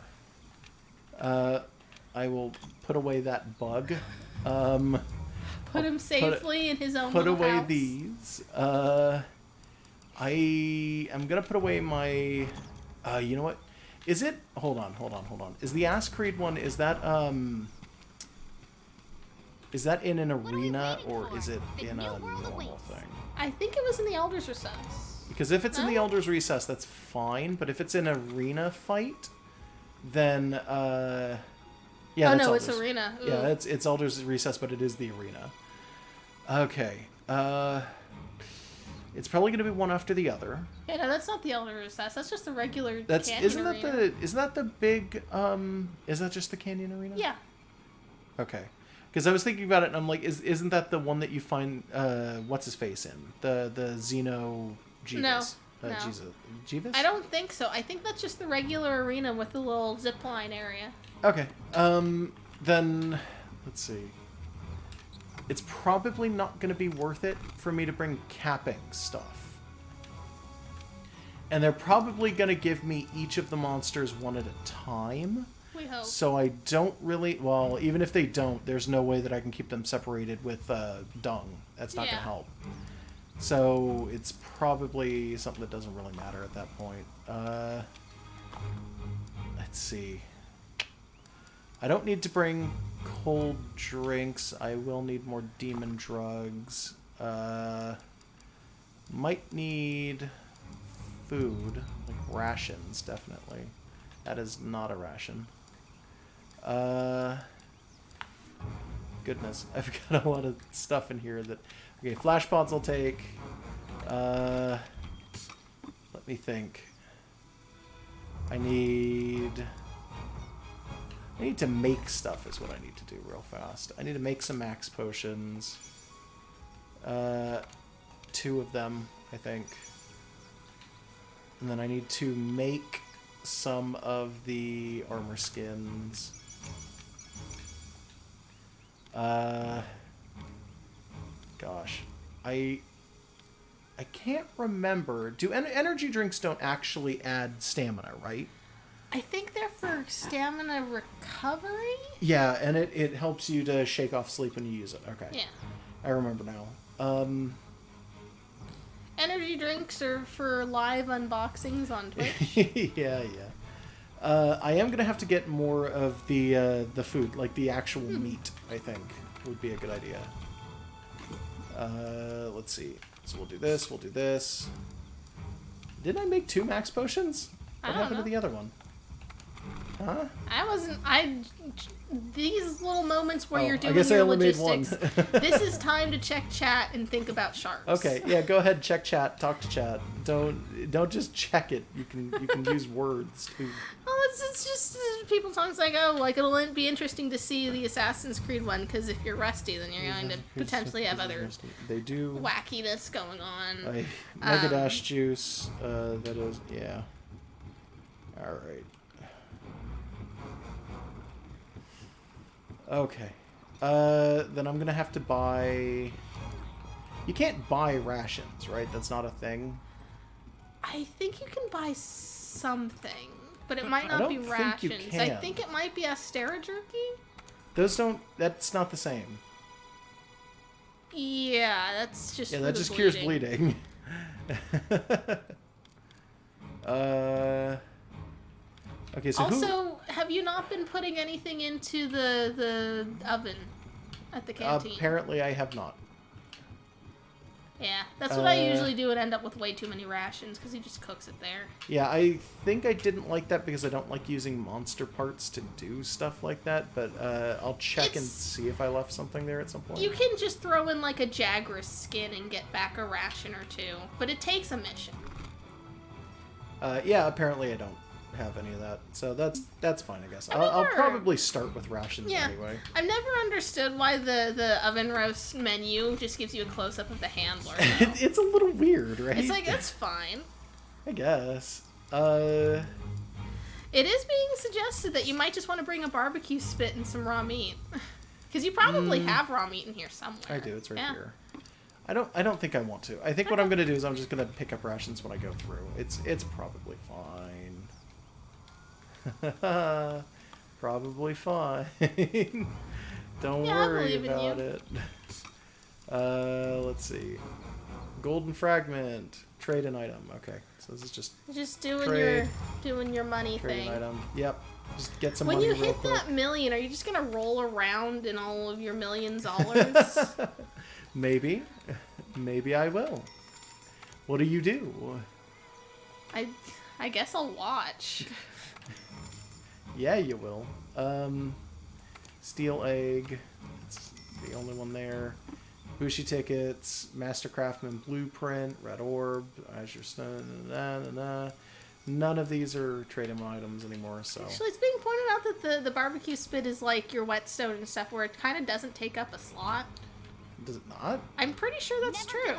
Speaker 2: I will put away that bug.
Speaker 1: Put him safely in his own
Speaker 2: Put
Speaker 1: little
Speaker 2: away
Speaker 1: house.
Speaker 2: these. I am gonna put away my... you know what? Is it... Hold on. Is the Ass Creed one, is that in an arena, or is it in a normal thing?
Speaker 1: I think it was in the Elder's Recess.
Speaker 2: Because if it's in the Elder's Recess, that's fine. But if it's an arena fight, then yeah,
Speaker 1: Oh
Speaker 2: that's
Speaker 1: no, it's
Speaker 2: Elder's.
Speaker 1: arena. Ooh.
Speaker 2: Yeah, it's Elder's Recess, but it is the arena. Okay. It's probably gonna be one after the other.
Speaker 1: Yeah, no, that's not the Elder's Recess. That's just the regular
Speaker 2: That's
Speaker 1: canyon arena.
Speaker 2: isn't that the big is that just the canyon arena?
Speaker 1: Yeah.
Speaker 2: Okay. Because I was thinking about it, and I'm like, isn't that the one that you find what's his face in the Xeno Jeeves?
Speaker 1: No.
Speaker 2: Jeeves?
Speaker 1: I don't think so. I think that's just the regular arena with the little zip line area.
Speaker 2: Okay. Then let's see. It's probably not going to be worth it for me to bring capping stuff. And they're probably going to give me each of the monsters one at a time.
Speaker 1: We hope.
Speaker 2: So I don't really... Well, even if they don't, there's no way that I can keep them separated with dung. That's not going to help. So it's probably something that doesn't really matter at that point. Let's see. I don't need to bring cold drinks. I will need more demon drugs. Might need food. Like rations, definitely. That is not a ration. Goodness, I've got a lot of stuff in here that... Okay, flash pods I'll take. Let me think. I need to make stuff is what I need to do real fast. I need to make some max potions. 2 of them, I think. And then I need to make some of the armor skins. Gosh. I can't remember. Do energy drinks don't actually add stamina, right?
Speaker 1: I think they're for stamina recovery?
Speaker 2: Yeah, and it helps you to shake off sleep when you use it. Okay.
Speaker 1: Yeah.
Speaker 2: I remember now.
Speaker 1: Energy drinks are for live unboxings on Twitch.
Speaker 2: yeah. I am gonna have to get more of the food, like the actual meat. I think would be a good idea. Let's see. So we'll do this. We'll do this. Didn't I make 2 max potions? What happened to the other one? Huh?
Speaker 1: These little moments where you're doing
Speaker 2: I guess
Speaker 1: your
Speaker 2: I only made
Speaker 1: logistics.
Speaker 2: one.
Speaker 1: This is time to check chat and think about sharks.
Speaker 2: Okay, yeah, go ahead, check chat, talk to chat. Don't just check it. You can use words too.
Speaker 1: Well, it's just people talking like, it'll be interesting to see the Assassin's Creed one, because if you're rusty, then you're going to potentially have other
Speaker 2: They do
Speaker 1: wackiness going on.
Speaker 2: Mega Dash juice. That is, yeah. All right. Okay. Then I'm gonna have to buy... You can't buy rations, right? That's not a thing?
Speaker 1: I think you can buy something, but it might not be
Speaker 2: think you
Speaker 1: rations. I
Speaker 2: can.
Speaker 1: think it might be Astera jerky?
Speaker 2: Those don't... That's not the same.
Speaker 1: Yeah, that's just
Speaker 2: Yeah,
Speaker 1: for
Speaker 2: that
Speaker 1: the
Speaker 2: just cures
Speaker 1: bleeding.
Speaker 2: bleeding. Okay, so
Speaker 1: also, have you not been putting anything into the oven at the canteen?
Speaker 2: Apparently I have not.
Speaker 1: Yeah, that's what I usually do and end up with way too many rations because he just cooks it there.
Speaker 2: Yeah, I think I didn't like that because I don't like using monster parts to do stuff like that, but I'll check and see if I left something there at some point.
Speaker 1: You can just throw in like a Jagras skin and get back a ration or two, but it takes a mission.
Speaker 2: Yeah, apparently I don't have any of that, so that's fine, I guess. I'll probably start with rations anyway.
Speaker 1: I've never understood why the oven roast menu just gives you a close-up of the handler.
Speaker 2: It's a little weird, right?
Speaker 1: It's like, that's fine.
Speaker 2: I guess.
Speaker 1: It is being suggested that you might just want to bring a barbecue spit and some raw meat. Because you probably have raw meat in here somewhere.
Speaker 2: I do, it's right here. I don't think I want to. I think what I'm gonna do is I'm just gonna pick up rations when I go through. It's probably fine. Probably fine. Don't worry about it. Let's see. Golden fragment. Trade an item. Okay, so this is just
Speaker 1: doing your money
Speaker 2: trade
Speaker 1: thing.
Speaker 2: An item. Yep. Just get some
Speaker 1: when
Speaker 2: money
Speaker 1: you
Speaker 2: real
Speaker 1: hit
Speaker 2: quick.
Speaker 1: that million, are you just gonna roll around in all of your $1,000,000?
Speaker 2: Maybe. Maybe I will. What do you do?
Speaker 1: I guess I'll watch.
Speaker 2: Yeah, you will. Steel egg. That's the only one there. Bushi tickets. Master Craftsman blueprint. Red orb. Azure stone. None of these are trade-in items anymore. So
Speaker 1: actually, it's being pointed out that the barbecue spit is like your whetstone and stuff, where it kind of doesn't take up a slot.
Speaker 2: Does it not?
Speaker 1: I'm pretty sure that's true.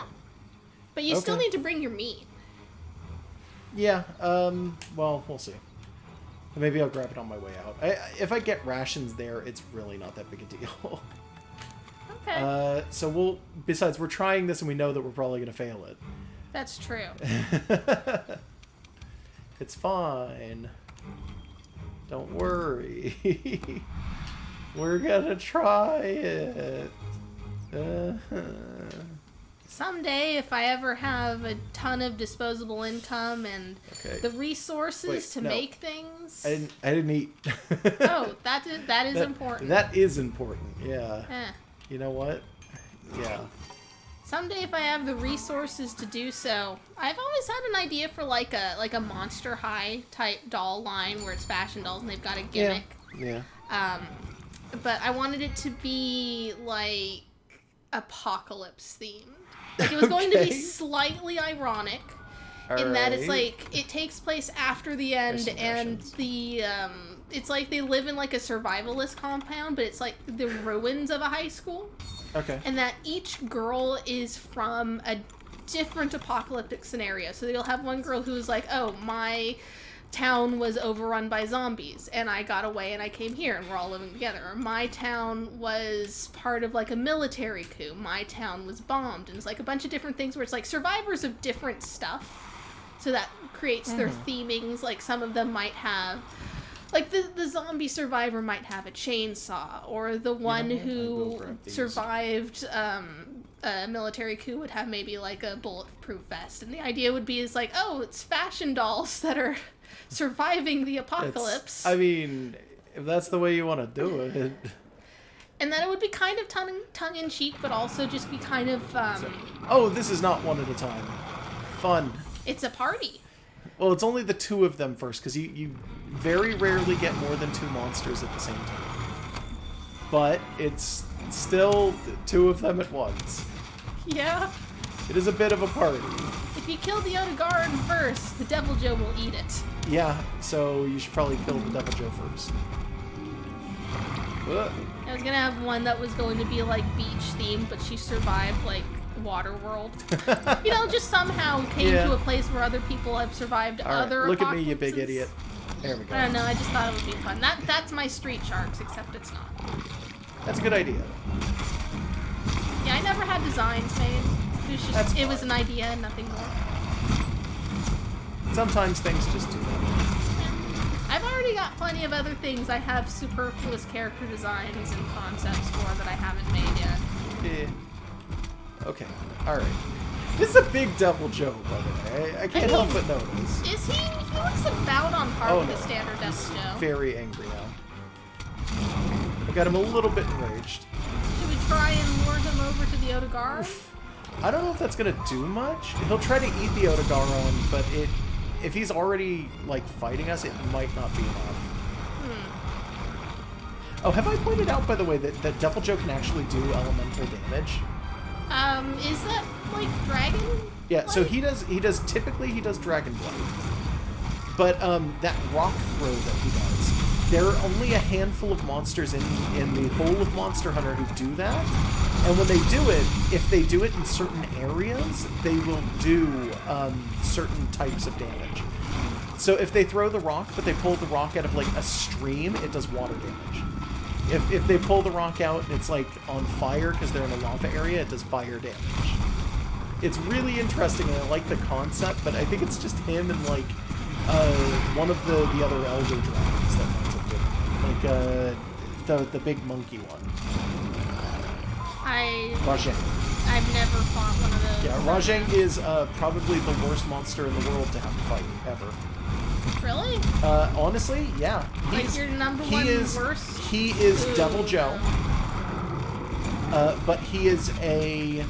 Speaker 1: But you still need to bring your meat.
Speaker 2: Yeah. Well, we'll see. Maybe I'll grab it on my way out. If I get rations there, it's really not that big a deal.
Speaker 1: Okay.
Speaker 2: So besides, we're trying this and we know that we're probably going to fail it.
Speaker 1: That's true.
Speaker 2: It's fine. Don't worry. We're going to try it.
Speaker 1: Someday, if I ever have a ton of disposable income and the resources to make things.
Speaker 2: I didn't eat.
Speaker 1: Oh, that is important.
Speaker 2: That is important. Yeah. You know what? Yeah.
Speaker 1: Someday, if I have the resources to do so, I've always had an idea for like a Monster High type doll line where it's fashion dolls and they've got a gimmick.
Speaker 2: Yeah.
Speaker 1: But I wanted it to be like apocalypse themed. Like it was going to be slightly ironic in that it's like it takes place after the end and it's like they live in like a survivalist compound, but it's like the ruins of a high school.
Speaker 2: Okay.
Speaker 1: And that each girl is from a different apocalyptic scenario. So you'll have one girl who's like, oh, my town was overrun by zombies and I got away and I came here and we're all living together. Or my town was part of like a military coup. My town was bombed. And it's like a bunch of different things where it's like survivors of different stuff. So that creates their themings. Like some of them might have, like the zombie survivor might have a chainsaw, or the one who survived a military coup would have maybe like a bulletproof vest. And the idea would be is like, oh, it's fashion dolls that are surviving the apocalypse.
Speaker 2: I mean, if that's the way you want to do it.
Speaker 1: And then it would be kind of tongue-in-cheek, but also just be kind of...
Speaker 2: oh, this is not one at a time. Fun.
Speaker 1: It's a party.
Speaker 2: Well, it's only the two of them first, because you very rarely get more than two monsters at the same time. But it's still two of them at once.
Speaker 1: Yeah.
Speaker 2: It is a bit of a party.
Speaker 1: If you kill the other guard first, the Devil Joe will eat it.
Speaker 2: Yeah, so you should probably kill the Devil Joe first.
Speaker 1: I was gonna have one that was going to be like beach themed, but she survived like Waterworld. You know, just somehow came to a place where other people have survived other
Speaker 2: look at me, you
Speaker 1: apocalypses.
Speaker 2: big idiot. There we go.
Speaker 1: I don't know, I just thought it would be fun. That's my Street Sharks, except it's not.
Speaker 2: That's a good idea.
Speaker 1: Yeah, I never had designs made. It was an idea and nothing more.
Speaker 2: Sometimes things just do that.
Speaker 1: I've already got plenty of other things I have superfluous character designs and concepts for that I haven't made yet.
Speaker 2: Yeah. Okay. All right. This is a big Devil Joe, by the way. I can't help but notice.
Speaker 1: Is he? He looks about on par with the standard Devil
Speaker 2: He's
Speaker 1: Joe.
Speaker 2: very angry now. I got him a little bit enraged.
Speaker 1: Should we try and lure him over to the Otogar?
Speaker 2: I don't know if that's gonna do much. He'll try to eat the Otogaron, but if he's already like fighting us, it might not be enough. Oh, have I pointed out, by the way, that Devil Joe can actually do elemental damage?
Speaker 1: Is that like dragon?
Speaker 2: Yeah, so he does typically he does Dragon Blight. But that rock throw that he does, there are only a handful of monsters in the whole of Monster Hunter who do that. And when they do it, if they do it in certain areas, they will do certain types of damage. So if they throw the rock, but they pull the rock out of like a stream, it does water damage. If they pull the rock out and it's like on fire because they're in a lava area, it does fire damage. It's really interesting and I like the concept, but I think it's just him and like one of the other elder dragons that winds up doing it. Like the big monkey one. Rajang.
Speaker 1: I've never fought one of those.
Speaker 2: Yeah, Rajang is probably the worst monster in the world to have to fight ever.
Speaker 1: Really?
Speaker 2: Honestly, yeah.
Speaker 1: Like your number one worst?
Speaker 2: He is Devil Joe. But he is a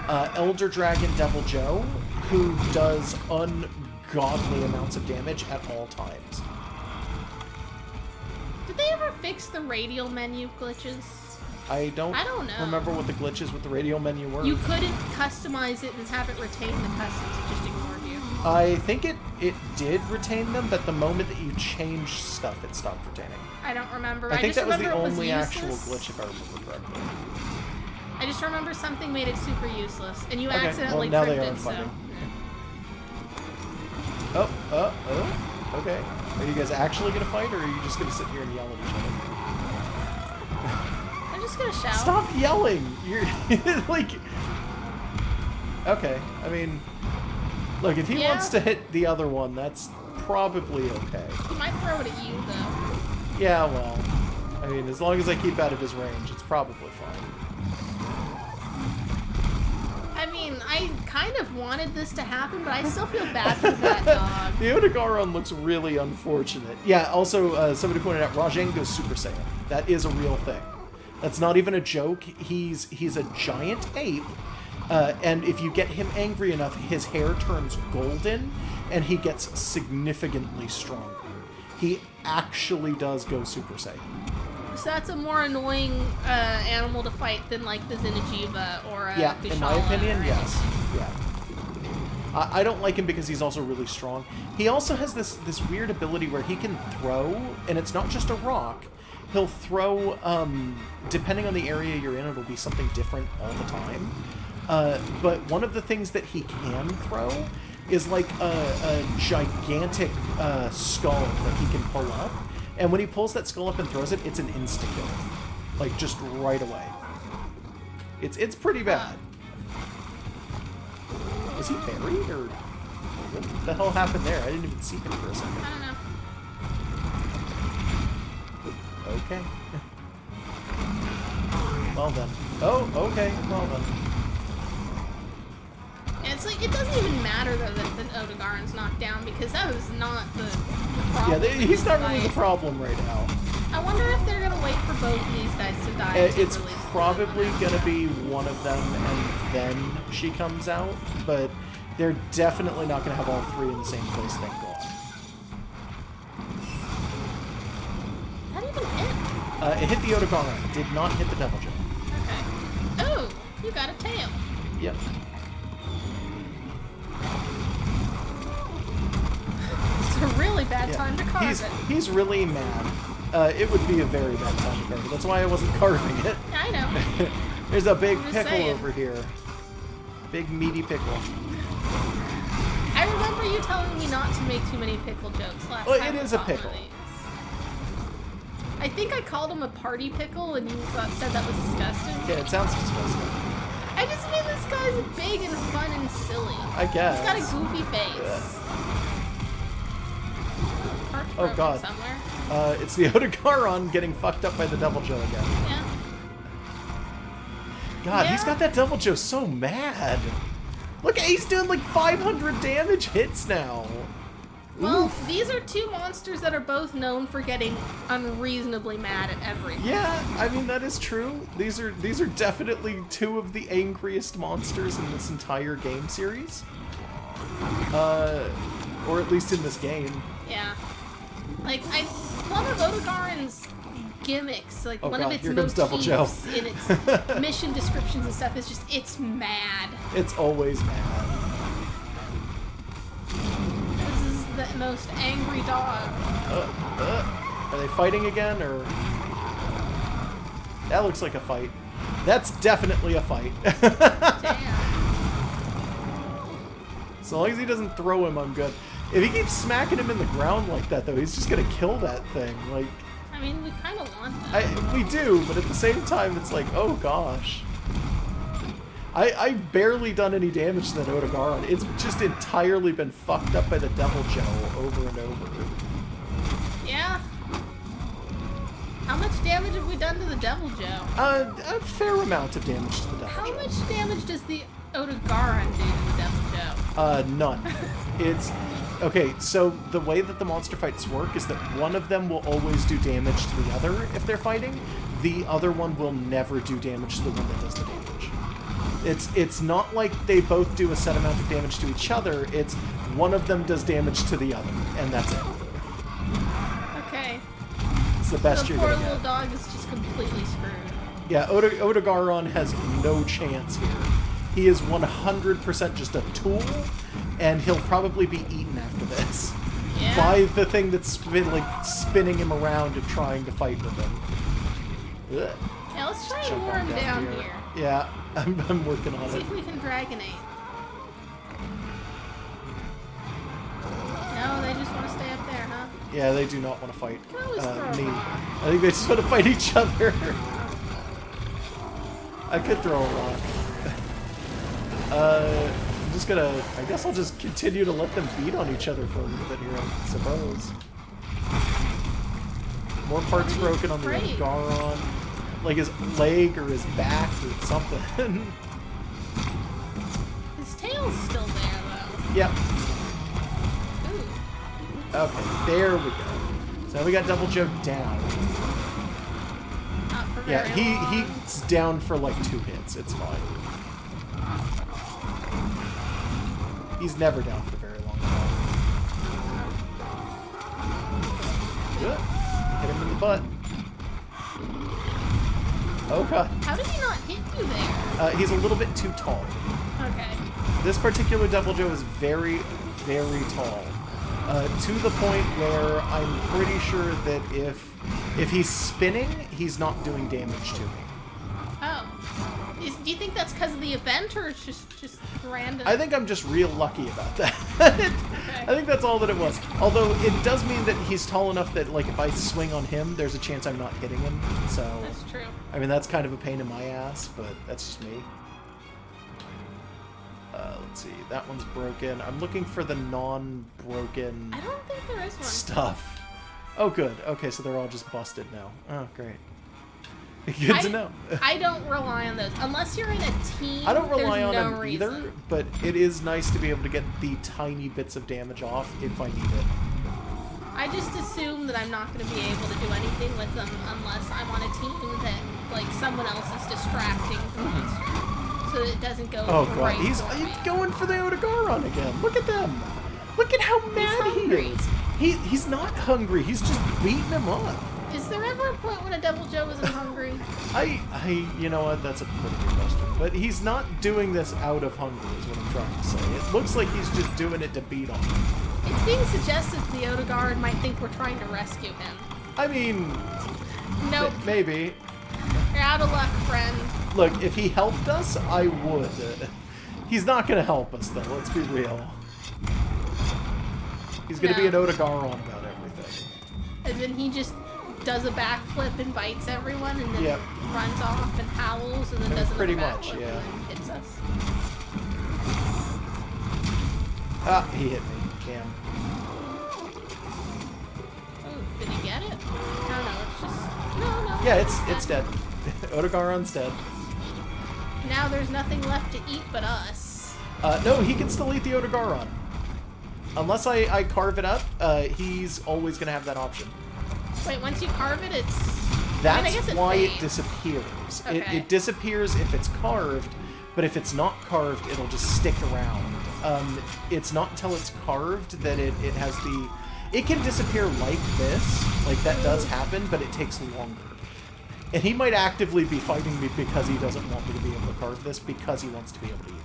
Speaker 2: Elder Dragon Devil Joe who does ungodly amounts of damage at all times.
Speaker 1: Did they ever fix the radial menu glitches?
Speaker 2: I don't
Speaker 1: know.
Speaker 2: remember what the glitches with the radial menu were.
Speaker 1: You couldn't customize it and have it retain the customs. It just ignored you.
Speaker 2: I think it did retain them, but the moment that you changed stuff, it stopped retaining.
Speaker 1: I don't remember.
Speaker 2: I think
Speaker 1: just
Speaker 2: that was the
Speaker 1: remember
Speaker 2: only
Speaker 1: it was
Speaker 2: actual
Speaker 1: useless.
Speaker 2: glitch, if I remember correctly.
Speaker 1: I just remember something made it super useless, and you
Speaker 2: Okay,
Speaker 1: accidentally
Speaker 2: well, now
Speaker 1: tripped
Speaker 2: they are
Speaker 1: it, so...
Speaker 2: fighting. Oh, okay. Are you guys actually gonna fight, or are you just gonna sit here and yell at each other?
Speaker 1: I'm just gonna shout.
Speaker 2: Stop yelling! You're like... Okay, I mean... Look, if he wants to hit the other one, that's probably okay.
Speaker 1: He might throw it at you, though.
Speaker 2: Yeah, well... I mean, as long as I keep out of his range, it's probably fine.
Speaker 1: I mean, I kind of wanted this to happen, but I still feel bad for that dog.
Speaker 2: The Otogaron looks really unfortunate. Yeah, also, somebody pointed out, Rajang goes Super Saiyan. That is a real thing. That's not even a joke. He's a giant ape, and if you get him angry enough, his hair turns golden, and he gets significantly stronger. He actually does go Super Saiyan.
Speaker 1: So that's a more annoying animal to fight than like the Zinnijiva or a Kushala,
Speaker 2: in my opinion,
Speaker 1: right?
Speaker 2: yes. Yeah. I don't like him because he's also really strong. He also has this weird ability where he can throw, and it's not just a rock. He'll throw, depending on the area you're in, it'll be something different all the time. But one of the things that he can throw is like a gigantic skull that he can pull up. And when he pulls that skull up and throws it, it's an insta-kill. Like, just right away. It's pretty bad. Was he buried, or what the hell happened there? I didn't even see him for a second.
Speaker 1: I don't know.
Speaker 2: Okay. Well then. Oh, okay. Well then.
Speaker 1: And it's like, it doesn't even matter though that the Otogaron's knocked down, because that was not the problem.
Speaker 2: Yeah, he's not really the problem right now.
Speaker 1: I wonder if they're gonna wait for both of these guys to die.
Speaker 2: It's probably gonna be one of them and then she comes out, but they're definitely not gonna have all three in the same place, thank God.
Speaker 1: How did it even hit?
Speaker 2: It hit the Otogaron, did not hit the Devil Joe.
Speaker 1: Okay. Oh, you got a tail.
Speaker 2: Yep.
Speaker 1: It's a really bad time to carve it.
Speaker 2: He's really mad. It would be a very bad time to carve it. That's why I wasn't carving it.
Speaker 1: Yeah, I know.
Speaker 2: There's a big
Speaker 1: I'm just
Speaker 2: pickle
Speaker 1: saying.
Speaker 2: over here. Big meaty pickle.
Speaker 1: I remember you telling me not to make too many pickle jokes last
Speaker 2: Well,
Speaker 1: time.
Speaker 2: it
Speaker 1: we
Speaker 2: is a
Speaker 1: fought one of
Speaker 2: pickle.
Speaker 1: these. I think I called him a party pickle, and you said that was disgusting.
Speaker 2: Yeah, it sounds disgusting.
Speaker 1: I just mean this guy's big and fun and silly.
Speaker 2: I guess.
Speaker 1: He's got a goofy face. Heart's
Speaker 2: Oh
Speaker 1: broken
Speaker 2: god.
Speaker 1: somewhere.
Speaker 2: It's the Otogaron getting fucked up by the Devil Joe again.
Speaker 1: Yeah.
Speaker 2: God,
Speaker 1: Yeah.
Speaker 2: he's got that Devil Joe so mad. Look, he's doing like 500 damage hits now.
Speaker 1: Well,
Speaker 2: Oof.
Speaker 1: these are two monsters that are both known for getting unreasonably mad at everything.
Speaker 2: Yeah, I mean that is true. These are definitely two of the angriest monsters in this entire game series. Or at least in this game.
Speaker 1: Yeah. Like, one of Odogaron's gimmicks, like
Speaker 2: Oh
Speaker 1: one
Speaker 2: God,
Speaker 1: of its
Speaker 2: here comes Devil Joe.
Speaker 1: motifs in its mission descriptions and stuff is just, it's mad.
Speaker 2: It's always mad.
Speaker 1: This is the most angry dog.
Speaker 2: Are they fighting again, or? That looks like a fight. That's definitely a fight.
Speaker 1: Damn.
Speaker 2: So long as he doesn't throw him, I'm good. If he keeps smacking him in the ground like that, though, he's just gonna kill that thing. Like,
Speaker 1: I mean, we kind of want that.
Speaker 2: we do, but at the same time, it's like, oh gosh. I barely done any damage to that Odogaron. It's just entirely been fucked up by the Devil Joe over and over.
Speaker 1: Yeah. How much damage have we done to the Devil Joe?
Speaker 2: A fair amount of damage to the Devil
Speaker 1: How
Speaker 2: Joe.
Speaker 1: much damage does the Odogaron do to the Devil Joe?
Speaker 2: None. It's... Okay, so the way that the monster fights work is that one of them will always do damage to the other if they're fighting. The other one will never do damage to the one that does the damage. It's not like they both do a set amount of damage to each other. It's one of them does damage to the other, and that's it.
Speaker 1: Okay.
Speaker 2: It's the best
Speaker 1: The
Speaker 2: you're
Speaker 1: poor
Speaker 2: gonna
Speaker 1: little
Speaker 2: get.
Speaker 1: dog is just completely screwed.
Speaker 2: Yeah, Odogaron has no chance here. He is 100% just a tool, and he'll probably be eaten after this.
Speaker 1: Yeah.
Speaker 2: By the thing that's spinning him around and trying to fight with him. Ugh.
Speaker 1: Yeah, let's try and
Speaker 2: Jump
Speaker 1: lure
Speaker 2: on
Speaker 1: him down here.
Speaker 2: Yeah, I'm working on
Speaker 1: See
Speaker 2: it.
Speaker 1: if we can Dragonate. No, they just want to stay up there, huh?
Speaker 2: Yeah, they do not want to fight
Speaker 1: Can always throw a
Speaker 2: me.
Speaker 1: rock.
Speaker 2: I think they just want to fight each other. I could throw a rock. I'm just gonna... I guess I'll just continue to let them beat on each other for a little bit here, I suppose. More parts broken on the
Speaker 1: Great.
Speaker 2: Garon. Like his leg or his back or something.
Speaker 1: His tail's still there, though.
Speaker 2: Yep.
Speaker 1: Ooh.
Speaker 2: Okay, there we go. So now we got Devil Joe down.
Speaker 1: Not for
Speaker 2: Yeah,
Speaker 1: very long.
Speaker 2: he's down for like 2 hits. It's fine. He's never down for very long. Good. Hit him in the butt. Oh god.
Speaker 1: How did he not hit you there?
Speaker 2: He's a little bit too tall.
Speaker 1: Okay.
Speaker 2: This particular Devil Joe is very, very tall. To the point where I'm pretty sure that if he's spinning, he's not doing damage to me.
Speaker 1: Oh. Do you think that's because of the event, or it's just random?
Speaker 2: I think I'm just real lucky about that. I think that's all that it was. Although it does mean that he's tall enough that, like, if I swing on him, there's a chance I'm not hitting him. So,
Speaker 1: That's true.
Speaker 2: I mean, that's kind of a pain in my ass, but that's just me. Let's see. That one's broken. I'm looking for the non-broken
Speaker 1: I don't think there is one.
Speaker 2: stuff. Oh, good. Okay, so they're all just busted now. Oh, great. Good to know.
Speaker 1: I don't rely on those. Unless you're in a team,
Speaker 2: I don't rely on
Speaker 1: there's no
Speaker 2: them
Speaker 1: reason.
Speaker 2: either, but it is nice to be able to get the tiny bits of damage off if I need it.
Speaker 1: I just assume that I'm not going to be able to do anything with them unless I'm on a team that, like, someone else is distracting the monster, so that it doesn't go
Speaker 2: Oh god,
Speaker 1: right
Speaker 2: he's
Speaker 1: for me.
Speaker 2: going for the Odogaron again. Look at them. Look at how mad he
Speaker 1: hungry.
Speaker 2: is. He's not hungry. He's just beating him up.
Speaker 1: Is there ever a point when a Devil Joe isn't hungry?
Speaker 2: You know what? That's a pretty good question. But he's not doing this out of hunger, is what I'm trying to say. It looks like he's just doing it to beat on him.
Speaker 1: It's being suggested that the Odogaron might think we're trying to rescue him.
Speaker 2: I mean,
Speaker 1: Nope.
Speaker 2: maybe.
Speaker 1: You're out of luck, friend.
Speaker 2: Look, if he helped us, I would. He's not going to help us, though. Let's be real. He's going to be an
Speaker 1: No.
Speaker 2: Odogaron about everything.
Speaker 1: As in, he just does a backflip and bites everyone, and then
Speaker 2: Yep.
Speaker 1: runs off and howls, and then does
Speaker 2: Pretty
Speaker 1: another
Speaker 2: much,
Speaker 1: backflip
Speaker 2: yeah.
Speaker 1: and then hits us.
Speaker 2: Ah, he hit me. Damn.
Speaker 1: Oh, did he get it? No, it's just... No.
Speaker 2: Yeah, it's dead. Odogaron's dead.
Speaker 1: now there's nothing left to eat but us.
Speaker 2: No, he can still eat the Odogaron. Unless I carve it up, he's always going to have that option.
Speaker 1: Wait, once you carve it, it's...
Speaker 2: That's
Speaker 1: I guess
Speaker 2: why
Speaker 1: fades.
Speaker 2: it disappears.
Speaker 1: Okay.
Speaker 2: It disappears if it's carved, but if it's not carved, it'll just stick around. It's not until it's carved that it has the... It can disappear like this, like that does happen, but it takes longer. And he might actively be fighting me because he doesn't want me to be able to carve this, because he wants to be able to eat it.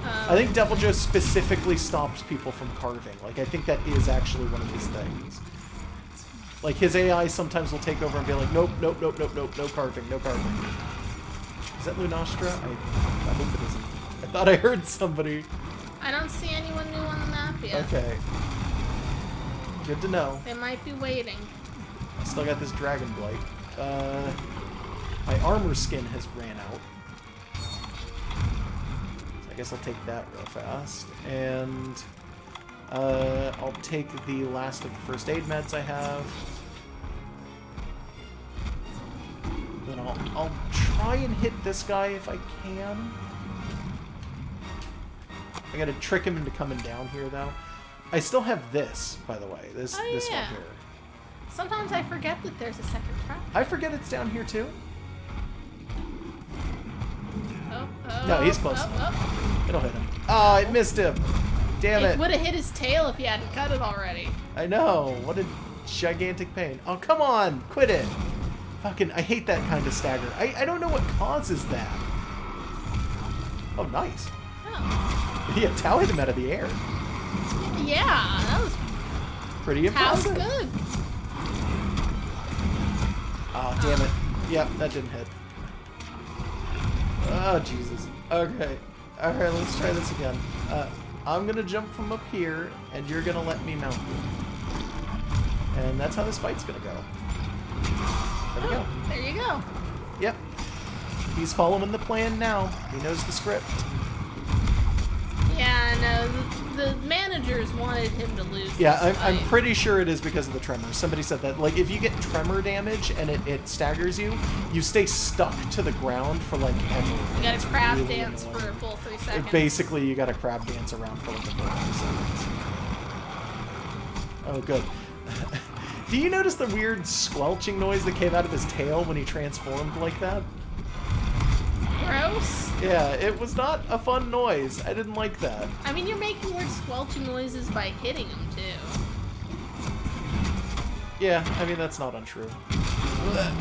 Speaker 2: I think Devil Joe specifically stops people from carving. Like, I think that is actually one of his things. Like, his AI sometimes will take over and be like, nope, nope, nope, nope, nope, no carving, no carving. Is that Lunastra? I hope it isn't. I thought I heard somebody.
Speaker 1: I don't see anyone new on the map yet.
Speaker 2: Okay. Good to know.
Speaker 1: They might be waiting.
Speaker 2: I still got this Dragon Blight. My armor skin has ran out. So I guess I'll take that real fast. And I'll take the last of the first aid meds I have. Then I'll try and hit this guy if I can. I gotta trick him into coming down here, though. I still have this, by the way. This one here.
Speaker 1: Sometimes I forget that there's a second trap.
Speaker 2: I forget it's down here, too.
Speaker 1: Oh,
Speaker 2: No, he's close enough. It'll hit him. Oh, it missed him. Damn it.
Speaker 1: It would have hit his tail if you hadn't cut it already.
Speaker 2: I know. What a gigantic pain. Oh, come on. Quit it. Fucking, I hate that kind of stagger. I don't know what causes that. Oh, nice.
Speaker 1: Oh.
Speaker 2: Yeah, Tao hit him out of the air.
Speaker 1: Yeah, that was
Speaker 2: Pretty impressive.
Speaker 1: good.
Speaker 2: Oh, damn it. Yep, that didn't hit. Oh, Jesus. Okay. Alright, let's try this again. I'm gonna jump from up here, and you're gonna let me mount you. And that's how this fight's gonna go. There we go.
Speaker 1: There you go.
Speaker 2: Yep. He's following the plan now. He knows the script.
Speaker 1: Yeah, no, the managers wanted him to lose.
Speaker 2: Yeah, I'm pretty sure it is because of the tremors. Somebody said that. Like, if you get tremor damage and it staggers you, you stay stuck to the ground for, like, ever.
Speaker 1: You gotta
Speaker 2: It's
Speaker 1: crab
Speaker 2: really
Speaker 1: dance
Speaker 2: annoying.
Speaker 1: for a full 3 seconds.
Speaker 2: Basically, you gotta crab dance around for, like, a full 3 seconds. Oh, good. Do you notice the weird squelching noise that came out of his tail when he transformed like that?
Speaker 1: Gross.
Speaker 2: Yeah, it was not a fun noise. I didn't like that.
Speaker 1: I mean, you're making weird squelching noises by hitting him, too.
Speaker 2: Yeah, I mean, that's not untrue.
Speaker 1: Blech.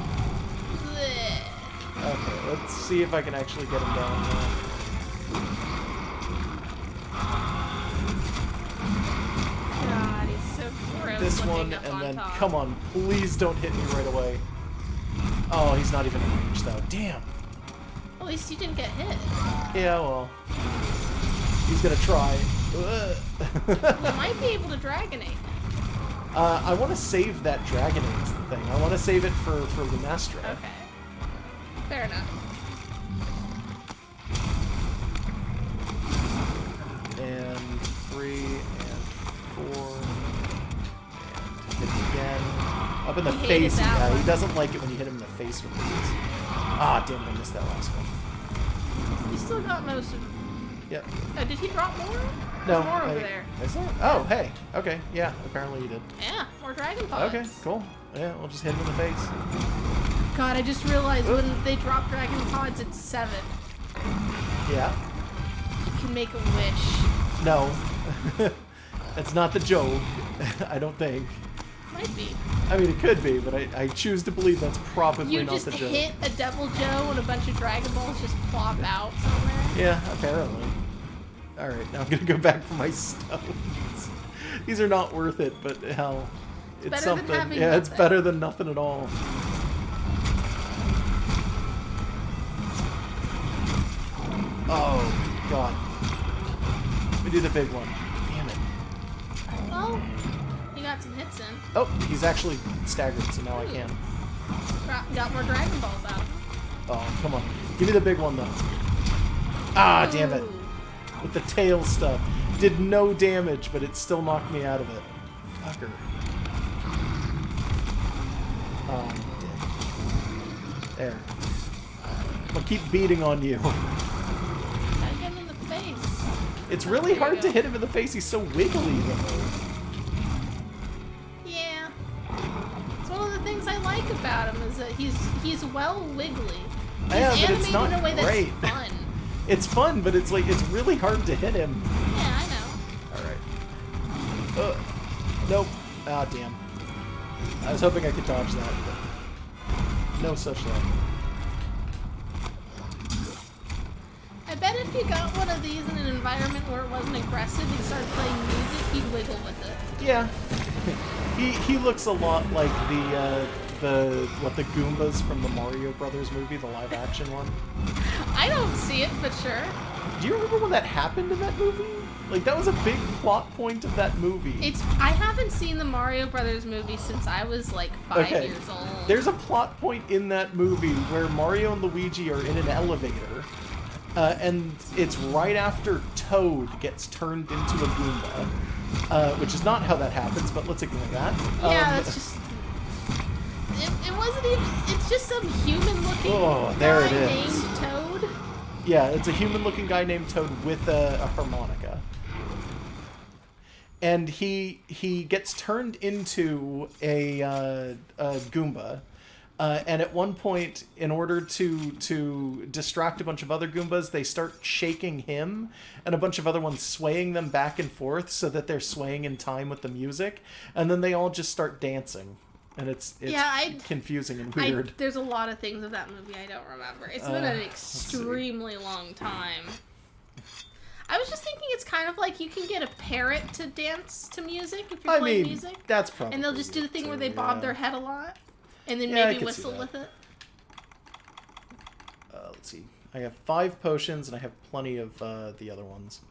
Speaker 2: Okay, let's see if I can actually get him down there.
Speaker 1: God, he's so gross.
Speaker 2: This
Speaker 1: looking
Speaker 2: one,
Speaker 1: up
Speaker 2: and
Speaker 1: on
Speaker 2: then,
Speaker 1: top.
Speaker 2: come on, please don't hit me right away. Oh, he's not even in range, though. Damn.
Speaker 1: At least you didn't get hit.
Speaker 2: Yeah, well. He's gonna try.
Speaker 1: You might be able to Dragonate.
Speaker 2: I want to save that Dragonade is the thing. I want to save it for Lunastra.
Speaker 1: Okay. Fair enough.
Speaker 2: And 3, and 4, and hit again. Up in the
Speaker 1: He hated
Speaker 2: face,
Speaker 1: that
Speaker 2: yeah.
Speaker 1: one.
Speaker 2: He doesn't like it when you hit him in the face with these. Ah, damn it, I missed that last one.
Speaker 1: You still got most of them.
Speaker 2: Yep.
Speaker 1: Oh, did he drop more?
Speaker 2: No,
Speaker 1: There's more over there.
Speaker 2: I saw it. Oh, hey. Okay, yeah, apparently you did.
Speaker 1: Yeah, more Dragon Pods.
Speaker 2: Okay, cool. Yeah, we'll just hit him in the face.
Speaker 1: God, I just realized when they drop Dragon Pods, it's 7.
Speaker 2: Yeah.
Speaker 1: You can make a wish.
Speaker 2: No. That's not the joke. I don't think.
Speaker 1: Might be.
Speaker 2: I mean, it could be, but I choose to believe that's probably
Speaker 1: You
Speaker 2: not
Speaker 1: just
Speaker 2: the joke.
Speaker 1: hit a Devil Joe and a bunch of Dragon Balls just plop out somewhere.
Speaker 2: Yeah, apparently. Alright, now I'm gonna go back for my stones. These are not worth it, but hell, it's
Speaker 1: better than
Speaker 2: something.
Speaker 1: having
Speaker 2: Yeah, it's
Speaker 1: nothing.
Speaker 2: better than nothing at all. Oh, God. Let me do the big one. Damn it.
Speaker 1: Well, you got some hits in.
Speaker 2: Oh, he's actually staggered, so now I can.
Speaker 1: Got more Dragon Balls out of him.
Speaker 2: Oh, come on. Give me the big one, though. Ah, damn it.
Speaker 1: Ooh.
Speaker 2: With the tail stuff. Did no damage, but it still knocked me out of it. Fucker. Oh, I'm dead. There. I'll keep beating on you.
Speaker 1: Gotta get him in the face.
Speaker 2: It's really hard to hit him in the face. He's so wiggly, though.
Speaker 1: Yeah. It's one of the things I like about him is that he's well wiggly. He's
Speaker 2: Yeah, but it's not
Speaker 1: animated in a way
Speaker 2: great.
Speaker 1: that's fun.
Speaker 2: It's fun, but it's like it's really hard to hit him.
Speaker 1: Yeah, I know.
Speaker 2: All right. Nope. Ah, damn. I was hoping I could dodge that, but no such luck.
Speaker 1: I bet if you got one of these in an environment where it wasn't aggressive and started playing music, he'd wiggle with it.
Speaker 2: Yeah. he looks a lot like the Goombas from the Mario Brothers movie, the live action one.
Speaker 1: I don't see it, but sure.
Speaker 2: Do you remember when that happened in that movie? Like, that was a big plot point of that movie.
Speaker 1: I haven't seen the Mario Brothers movie since I was like 5 years old.
Speaker 2: There's a plot point in that movie where Mario and Luigi are in an elevator, and it's right after Toad gets turned into a Goomba, which is not how that happens, but let's ignore that.
Speaker 1: Yeah, that's just... It wasn't even... It's just some human-looking guy named Toad.
Speaker 2: Yeah, it's a human-looking guy named Toad with a harmonica. And he gets turned into a Goomba. And at one point, in order to distract a bunch of other Goombas, they start shaking him and a bunch of other ones swaying them back and forth so that they're swaying in time with the music. And then they all just start dancing. And it's confusing and weird.
Speaker 1: There's a lot of things of that movie I don't remember. It's been an extremely long time. I was just thinking it's kind of like you can get a parrot to dance to music if you're playing music.
Speaker 2: That's probably.
Speaker 1: And they'll just do the thing where they bob their head a lot. And then maybe whistle with it.
Speaker 2: Let's see. I have 5 potions and I have plenty of the other ones.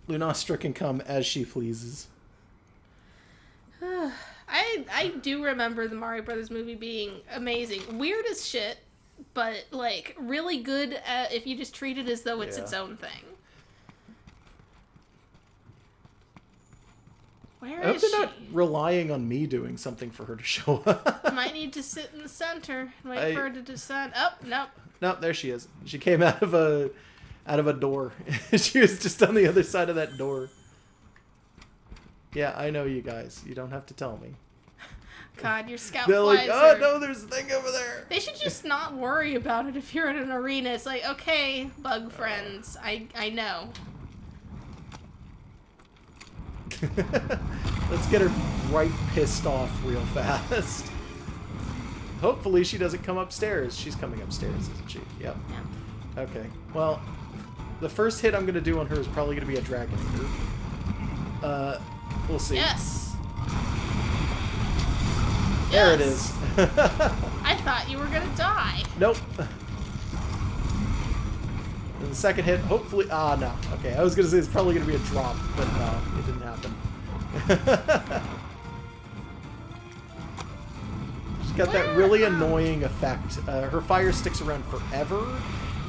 Speaker 2: Lunastra can come as she pleases.
Speaker 1: I do remember the Mario Brothers movie being amazing. Weird as shit, but like really good if you just treat it as though it's its own thing. Where
Speaker 2: I hope
Speaker 1: is
Speaker 2: they're
Speaker 1: she?
Speaker 2: not relying on me doing something for her to show up.
Speaker 1: Might need to sit in the center and wait for her to descend. Oh, nope.
Speaker 2: Nope, there she is. She came out of a door. She was just on the other side of that door. Yeah, I know you guys. You don't have to tell me.
Speaker 1: God, your scout
Speaker 2: They're
Speaker 1: flies
Speaker 2: like, oh
Speaker 1: are...
Speaker 2: no, there's a thing over there.
Speaker 1: They should just not worry about it if you're in an arena. It's like, okay, bug friends, I know.
Speaker 2: Let's get her right pissed off real fast. Hopefully she doesn't come upstairs. She's coming upstairs, isn't she? Yep.
Speaker 1: Yeah.
Speaker 2: Okay. Well, the first hit I'm going to do on her is probably going to be a Dragon Eater. We'll see.
Speaker 1: Yes.
Speaker 2: There it is.
Speaker 1: I thought you were going to die.
Speaker 2: Nope. And the second hit, hopefully... Ah, no. Okay, I was going to say it's probably going to be a drop, but no, it didn't happen. She's got that really annoying effect. Her fire sticks around forever,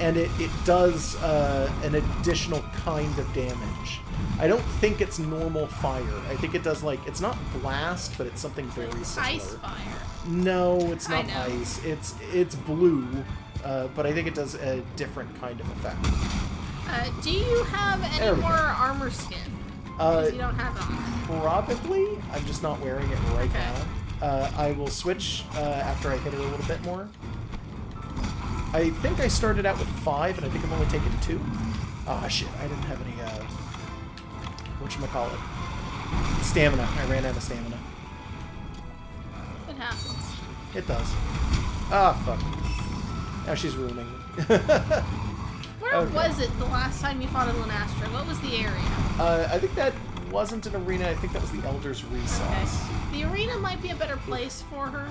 Speaker 2: and it does an additional kind of damage. I don't think it's normal fire. I think it does, like... It's not blast, but it's something very similar.
Speaker 1: Ice fire.
Speaker 2: No, it's not ice. It's blue. But I think it does a different kind of effect.
Speaker 1: Do you have any more armor skin? Because you don't have armor.
Speaker 2: Probably. I'm just not wearing it right now. I will switch after I hit her a little bit more. I think I started out with 5, and I think I've only taken 2. Ah, shit. I didn't have any, whatchamacallit? Stamina. I ran out of stamina.
Speaker 1: It happens.
Speaker 2: It does. Ah, fuck. Now she's ruining it.
Speaker 1: Where was it the last time you fought a Lunastra? What was the area?
Speaker 2: I think that wasn't an arena. I think that was the Elder's Recess.
Speaker 1: Okay. The arena might be a better place for her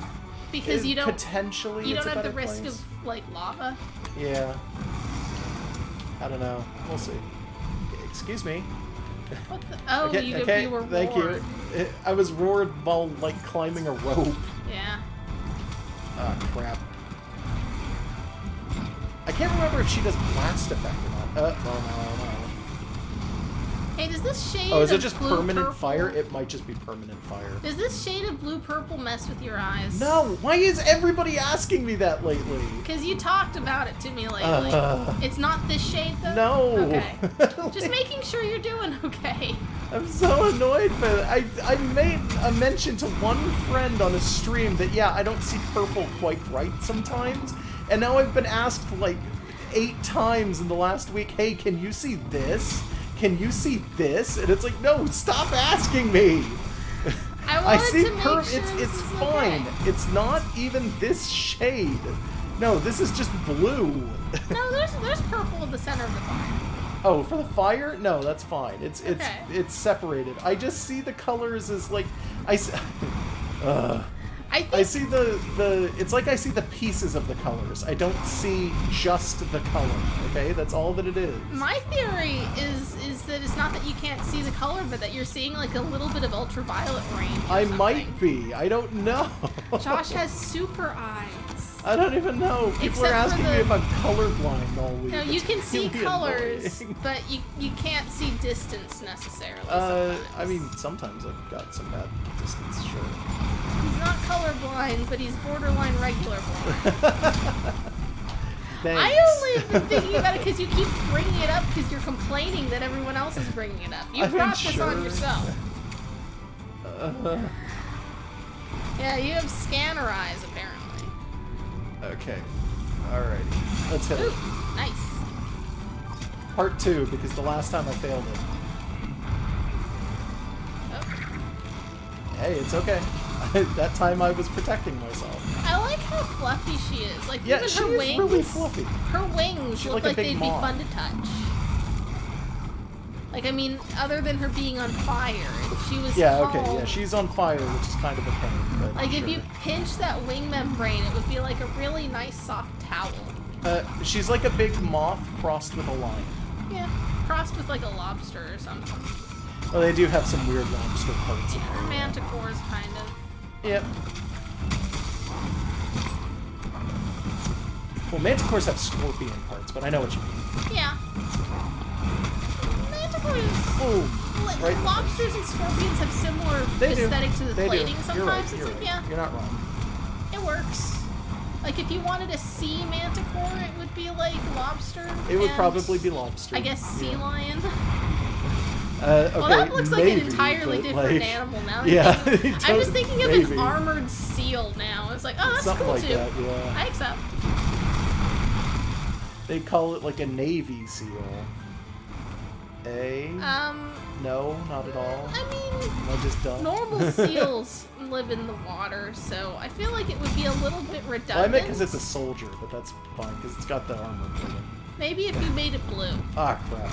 Speaker 1: because you don't
Speaker 2: potentially
Speaker 1: you don't have the risk of like lava.
Speaker 2: Yeah. I don't know. We'll see. Excuse me.
Speaker 1: What the? Oh, you were roared.
Speaker 2: Thank you. I was roared while like climbing a rope.
Speaker 1: Yeah.
Speaker 2: Ah, crap. I can't remember if she does blast effect or not. Well, no.
Speaker 1: Hey, does this shade
Speaker 2: Oh, is it
Speaker 1: of
Speaker 2: just
Speaker 1: blue
Speaker 2: permanent
Speaker 1: purple,
Speaker 2: fire? It might just be permanent fire.
Speaker 1: Does this shade of blue-purple mess with your eyes?
Speaker 2: No, why is everybody asking me that lately?
Speaker 1: Because you talked about it to me lately. It's not this shade, though?
Speaker 2: No.
Speaker 1: Okay. Just making sure you're doing okay.
Speaker 2: I'm so annoyed by that. I made a mention to one friend on a stream that, yeah, I don't see purple quite right sometimes. And now I've been asked like 8 times in the last week, hey, can you see this? Can you see this? And it's like, no, stop asking me. I see it's fine.
Speaker 1: Okay.
Speaker 2: It's not even this shade. No, this is just blue.
Speaker 1: No, there's purple in the center of the fire.
Speaker 2: Oh, for the fire? No, that's fine.
Speaker 1: Okay.
Speaker 2: It's separated. I just see the colors as like I see the it's like I see the pieces of the colors. I don't see just the color. Okay, that's all that it is.
Speaker 1: My theory is that it's not that you can't see the color, but that you're seeing like a little bit of ultraviolet range.
Speaker 2: I might be. I don't know.
Speaker 1: Josh has super eyes.
Speaker 2: I don't even know. People
Speaker 1: Except
Speaker 2: are asking me if I'm colorblind all week.
Speaker 1: No, you
Speaker 2: It's
Speaker 1: can see
Speaker 2: really
Speaker 1: colors,
Speaker 2: annoying.
Speaker 1: but you can't see distance necessarily.
Speaker 2: I
Speaker 1: sometimes.
Speaker 2: mean, sometimes I've got some bad distance, sure.
Speaker 1: He's not colorblind, but he's borderline regular blind.
Speaker 2: Thanks.
Speaker 1: I only have been thinking about it because you keep bringing it up because you're complaining that everyone else is bringing it up. You
Speaker 2: I mean,
Speaker 1: brought this on
Speaker 2: sure.
Speaker 1: yourself. Yeah, you have scanner eyes, apparently.
Speaker 2: Okay. Alrighty. Let's hit
Speaker 1: Ooh,
Speaker 2: it.
Speaker 1: nice.
Speaker 2: Part 2, because the last time I failed it.
Speaker 1: Oh.
Speaker 2: Hey, it's okay. That time I was protecting myself.
Speaker 1: I like how fluffy she is. Like,
Speaker 2: Yeah,
Speaker 1: even
Speaker 2: she
Speaker 1: her
Speaker 2: is
Speaker 1: wings.
Speaker 2: really fluffy.
Speaker 1: Her wings
Speaker 2: She's
Speaker 1: look
Speaker 2: like a
Speaker 1: like
Speaker 2: big
Speaker 1: they'd
Speaker 2: moth.
Speaker 1: be fun to touch. Like, I mean, other than her being on fire, if she was
Speaker 2: Yeah,
Speaker 1: tall,
Speaker 2: okay, yeah, she's on fire, which is kind of a pain, but
Speaker 1: like,
Speaker 2: sure.
Speaker 1: if you pinch that wing membrane, it would be like a really nice soft towel.
Speaker 2: She's like a big moth crossed with a lion.
Speaker 1: Yeah, crossed with like a lobster or something.
Speaker 2: Well, they do have some weird lobster parts in
Speaker 1: Yeah, or
Speaker 2: there.
Speaker 1: manticores, kind of.
Speaker 2: Yep. Well, manticores have scorpion parts, but I know what you mean.
Speaker 1: Yeah. Manticores.
Speaker 2: Boom. Right.
Speaker 1: Lobsters and scorpions have similar
Speaker 2: They do.
Speaker 1: aesthetic to the
Speaker 2: They
Speaker 1: plating
Speaker 2: do.
Speaker 1: sometimes.
Speaker 2: You're right.
Speaker 1: It's
Speaker 2: You're
Speaker 1: like,
Speaker 2: right.
Speaker 1: yeah,
Speaker 2: You're not wrong.
Speaker 1: it works. Like, if you wanted a sea manticore, it would be like lobster.
Speaker 2: It would
Speaker 1: and,
Speaker 2: probably be lobster.
Speaker 1: I guess sea
Speaker 2: Yeah.
Speaker 1: lion.
Speaker 2: Okay,
Speaker 1: Well, that looks like
Speaker 2: maybe,
Speaker 1: an entirely
Speaker 2: but,
Speaker 1: different
Speaker 2: like,
Speaker 1: animal now.
Speaker 2: Yeah.
Speaker 1: I'm just thinking of
Speaker 2: maybe.
Speaker 1: an armored seal now. It's like, oh, that's
Speaker 2: Something
Speaker 1: cool
Speaker 2: like
Speaker 1: too.
Speaker 2: that, yeah.
Speaker 1: I accept.
Speaker 2: They call it like a Navy SEAL. No, not at all.
Speaker 1: I mean,
Speaker 2: Am I just dumb?
Speaker 1: normal seals live in the water, so I feel like it would be a little bit redundant.
Speaker 2: Well, I meant because it's a soldier, but that's fine because it's got the armor.
Speaker 1: Maybe if you made it blue.
Speaker 2: Ah, crap.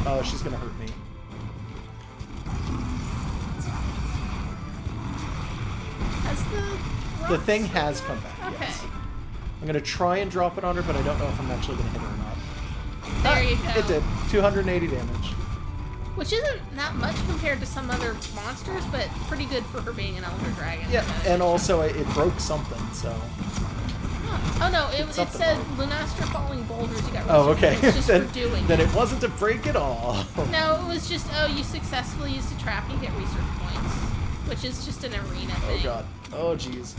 Speaker 2: Oh, she's gonna hurt me.
Speaker 1: Has the
Speaker 2: The thing has come back.
Speaker 1: Okay.
Speaker 2: Yes. I'm gonna try and drop it on her, but I don't know if I'm actually gonna hit her or not.
Speaker 1: There you go.
Speaker 2: It did. 280 damage.
Speaker 1: Which isn't that much compared to some other monsters, but pretty good for her being an elder dragon.
Speaker 2: Yeah, and also it broke something, so.
Speaker 1: Oh no, it
Speaker 2: something
Speaker 1: said
Speaker 2: wrong.
Speaker 1: Lunastra falling boulders. You got
Speaker 2: Oh,
Speaker 1: research
Speaker 2: okay.
Speaker 1: points just
Speaker 2: then,
Speaker 1: for doing
Speaker 2: then
Speaker 1: it.
Speaker 2: it wasn't a break at all.
Speaker 1: No, it was just, oh, you successfully used a trap, you get research points. Which is just an arena thing.
Speaker 2: Oh god. Oh jeez.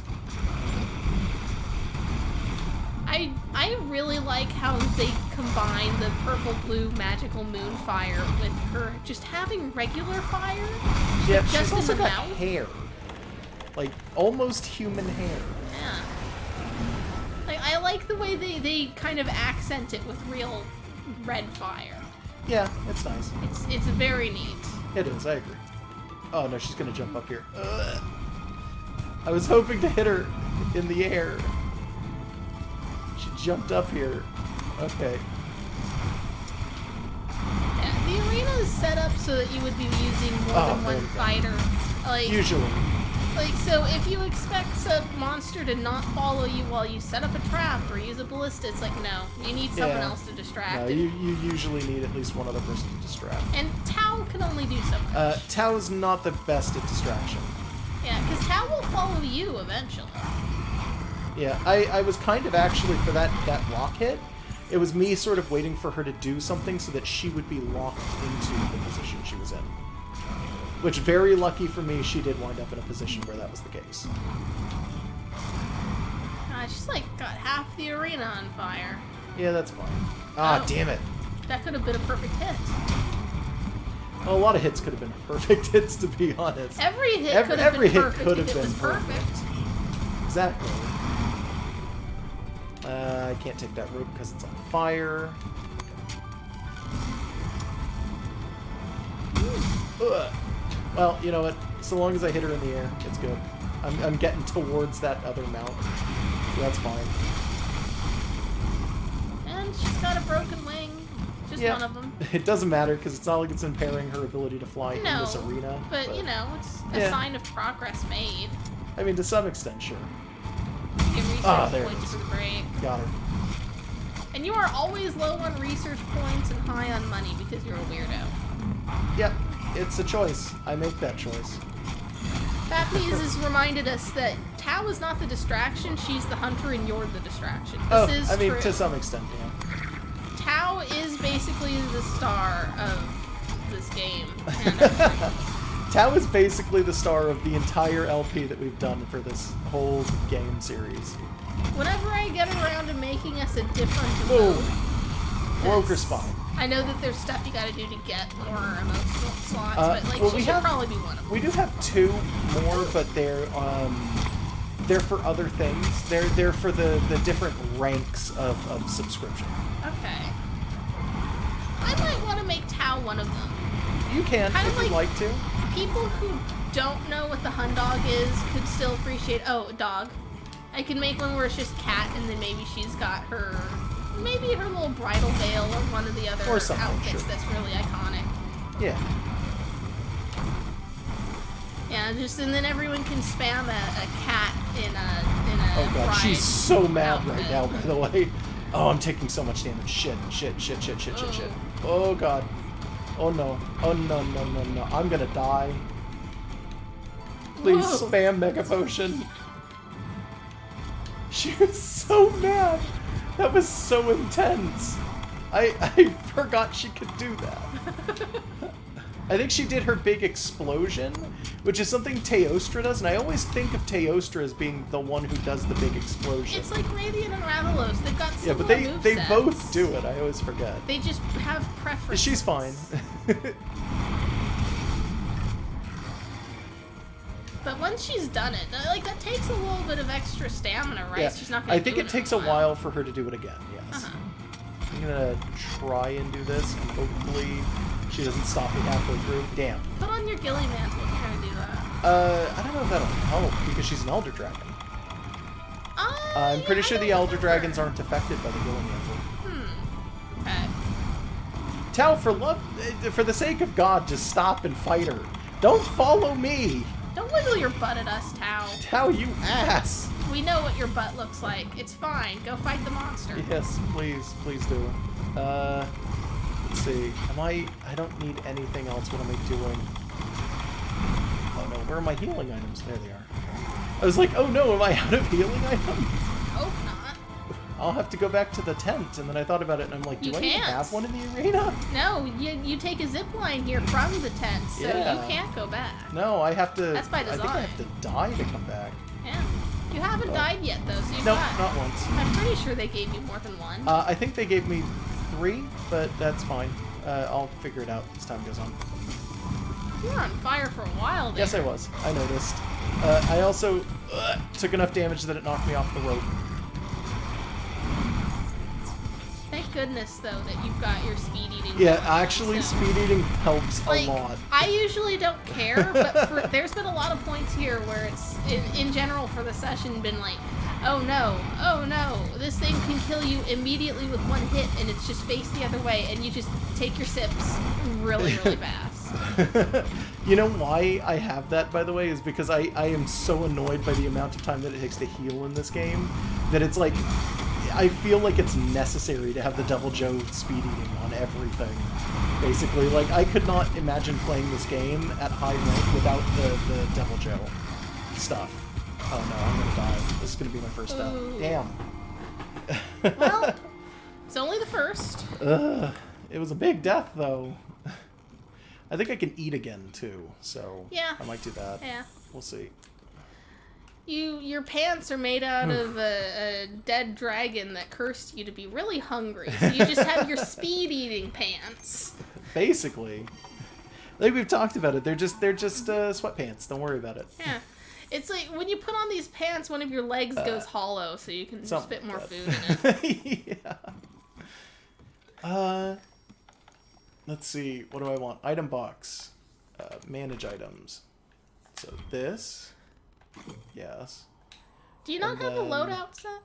Speaker 1: I really like how they combine the purple-blue magical moon fire with her just having regular fire.
Speaker 2: Yeah,
Speaker 1: just
Speaker 2: she's
Speaker 1: in
Speaker 2: also
Speaker 1: the
Speaker 2: got
Speaker 1: mouth.
Speaker 2: hair. Like, almost human hair.
Speaker 1: Yeah. Like, I like the way they kind of accent it with real red fire.
Speaker 2: Yeah, it's nice.
Speaker 1: It's very neat.
Speaker 2: It is, I agree. Oh no, she's gonna jump up here. Ugh. I was hoping to hit her in the air. She jumped up here. Okay.
Speaker 1: Yeah, the arena is set up so that you would be using more than
Speaker 2: there
Speaker 1: one
Speaker 2: we go.
Speaker 1: fighter. Like,
Speaker 2: Usually.
Speaker 1: Like, so if you expect a monster to not follow you while you set up a trap or use a ballista, it's like, no, you need someone
Speaker 2: Yeah.
Speaker 1: else to distract.
Speaker 2: No, you usually need at least one other person to distract.
Speaker 1: And Tao can only do so much.
Speaker 2: Tao's not the best at distraction.
Speaker 1: Yeah, because Tao will follow you eventually.
Speaker 2: Yeah, I was kind of actually, for that rock hit, It was me sort of waiting for her to do something so that she would be locked into the position she was in. Which, very lucky for me, she did wind up in a position where that was the case.
Speaker 1: She's like got half the arena on fire.
Speaker 2: Yeah, that's fine. Ah,
Speaker 1: Oh.
Speaker 2: damn it.
Speaker 1: That could have been a perfect hit.
Speaker 2: Well, a lot of hits could have been perfect hits, to be honest.
Speaker 1: Every hit could have
Speaker 2: every
Speaker 1: been
Speaker 2: hit
Speaker 1: perfect
Speaker 2: could
Speaker 1: if
Speaker 2: have
Speaker 1: it was
Speaker 2: been
Speaker 1: perfect.
Speaker 2: Exactly. I can't take that rope because it's on fire. Ugh. Well, you know what? So long as I hit her in the air, it's good. I'm getting towards that other mount, so that's fine.
Speaker 1: And she's got a broken wing. Just
Speaker 2: Yeah.
Speaker 1: one of them.
Speaker 2: It doesn't matter because it's not like it's impairing her ability to fly in
Speaker 1: No,
Speaker 2: this arena.
Speaker 1: but you know, it's a
Speaker 2: Yeah.
Speaker 1: sign of progress made.
Speaker 2: I mean, to some extent, sure.
Speaker 1: You get research
Speaker 2: There it
Speaker 1: points
Speaker 2: is.
Speaker 1: for the break.
Speaker 2: Got her.
Speaker 1: And you are always low on research points and high on money because you're a weirdo.
Speaker 2: Yep, it's a choice. I make that choice.
Speaker 1: Fatbees has reminded us that Tao is not the distraction, she's the hunter and you're the distraction. This
Speaker 2: Oh,
Speaker 1: is
Speaker 2: I mean,
Speaker 1: true.
Speaker 2: to some extent, yeah.
Speaker 1: Tao is basically the star of this game. And everything.
Speaker 2: Tao is basically the star of the entire LP that we've done for this whole game series.
Speaker 1: Whenever I get around to making us a different
Speaker 2: Whoa.
Speaker 1: emote,
Speaker 2: Broker spot.
Speaker 1: I know that there's stuff you gotta do to get more emotional slots, but like
Speaker 2: well,
Speaker 1: she
Speaker 2: we
Speaker 1: should
Speaker 2: have-
Speaker 1: probably be one of them.
Speaker 2: We do have 2 more, but they're for other things. They're for the different ranks of subscription.
Speaker 1: Okay. I might want to make Tao one of them.
Speaker 2: You can
Speaker 1: Kind of
Speaker 2: if you'd like to.
Speaker 1: People who don't know what the Hun Dog is could still appreciate. Oh, dog. I can make one where it's just cat, and then maybe she's got her, maybe her little bridal veil or one of the other
Speaker 2: Or something,
Speaker 1: outfits
Speaker 2: sure.
Speaker 1: that's really iconic.
Speaker 2: Yeah.
Speaker 1: Yeah, and then everyone can spam a cat in a
Speaker 2: Oh god,
Speaker 1: bride
Speaker 2: she's so mad
Speaker 1: outfit.
Speaker 2: right now, by the way. Oh, I'm taking so much damage. Shit. Oh god. Oh no. Oh no. I'm gonna die. Please
Speaker 1: Whoa.
Speaker 2: spam Mega Potion. She was so mad. That was so intense. I forgot she could do that. I think she did her big explosion, which is something Teostra does, and I always think of Teostra as being the one who does the big explosion.
Speaker 1: It's like Radiant and Rathalos. They've got
Speaker 2: Yeah,
Speaker 1: similar
Speaker 2: but they
Speaker 1: movesets.
Speaker 2: both do it. I always forget.
Speaker 1: They just have preferences.
Speaker 2: She's fine.
Speaker 1: But once she's done it, like that takes a little bit of extra stamina, right?
Speaker 2: Yeah,
Speaker 1: She's not gonna
Speaker 2: I think
Speaker 1: do
Speaker 2: it takes a while for her to do it again. Yes.
Speaker 1: Uh-huh.
Speaker 2: I'm gonna try and do this, and hopefully she doesn't stop me halfway through. Damn.
Speaker 1: Put on your ghillie mantle if you're gonna do that.
Speaker 2: I don't know if that'll help because she's an Elder Dragon. I'm
Speaker 1: Yeah,
Speaker 2: pretty
Speaker 1: I
Speaker 2: sure the
Speaker 1: don't
Speaker 2: Elder
Speaker 1: remember.
Speaker 2: Dragons aren't affected by the Gillian Mantle.
Speaker 1: Okay.
Speaker 2: Tao, for the sake of God, just stop and fight her. Don't follow me.
Speaker 1: Don't wiggle your butt at us, Tao.
Speaker 2: Tao, you ass.
Speaker 1: We know what your butt looks like. It's fine. Go fight the monster.
Speaker 2: Yes, please do. Let's see. I don't need anything else. What am I doing? Oh no, where are my healing items? There they are. I was like, oh no, am I out of healing items?
Speaker 1: Hope not.
Speaker 2: I'll have to go back to the tent, and then I thought about it, and I'm like, do
Speaker 1: You
Speaker 2: I even
Speaker 1: can't.
Speaker 2: have one in the arena?
Speaker 1: No, you take a zip line here from the tent, so
Speaker 2: Yeah.
Speaker 1: you can't go back.
Speaker 2: No, I have to...
Speaker 1: That's by
Speaker 2: I think I
Speaker 1: design.
Speaker 2: have to die to come back.
Speaker 1: Yeah. You haven't died yet, though, so you've
Speaker 2: No,
Speaker 1: got.
Speaker 2: not once.
Speaker 1: I'm pretty sure they gave you more than one.
Speaker 2: I think they gave me 3, but that's fine. I'll figure it out as time goes on.
Speaker 1: You were on fire for a while there.
Speaker 2: Yes, I was. I noticed. I also took enough damage that it knocked me off the rope.
Speaker 1: Thank goodness, though, that you've got your speed eating.
Speaker 2: Yeah,
Speaker 1: going,
Speaker 2: actually,
Speaker 1: so.
Speaker 2: speed eating helps
Speaker 1: Like,
Speaker 2: a lot.
Speaker 1: I usually don't care, but there's been a lot of points here where it's, in general for the session, been like, oh no, this thing can kill you immediately with one hit, and it's just face the other way, and you just take your sips really fast.
Speaker 2: You know why I have that, by the way, is because I am so annoyed by the amount of time that it takes to heal in this game, that it's like, I feel like it's necessary to have the Devil Joe speed eating on everything. Basically, like, I could not imagine playing this game at high rank without the Devil Joe stuff. Oh no, I'm gonna die. This is gonna be my first death.
Speaker 1: Ooh.
Speaker 2: Damn.
Speaker 1: Well, it's only the first.
Speaker 2: Ugh. It was a big death, though. I think I can eat again, too, so
Speaker 1: yeah.
Speaker 2: I might do that.
Speaker 1: Yeah.
Speaker 2: We'll see.
Speaker 1: Your pants are made out of a dead dragon that cursed you to be really hungry. So you just have your speed-eating pants.
Speaker 2: Basically. Like we've talked about it. They're just sweatpants. Don't worry about it.
Speaker 1: Yeah. It's like when you put on these pants, one of your legs goes hollow so you can just fit more food in it.
Speaker 2: Yeah. Let's see. What do I want? Item box. Manage items. So this. Yes.
Speaker 1: Do you not have a loadout set?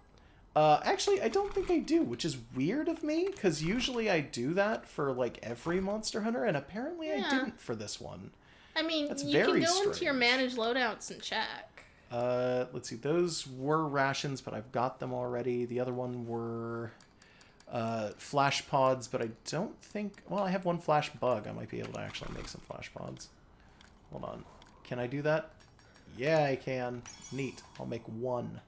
Speaker 2: Actually, I don't think I do, which is weird of me, because usually I do that for, like, every Monster Hunter, and apparently I didn't for this one.
Speaker 1: I mean,
Speaker 2: That's
Speaker 1: you can
Speaker 2: very
Speaker 1: go into your
Speaker 2: strange.
Speaker 1: manage loadouts and check.
Speaker 2: Let's see. Those were rations, but I've got them already. The other one were flash pods, but I don't think... Well, I have one flash bug. I might be able to actually make some flash pods. Hold on. Can I do that? Yeah, I can. Neat. I'll make one.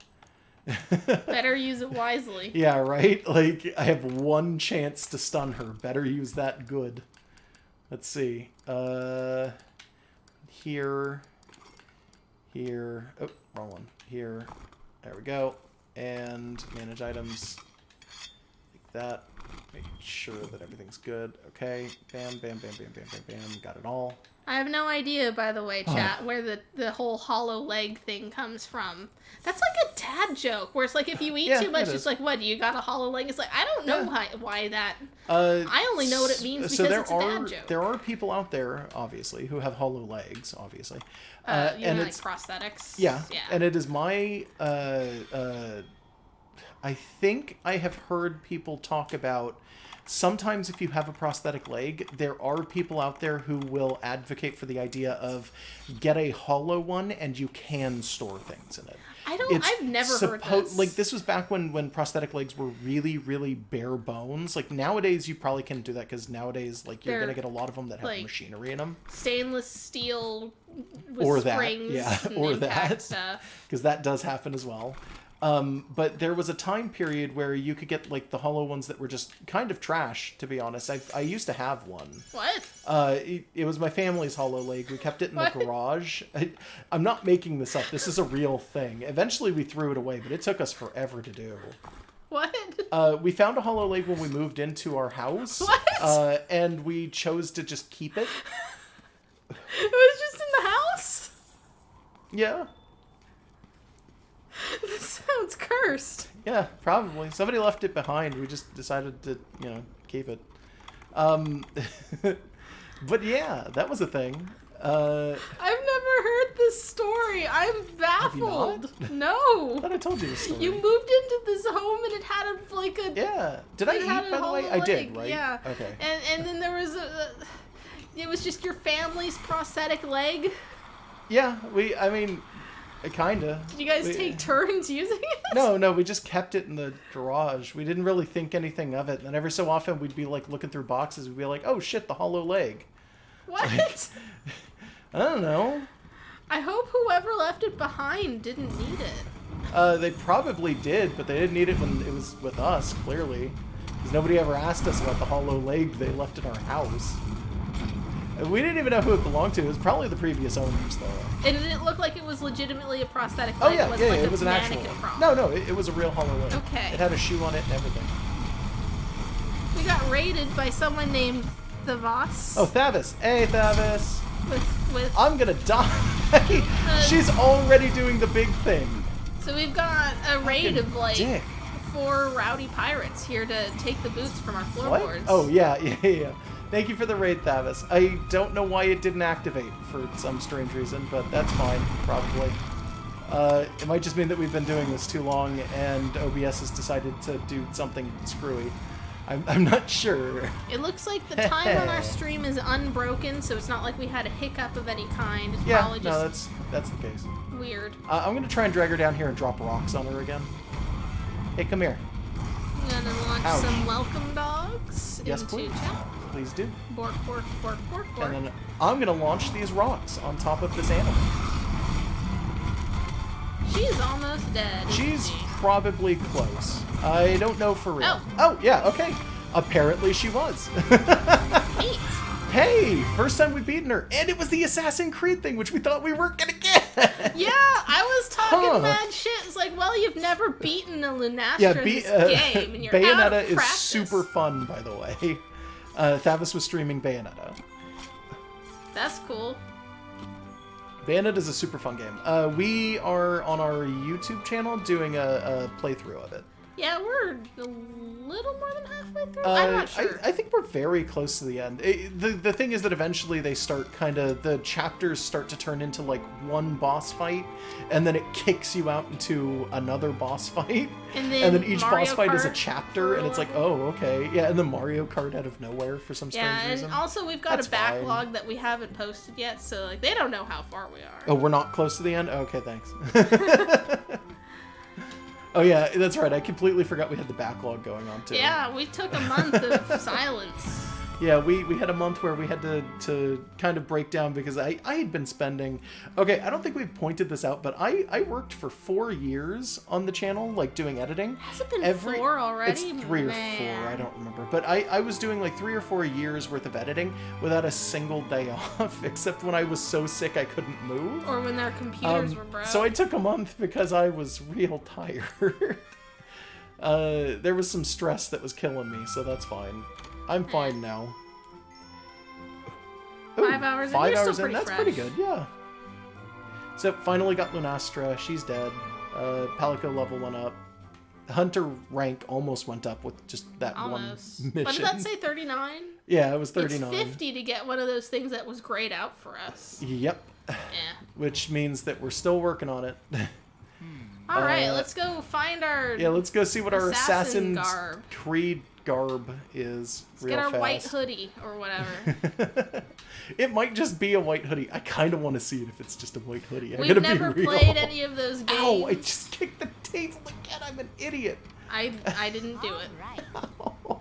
Speaker 1: Better use it wisely.
Speaker 2: Yeah, right? Like, I have one chance to stun her. Better use that good. Let's see. Here. Here. Oh, wrong one. Here. There we go. And manage items. Like that. Make sure that everything's good. Okay. Bam, bam, bam, bam, bam, bam, bam. Got it all.
Speaker 1: I have no idea, by the way, chat, where the whole hollow leg thing comes from. That's like a dad joke, where it's like if you eat too much, it's like, what, you got a hollow leg? It's like, I don't know why that... I only know what it means because it's a dad joke.
Speaker 2: There are people out there, obviously, who have hollow legs, obviously.
Speaker 1: You
Speaker 2: and
Speaker 1: know,
Speaker 2: it's
Speaker 1: like prosthetics?
Speaker 2: Yeah, and it is my... I think I have heard people talk about... Sometimes if you have a prosthetic leg, there are people out there who will advocate for the idea of get a hollow one and you can store things in it.
Speaker 1: I've never heard this.
Speaker 2: Like, this was back when prosthetic legs were really, really bare bones. Like, nowadays you probably can't do that because nowadays, like, you're going to get a lot of them that have like, machinery in them.
Speaker 1: Stainless steel with
Speaker 2: or
Speaker 1: springs
Speaker 2: that,
Speaker 1: and
Speaker 2: or
Speaker 1: impact
Speaker 2: that
Speaker 1: stuff.
Speaker 2: Because that does happen as well. But there was a time period where you could get, like, the hollow ones that were just kind of trash, to be honest. I used to have one.
Speaker 1: What?
Speaker 2: It was my family's hollow leg. We kept it in the garage. I'm not making this up. This is a real thing. Eventually we threw it away, but it took us forever to do.
Speaker 1: What?
Speaker 2: We found a hollow leg when we moved into our house.
Speaker 1: What?
Speaker 2: And we chose to just keep it.
Speaker 1: It was just in the house?
Speaker 2: Yeah.
Speaker 1: This sounds cursed.
Speaker 2: Yeah, probably. Somebody left it behind. We just decided to, keep it. But yeah, that was a thing.
Speaker 1: I've never heard this story. I'm baffled.
Speaker 2: Have you
Speaker 1: No.
Speaker 2: I thought I told you this story.
Speaker 1: You moved into this home and it had a
Speaker 2: Yeah. Did I eat, by the way? I did, right?
Speaker 1: Yeah.
Speaker 2: Okay.
Speaker 1: And then there was it was just your family's prosthetic leg?
Speaker 2: Yeah, kinda.
Speaker 1: Did you guys take turns using it?
Speaker 2: No, we just kept it in the garage. We didn't really think anything of it. And every so often we'd be like looking through boxes. We'd be like, oh shit, the hollow leg.
Speaker 1: What?
Speaker 2: Like, I don't know.
Speaker 1: I hope whoever left it behind didn't need it.
Speaker 2: They probably did, but they didn't need it when it was with us, clearly. Because nobody ever asked us about the hollow leg they left in our house. We didn't even know who it belonged to. It was probably the previous owners, though.
Speaker 1: And did it look like it was legitimately a prosthetic
Speaker 2: Oh,
Speaker 1: leg?
Speaker 2: yeah,
Speaker 1: It
Speaker 2: was
Speaker 1: was
Speaker 2: an
Speaker 1: like
Speaker 2: actual
Speaker 1: mannequin
Speaker 2: one.
Speaker 1: prop?
Speaker 2: No, it was a real hollow leg.
Speaker 1: Okay.
Speaker 2: It had a shoe on it and everything.
Speaker 1: We got raided by someone named the Voss.
Speaker 2: Oh, Thavis. Hey, Thavis.
Speaker 1: With
Speaker 2: I'm gonna die. She's already doing the big thing.
Speaker 1: So we've got a raid of, like,
Speaker 2: dick.
Speaker 1: 4 rowdy pirates here to take the boots from our floorboards.
Speaker 2: Oh, yeah. Thank you for the raid, Thavis. I don't know why it didn't activate for some strange reason, but that's fine, probably. It might just mean that we've been doing this too long and OBS has decided to do something screwy. I'm not sure.
Speaker 1: It looks like the time on our stream is unbroken, so it's not like we had a hiccup of any kind. It's probably just
Speaker 2: that's the case.
Speaker 1: weird.
Speaker 2: I'm gonna try and drag her down here and drop rocks on her again. Hey, come here.
Speaker 1: I'm gonna launch some welcome dogs
Speaker 2: Yes,
Speaker 1: into
Speaker 2: please.
Speaker 1: chat.
Speaker 2: Please do.
Speaker 1: Bork, bork, bork, bork, bork.
Speaker 2: And then I'm gonna launch these rocks on top of this animal.
Speaker 1: She's almost dead.
Speaker 2: She's probably close. I don't know for real.
Speaker 1: Oh.
Speaker 2: Yeah, okay. Apparently she was.
Speaker 1: Neat.
Speaker 2: Hey, first time we've beaten her, and it was the Assassin's Creed thing, which we thought we weren't gonna get.
Speaker 1: Yeah, I was talking mad shit. It's like, well, you've never beaten a Lunastra in this game, and you're out
Speaker 2: Bayonetta
Speaker 1: of
Speaker 2: is
Speaker 1: practice.
Speaker 2: super fun, by the way. Thavis was streaming Bayonetta.
Speaker 1: That's cool.
Speaker 2: Bayonetta is a super fun game. We are on our YouTube channel doing a playthrough of it.
Speaker 1: Yeah, we're a little more than halfway through. I'm not sure.
Speaker 2: I think we're very close to the end. The thing is that eventually they start the chapters start to turn into like one boss fight, and then it kicks you out into another boss fight. And then each
Speaker 1: Mario
Speaker 2: boss fight is a
Speaker 1: Kart
Speaker 2: chapter, and it's like, oh, okay. Yeah, and then Mario Kart out of nowhere for some strange reason.
Speaker 1: And also we've got
Speaker 2: That's
Speaker 1: a backlog
Speaker 2: fine.
Speaker 1: that we haven't posted yet, so like they don't know how far we are.
Speaker 2: Oh, we're not close to the end? Okay, thanks. Oh yeah, that's right. I completely forgot we had the backlog going on too.
Speaker 1: Yeah, we took a month of silence.
Speaker 2: Yeah, we had a month where we had to kind of break down because I had been spending... Okay, I don't think we've pointed this out, but I worked for 4 years on the channel, like, doing editing.
Speaker 1: Has it been 4 already?
Speaker 2: It's 3 or 4, I don't remember. But I was doing, like, 3 or 4 years worth of editing without a single day off, except when I was so sick I couldn't move.
Speaker 1: Or when their computers were broke.
Speaker 2: So I took a month because I was real tired. There was some stress that was killing me, so that's fine. I'm fine now. Ooh,
Speaker 1: 5 hours in.
Speaker 2: 5
Speaker 1: You're
Speaker 2: hours
Speaker 1: still
Speaker 2: in.
Speaker 1: pretty
Speaker 2: That's
Speaker 1: fresh.
Speaker 2: pretty good, yeah. So finally got Lunastra. She's dead. Palico level went up. Hunter rank almost went up with just that
Speaker 1: Almost.
Speaker 2: one mission.
Speaker 1: What did that say? 39.
Speaker 2: Yeah, it was 39.
Speaker 1: It's 50 to get one of those things that was grayed out for us.
Speaker 2: Yep.
Speaker 1: Yeah.
Speaker 2: Which means that we're still working on it.
Speaker 1: All right, let's go find our.
Speaker 2: Yeah, let's go see what our
Speaker 1: Assassin
Speaker 2: Assassin's
Speaker 1: garb.
Speaker 2: Creed garb is.
Speaker 1: Let's get our white hoodie or whatever.
Speaker 2: It might just be a white hoodie. I kind of want to see it if it's just a white hoodie.
Speaker 1: We've never played any of those games.
Speaker 2: Ow, I just kicked the table again. I'm an idiot.
Speaker 1: I didn't do it.
Speaker 2: Ow.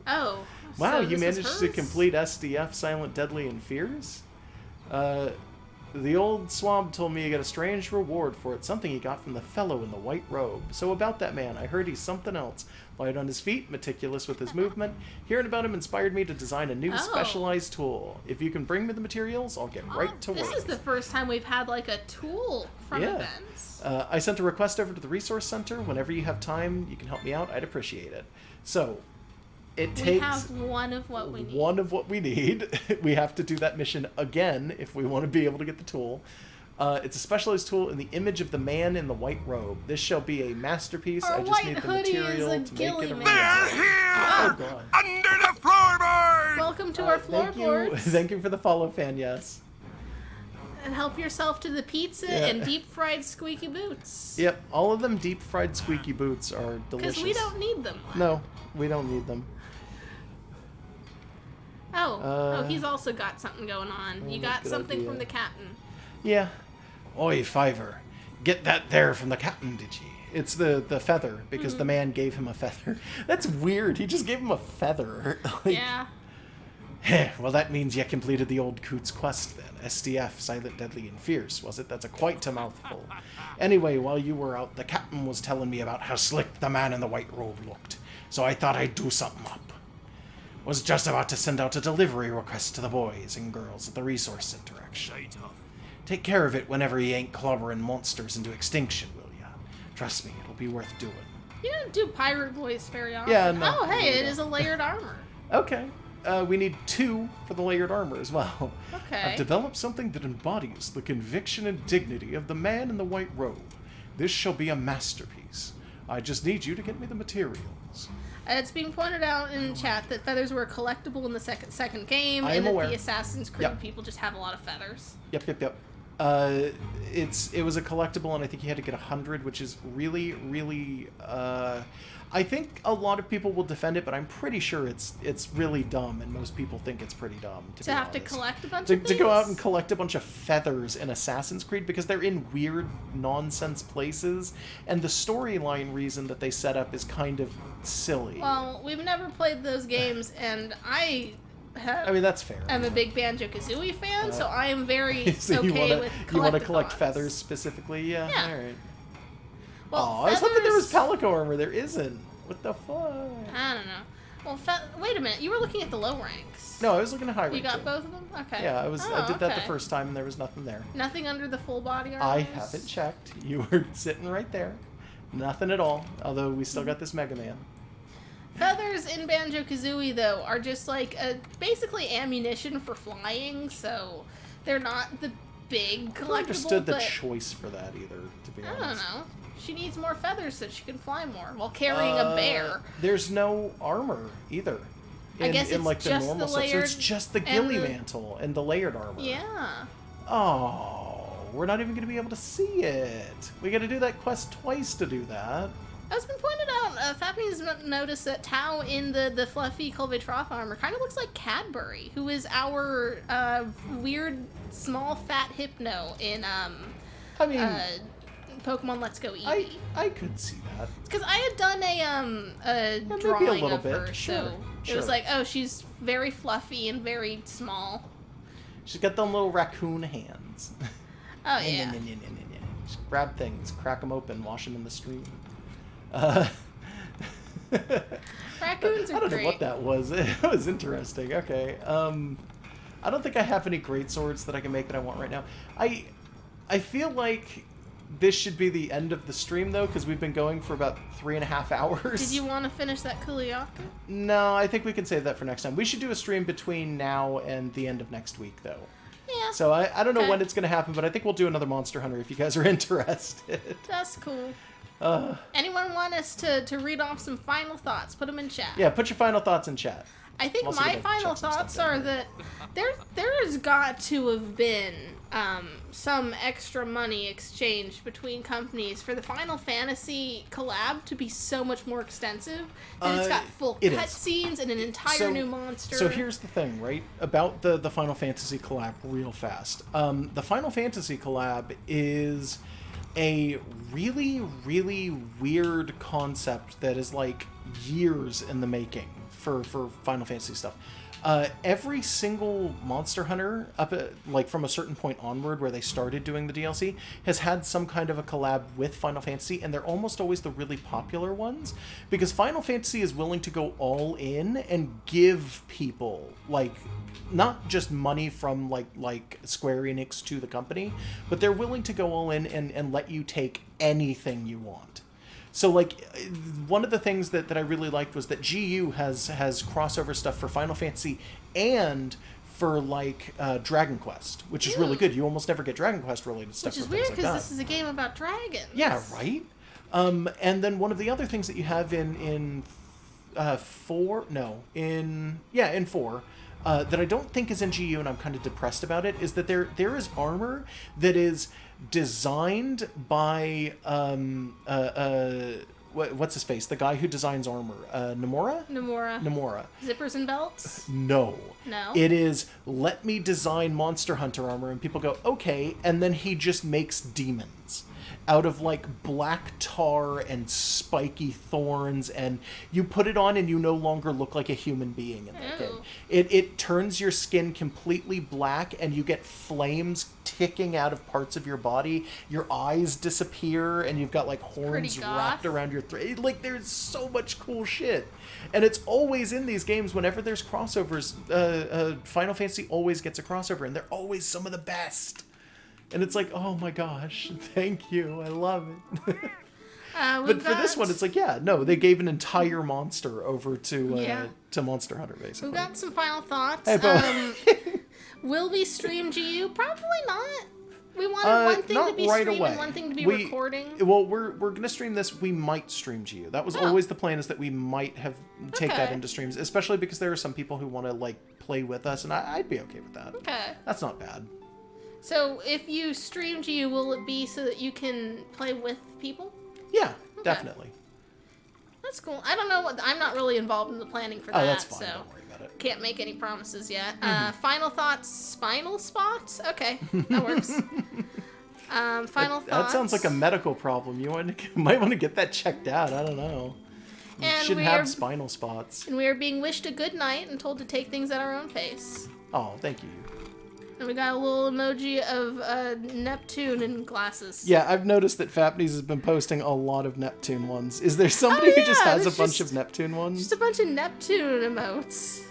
Speaker 1: Oh.
Speaker 2: Wow,
Speaker 1: so
Speaker 2: you
Speaker 1: this was
Speaker 2: managed to
Speaker 1: hers?
Speaker 2: complete SDF Silent, Deadly, and Fierce? The old swab told me you got a strange reward for it, something he got from the fellow in the white robe. So about that man, I heard he's something else. Light on his feet, meticulous with his movement. Hearing about him inspired me to design a new specialized tool. If you can bring me the materials, I'll get right to work.
Speaker 1: This is the first time we've had like a tool from
Speaker 2: Yeah.
Speaker 1: events.
Speaker 2: I sent a request over to the resource center. Whenever you have time, you can help me out. I'd appreciate it. So, it takes
Speaker 1: We have one of what we need.
Speaker 2: one of what we need. We have to do that mission again if we want to be able to get the tool. It's a specialized tool in the image of the man in the white robe. This shall be a masterpiece.
Speaker 1: Our
Speaker 2: I just
Speaker 1: white
Speaker 2: need the
Speaker 1: hoodie
Speaker 2: material
Speaker 1: is a
Speaker 2: to
Speaker 1: ghillie
Speaker 2: make it a
Speaker 1: man.
Speaker 2: reality. Oh god.
Speaker 3: Under the floorboard!
Speaker 1: Welcome to our
Speaker 2: Thank you.
Speaker 1: floorboards.
Speaker 2: Thank you for the follow, fan. Yes.
Speaker 1: And help yourself to the pizza
Speaker 2: Yeah.
Speaker 1: and deep fried squeaky boots.
Speaker 2: Yep. All of them deep fried squeaky boots are delicious.
Speaker 1: Because we don't need them.
Speaker 2: No, we don't need them.
Speaker 1: Oh, he's also got something going on. You got
Speaker 2: good
Speaker 1: something
Speaker 2: idea.
Speaker 1: from the captain.
Speaker 2: Yeah. Oi, Fiver. Get that there from the captain, did ye? It's the feather, because the man gave him a feather. That's weird. He just gave him a feather. Like,
Speaker 1: Yeah.
Speaker 2: heh, well, that means you completed the old Coot's quest then. SDF, Silent, Deadly, and Fierce, was it? That's quite a mouthful. Anyway, while you were out, the captain was telling me about how slick the man in the white robe looked. So I thought I'd do something up. Was just about to send out a delivery request to the boys and girls at the resource center, actually. Take care of it whenever you ain't clobbering monsters into extinction, will ya? Trust me, it'll be worth doing.
Speaker 1: You don't do pirate voice very often.
Speaker 2: Yeah, no,
Speaker 1: Oh, hey,
Speaker 2: we
Speaker 1: it
Speaker 2: don't.
Speaker 1: is a layered armor.
Speaker 2: Okay. We need 2 for the layered armor as well.
Speaker 1: Okay.
Speaker 2: I've developed something that embodies the conviction and dignity of the man in the white robe. This shall be a masterpiece. I just need you to get me the materials.
Speaker 1: It's being pointed out in chat that feathers were collectible in the second game,
Speaker 2: I
Speaker 1: and
Speaker 2: am
Speaker 1: that
Speaker 2: aware.
Speaker 1: the Assassin's Creed
Speaker 2: Yep.
Speaker 1: people just have a lot of feathers.
Speaker 2: Yep. It was a collectible, and I think you had to get 100, which is really, really. I think a lot of people will defend it, but I'm pretty sure it's really dumb, and most people think it's pretty dumb.
Speaker 1: To have to collect a bunch
Speaker 2: to,
Speaker 1: of
Speaker 2: to
Speaker 1: things?
Speaker 2: go out and collect a bunch of feathers in Assassin's Creed because they're in weird nonsense places, and the storyline reason that they set up is kind of silly.
Speaker 1: Well, we've never played those games, and I
Speaker 2: mean, that's fair.
Speaker 1: am a big Banjo-Kazooie fan, so I am very
Speaker 2: So
Speaker 1: okay with
Speaker 2: you want to collect
Speaker 1: collectathons.
Speaker 2: feathers specifically? Yeah.
Speaker 1: Yeah.
Speaker 2: All right.
Speaker 1: Well,
Speaker 2: Oh, I was hoping there was
Speaker 1: feathers-
Speaker 2: Palico armor. There isn't. What the fuck?
Speaker 1: I don't know. Well, wait a minute. You were looking at the low ranks.
Speaker 2: No, I was looking at high rank.
Speaker 1: You got
Speaker 2: too.
Speaker 1: both of them? Okay.
Speaker 2: Yeah, I did that the
Speaker 1: okay.
Speaker 2: first time and there was nothing there.
Speaker 1: Nothing under the full body armor?
Speaker 2: I haven't checked. You were sitting right there. Nothing at all. Although we still got this Mega Man.
Speaker 1: Feathers in Banjo-Kazooie, though, are just like basically ammunition for flying, so they're not the big collectible.
Speaker 2: I understood the choice for that either, to be honest.
Speaker 1: I don't know. She needs more feathers so she can fly more while carrying a bear.
Speaker 2: There's no armor either.
Speaker 1: I guess it's
Speaker 2: like the
Speaker 1: just
Speaker 2: normal
Speaker 1: the
Speaker 2: stuff. So
Speaker 1: layered
Speaker 2: it's just the ghillie mantle and the layered armor.
Speaker 1: Yeah.
Speaker 2: Oh, we're not even going to be able to see it. We got to do that quest twice to do that.
Speaker 1: As been pointed out, Fappy's noticed that Tao in the fluffy Colby-Troth armor kind of looks like Cadbury, who is our weird, small, fat Hypno in
Speaker 2: I mean,
Speaker 1: Pokemon Let's Go Eevee.
Speaker 2: I could see that.
Speaker 1: Because I had done a
Speaker 2: maybe a
Speaker 1: drawing
Speaker 2: little
Speaker 1: of
Speaker 2: bit.
Speaker 1: her,
Speaker 2: Sure,
Speaker 1: so it was like, oh, she's very fluffy and very small.
Speaker 2: She's got them little raccoon hands.
Speaker 1: Oh, yeah.
Speaker 2: Just grab things, crack them open, wash them in the stream.
Speaker 1: Raccoons are
Speaker 2: I don't know
Speaker 1: great.
Speaker 2: what that was. It was interesting. Okay. I don't think I have any great swords that I can make that I want right now. I feel like this should be the end of the stream, though, because we've been going for about 3.5 hours.
Speaker 1: Did you want to finish that Kuliaka?
Speaker 2: No, I think we can save that for next time. We should do a stream between now and the end of next week, though.
Speaker 1: Yeah.
Speaker 2: So I don't know
Speaker 1: Okay.
Speaker 2: when it's going to happen, but I think we'll do another Monster Hunter if you guys are interested.
Speaker 1: That's cool. Anyone want us to read off some final thoughts? Put them in chat.
Speaker 2: Yeah, put your final thoughts in chat.
Speaker 1: I think
Speaker 2: I'm also
Speaker 1: my
Speaker 2: gonna
Speaker 1: final
Speaker 2: check some
Speaker 1: thoughts
Speaker 2: stuff
Speaker 1: are
Speaker 2: down
Speaker 1: that there's got to have been some extra money exchanged between companies for the Final Fantasy collab to be so much more extensive. And it's got full
Speaker 2: it is.
Speaker 1: cutscenes and an entire new monster.
Speaker 2: So here's the thing, right? About the Final Fantasy collab real fast. The Final Fantasy collab is a really, really weird concept that is like years in the making for Final Fantasy stuff. Every single Monster Hunter, like from a certain point onward where they started doing the DLC, has had some kind of a collab with Final Fantasy, and they're almost always the really popular ones, because Final Fantasy is willing to go all in and give people, like, not just money from, like Square Enix to the company, but they're willing to go all in and let you take anything you want. So, like, one of the things that I really liked was that GU has crossover stuff for Final Fantasy and for, like, Dragon Quest, which is really good. You almost never get Dragon Quest related stuff.
Speaker 1: Which is
Speaker 2: for
Speaker 1: weird
Speaker 2: things like
Speaker 1: because
Speaker 2: that.
Speaker 1: this is a game about dragons.
Speaker 2: Yeah, right? And then one of the other things that you have in 4, that I don't think is in GU, and I'm kind of depressed about it, is that there is armor that is designed by what's his face? The guy who designs armor, Nomura.
Speaker 1: Zippers and belts?
Speaker 2: No.
Speaker 1: No?
Speaker 2: It is, let me design Monster Hunter armor, and people go, okay, and then he just makes demons out of, like, black tar and spiky thorns, and you put it on and you no longer look like a human being in that game. It turns your skin completely black, and you get flames ticking out of parts of your body. Your eyes disappear, and you've got, like, horns wrapped around your throat. Like, there's so much cool shit. And it's always in these games, whenever there's crossovers, Final Fantasy always gets a crossover, and they're always some of the best. And it's like, oh my gosh, thank you, I love it. But for this one, it's like, yeah, no, they gave an entire monster over to Monster Hunter, basically.
Speaker 1: We've got some final thoughts.
Speaker 2: Hey,
Speaker 1: will we stream GU? Probably not. We wanted one thing to be streaming and one thing to be recording.
Speaker 2: Well, we're going to stream this. We might stream GU. That was always the plan, is that we might have take that into streams, especially because there are some people who want to, like, play with us, and I'd be okay with that.
Speaker 1: Okay.
Speaker 2: That's not bad.
Speaker 1: So if you stream GU, will it be so that you can play with people?
Speaker 2: Yeah, definitely.
Speaker 1: That's cool. I don't know I'm not really involved in the planning for that.
Speaker 2: Oh, that's fine.
Speaker 1: So
Speaker 2: Don't worry about it.
Speaker 1: can't make any promises yet. Final thoughts, spinal spots? Okay, that works. Final thoughts.
Speaker 2: That sounds like a medical problem. You might want to get that checked out. I don't know. You shouldn't have spinal spots.
Speaker 1: And we are being wished a good night and told to take things at our own pace.
Speaker 2: Oh, thank you.
Speaker 1: And we got a little emoji of Neptune in glasses.
Speaker 2: Yeah, I've noticed that Fapnes has been posting a lot of Neptune ones. Is there somebody who just has a bunch of Neptune ones?
Speaker 1: Just a bunch of Neptune emotes.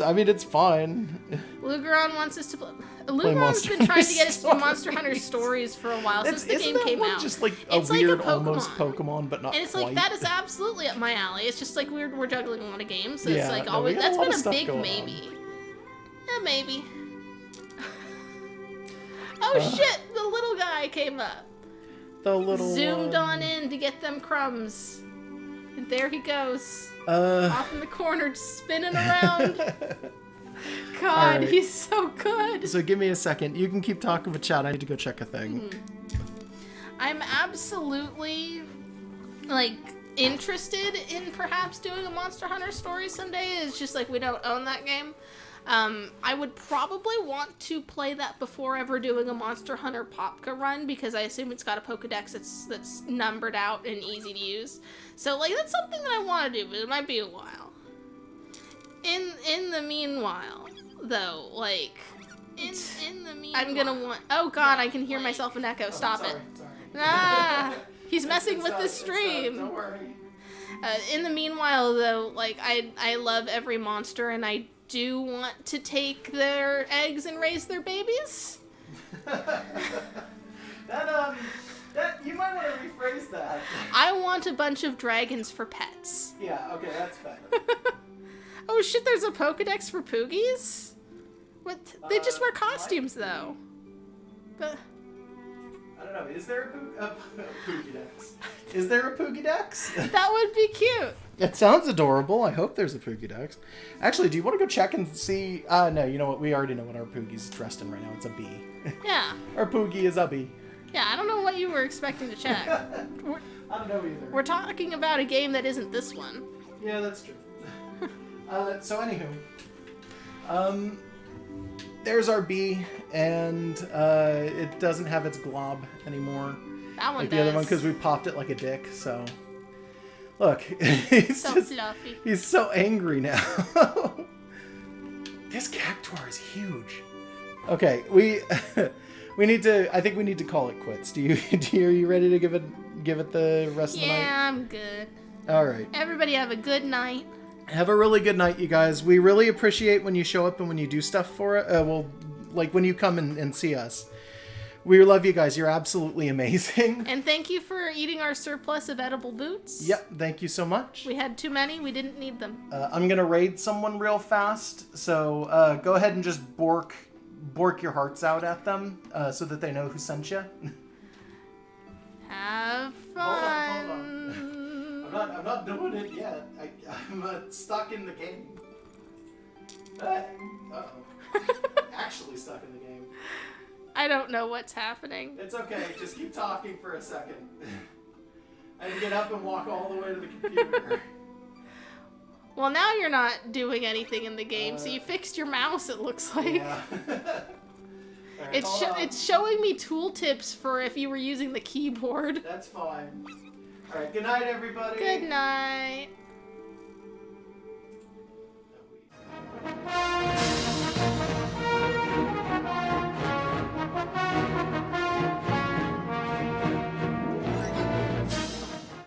Speaker 2: I mean, it's fine.
Speaker 1: Lugeron wants us to play. Lugeron's been trying to get us to do Monster Hunter Stories for a while since the game came out.
Speaker 2: Just like a weird, almost Pokemon, but not
Speaker 1: And it's
Speaker 2: quite.
Speaker 1: like, that is absolutely up my alley. It's just like we're juggling a lot of games, so
Speaker 2: Yeah,
Speaker 1: it's like
Speaker 2: no,
Speaker 1: always.
Speaker 2: we got a
Speaker 1: That's
Speaker 2: lot
Speaker 1: been
Speaker 2: of
Speaker 1: a
Speaker 2: stuff
Speaker 1: big
Speaker 2: going
Speaker 1: maybe. Maybe. Oh shit! The little guy came up.
Speaker 2: The little
Speaker 1: Zoomed
Speaker 2: one.
Speaker 1: on in to get them crumbs. And there he goes.
Speaker 2: Uh.
Speaker 1: Off in the corner, spinning around. God,
Speaker 2: Alright.
Speaker 1: he's so good.
Speaker 2: So give me a second. You can keep talking with chat. I need to go check a thing.
Speaker 1: I'm absolutely, like, interested in perhaps doing a Monster Hunter story someday. It's just like we don't own that game. I would probably want to play that before ever doing a Monster Hunter Popka run, because I assume it's got a Pokedex that's numbered out and easy to use. So, like, that's something that I want to do, but it might be a while. In the meanwhile, though, like, in the meanwhile, I'm gonna want. Oh God, I can hear myself in echo. Stop it. Ah, he's messing with the stream.
Speaker 2: Don't worry.
Speaker 1: In the meanwhile, though, like, I love every monster, and I do want to take their eggs and raise their babies.
Speaker 2: That you might want to rephrase that.
Speaker 1: I want a bunch of dragons for pets.
Speaker 2: Yeah. Okay, that's better.
Speaker 1: Oh shit, there's a Pokedex for Poogies? What? They just wear costumes, though. But
Speaker 2: I don't know. Is there a Pokédex? Is there a Pokédex?
Speaker 1: that would be cute.
Speaker 2: It sounds adorable. I hope there's a Pokédex. Actually, do you want to go check and see? No, you know what? We already know what our Poogie's dressed in right now. It's a bee.
Speaker 1: Yeah.
Speaker 2: Our Poogie is a bee.
Speaker 1: Yeah, I don't know what you were expecting to check.
Speaker 2: I don't know either.
Speaker 1: We're talking about a game that isn't this one.
Speaker 2: Yeah, that's true. So anywho, there's our bee, and it doesn't have its glob anymore.
Speaker 1: That one
Speaker 2: like
Speaker 1: does.
Speaker 2: the other one, because we popped it like a dick. So look, he's
Speaker 1: So
Speaker 2: just,
Speaker 1: fluffy.
Speaker 2: he's so angry now. This Cactuar is huge. Okay, we need to. I think we need to call it quits. Are you ready to give it the rest of the night?
Speaker 1: Yeah, I'm good.
Speaker 2: All right.
Speaker 1: Everybody have a good night.
Speaker 2: Have a really good night, you guys. We really appreciate when you show up and when you do stuff for it. Like when you come and see us. We love you guys. You're absolutely amazing.
Speaker 1: And thank you for eating our surplus of edible boots.
Speaker 2: Yep, thank you so much.
Speaker 1: We had too many. We didn't need them.
Speaker 2: I'm going to raid someone real fast. So go ahead and just bork your hearts out at them so that they know who sent you.
Speaker 1: Have fun.
Speaker 2: Hold on. I'm not doing it yet. I'm stuck in the game. Uh-oh. Actually stuck in the game.
Speaker 1: I don't know what's happening.
Speaker 2: It's okay. Just keep talking for a second. I can get up and walk all the way to the computer.
Speaker 1: Well, now you're not doing anything in the game, so you fixed your mouse, it looks like.
Speaker 2: Yeah. Right,
Speaker 1: It's showing me tooltips for if you were using the keyboard.
Speaker 2: That's fine. All right. Good night, everybody.
Speaker 1: Good night.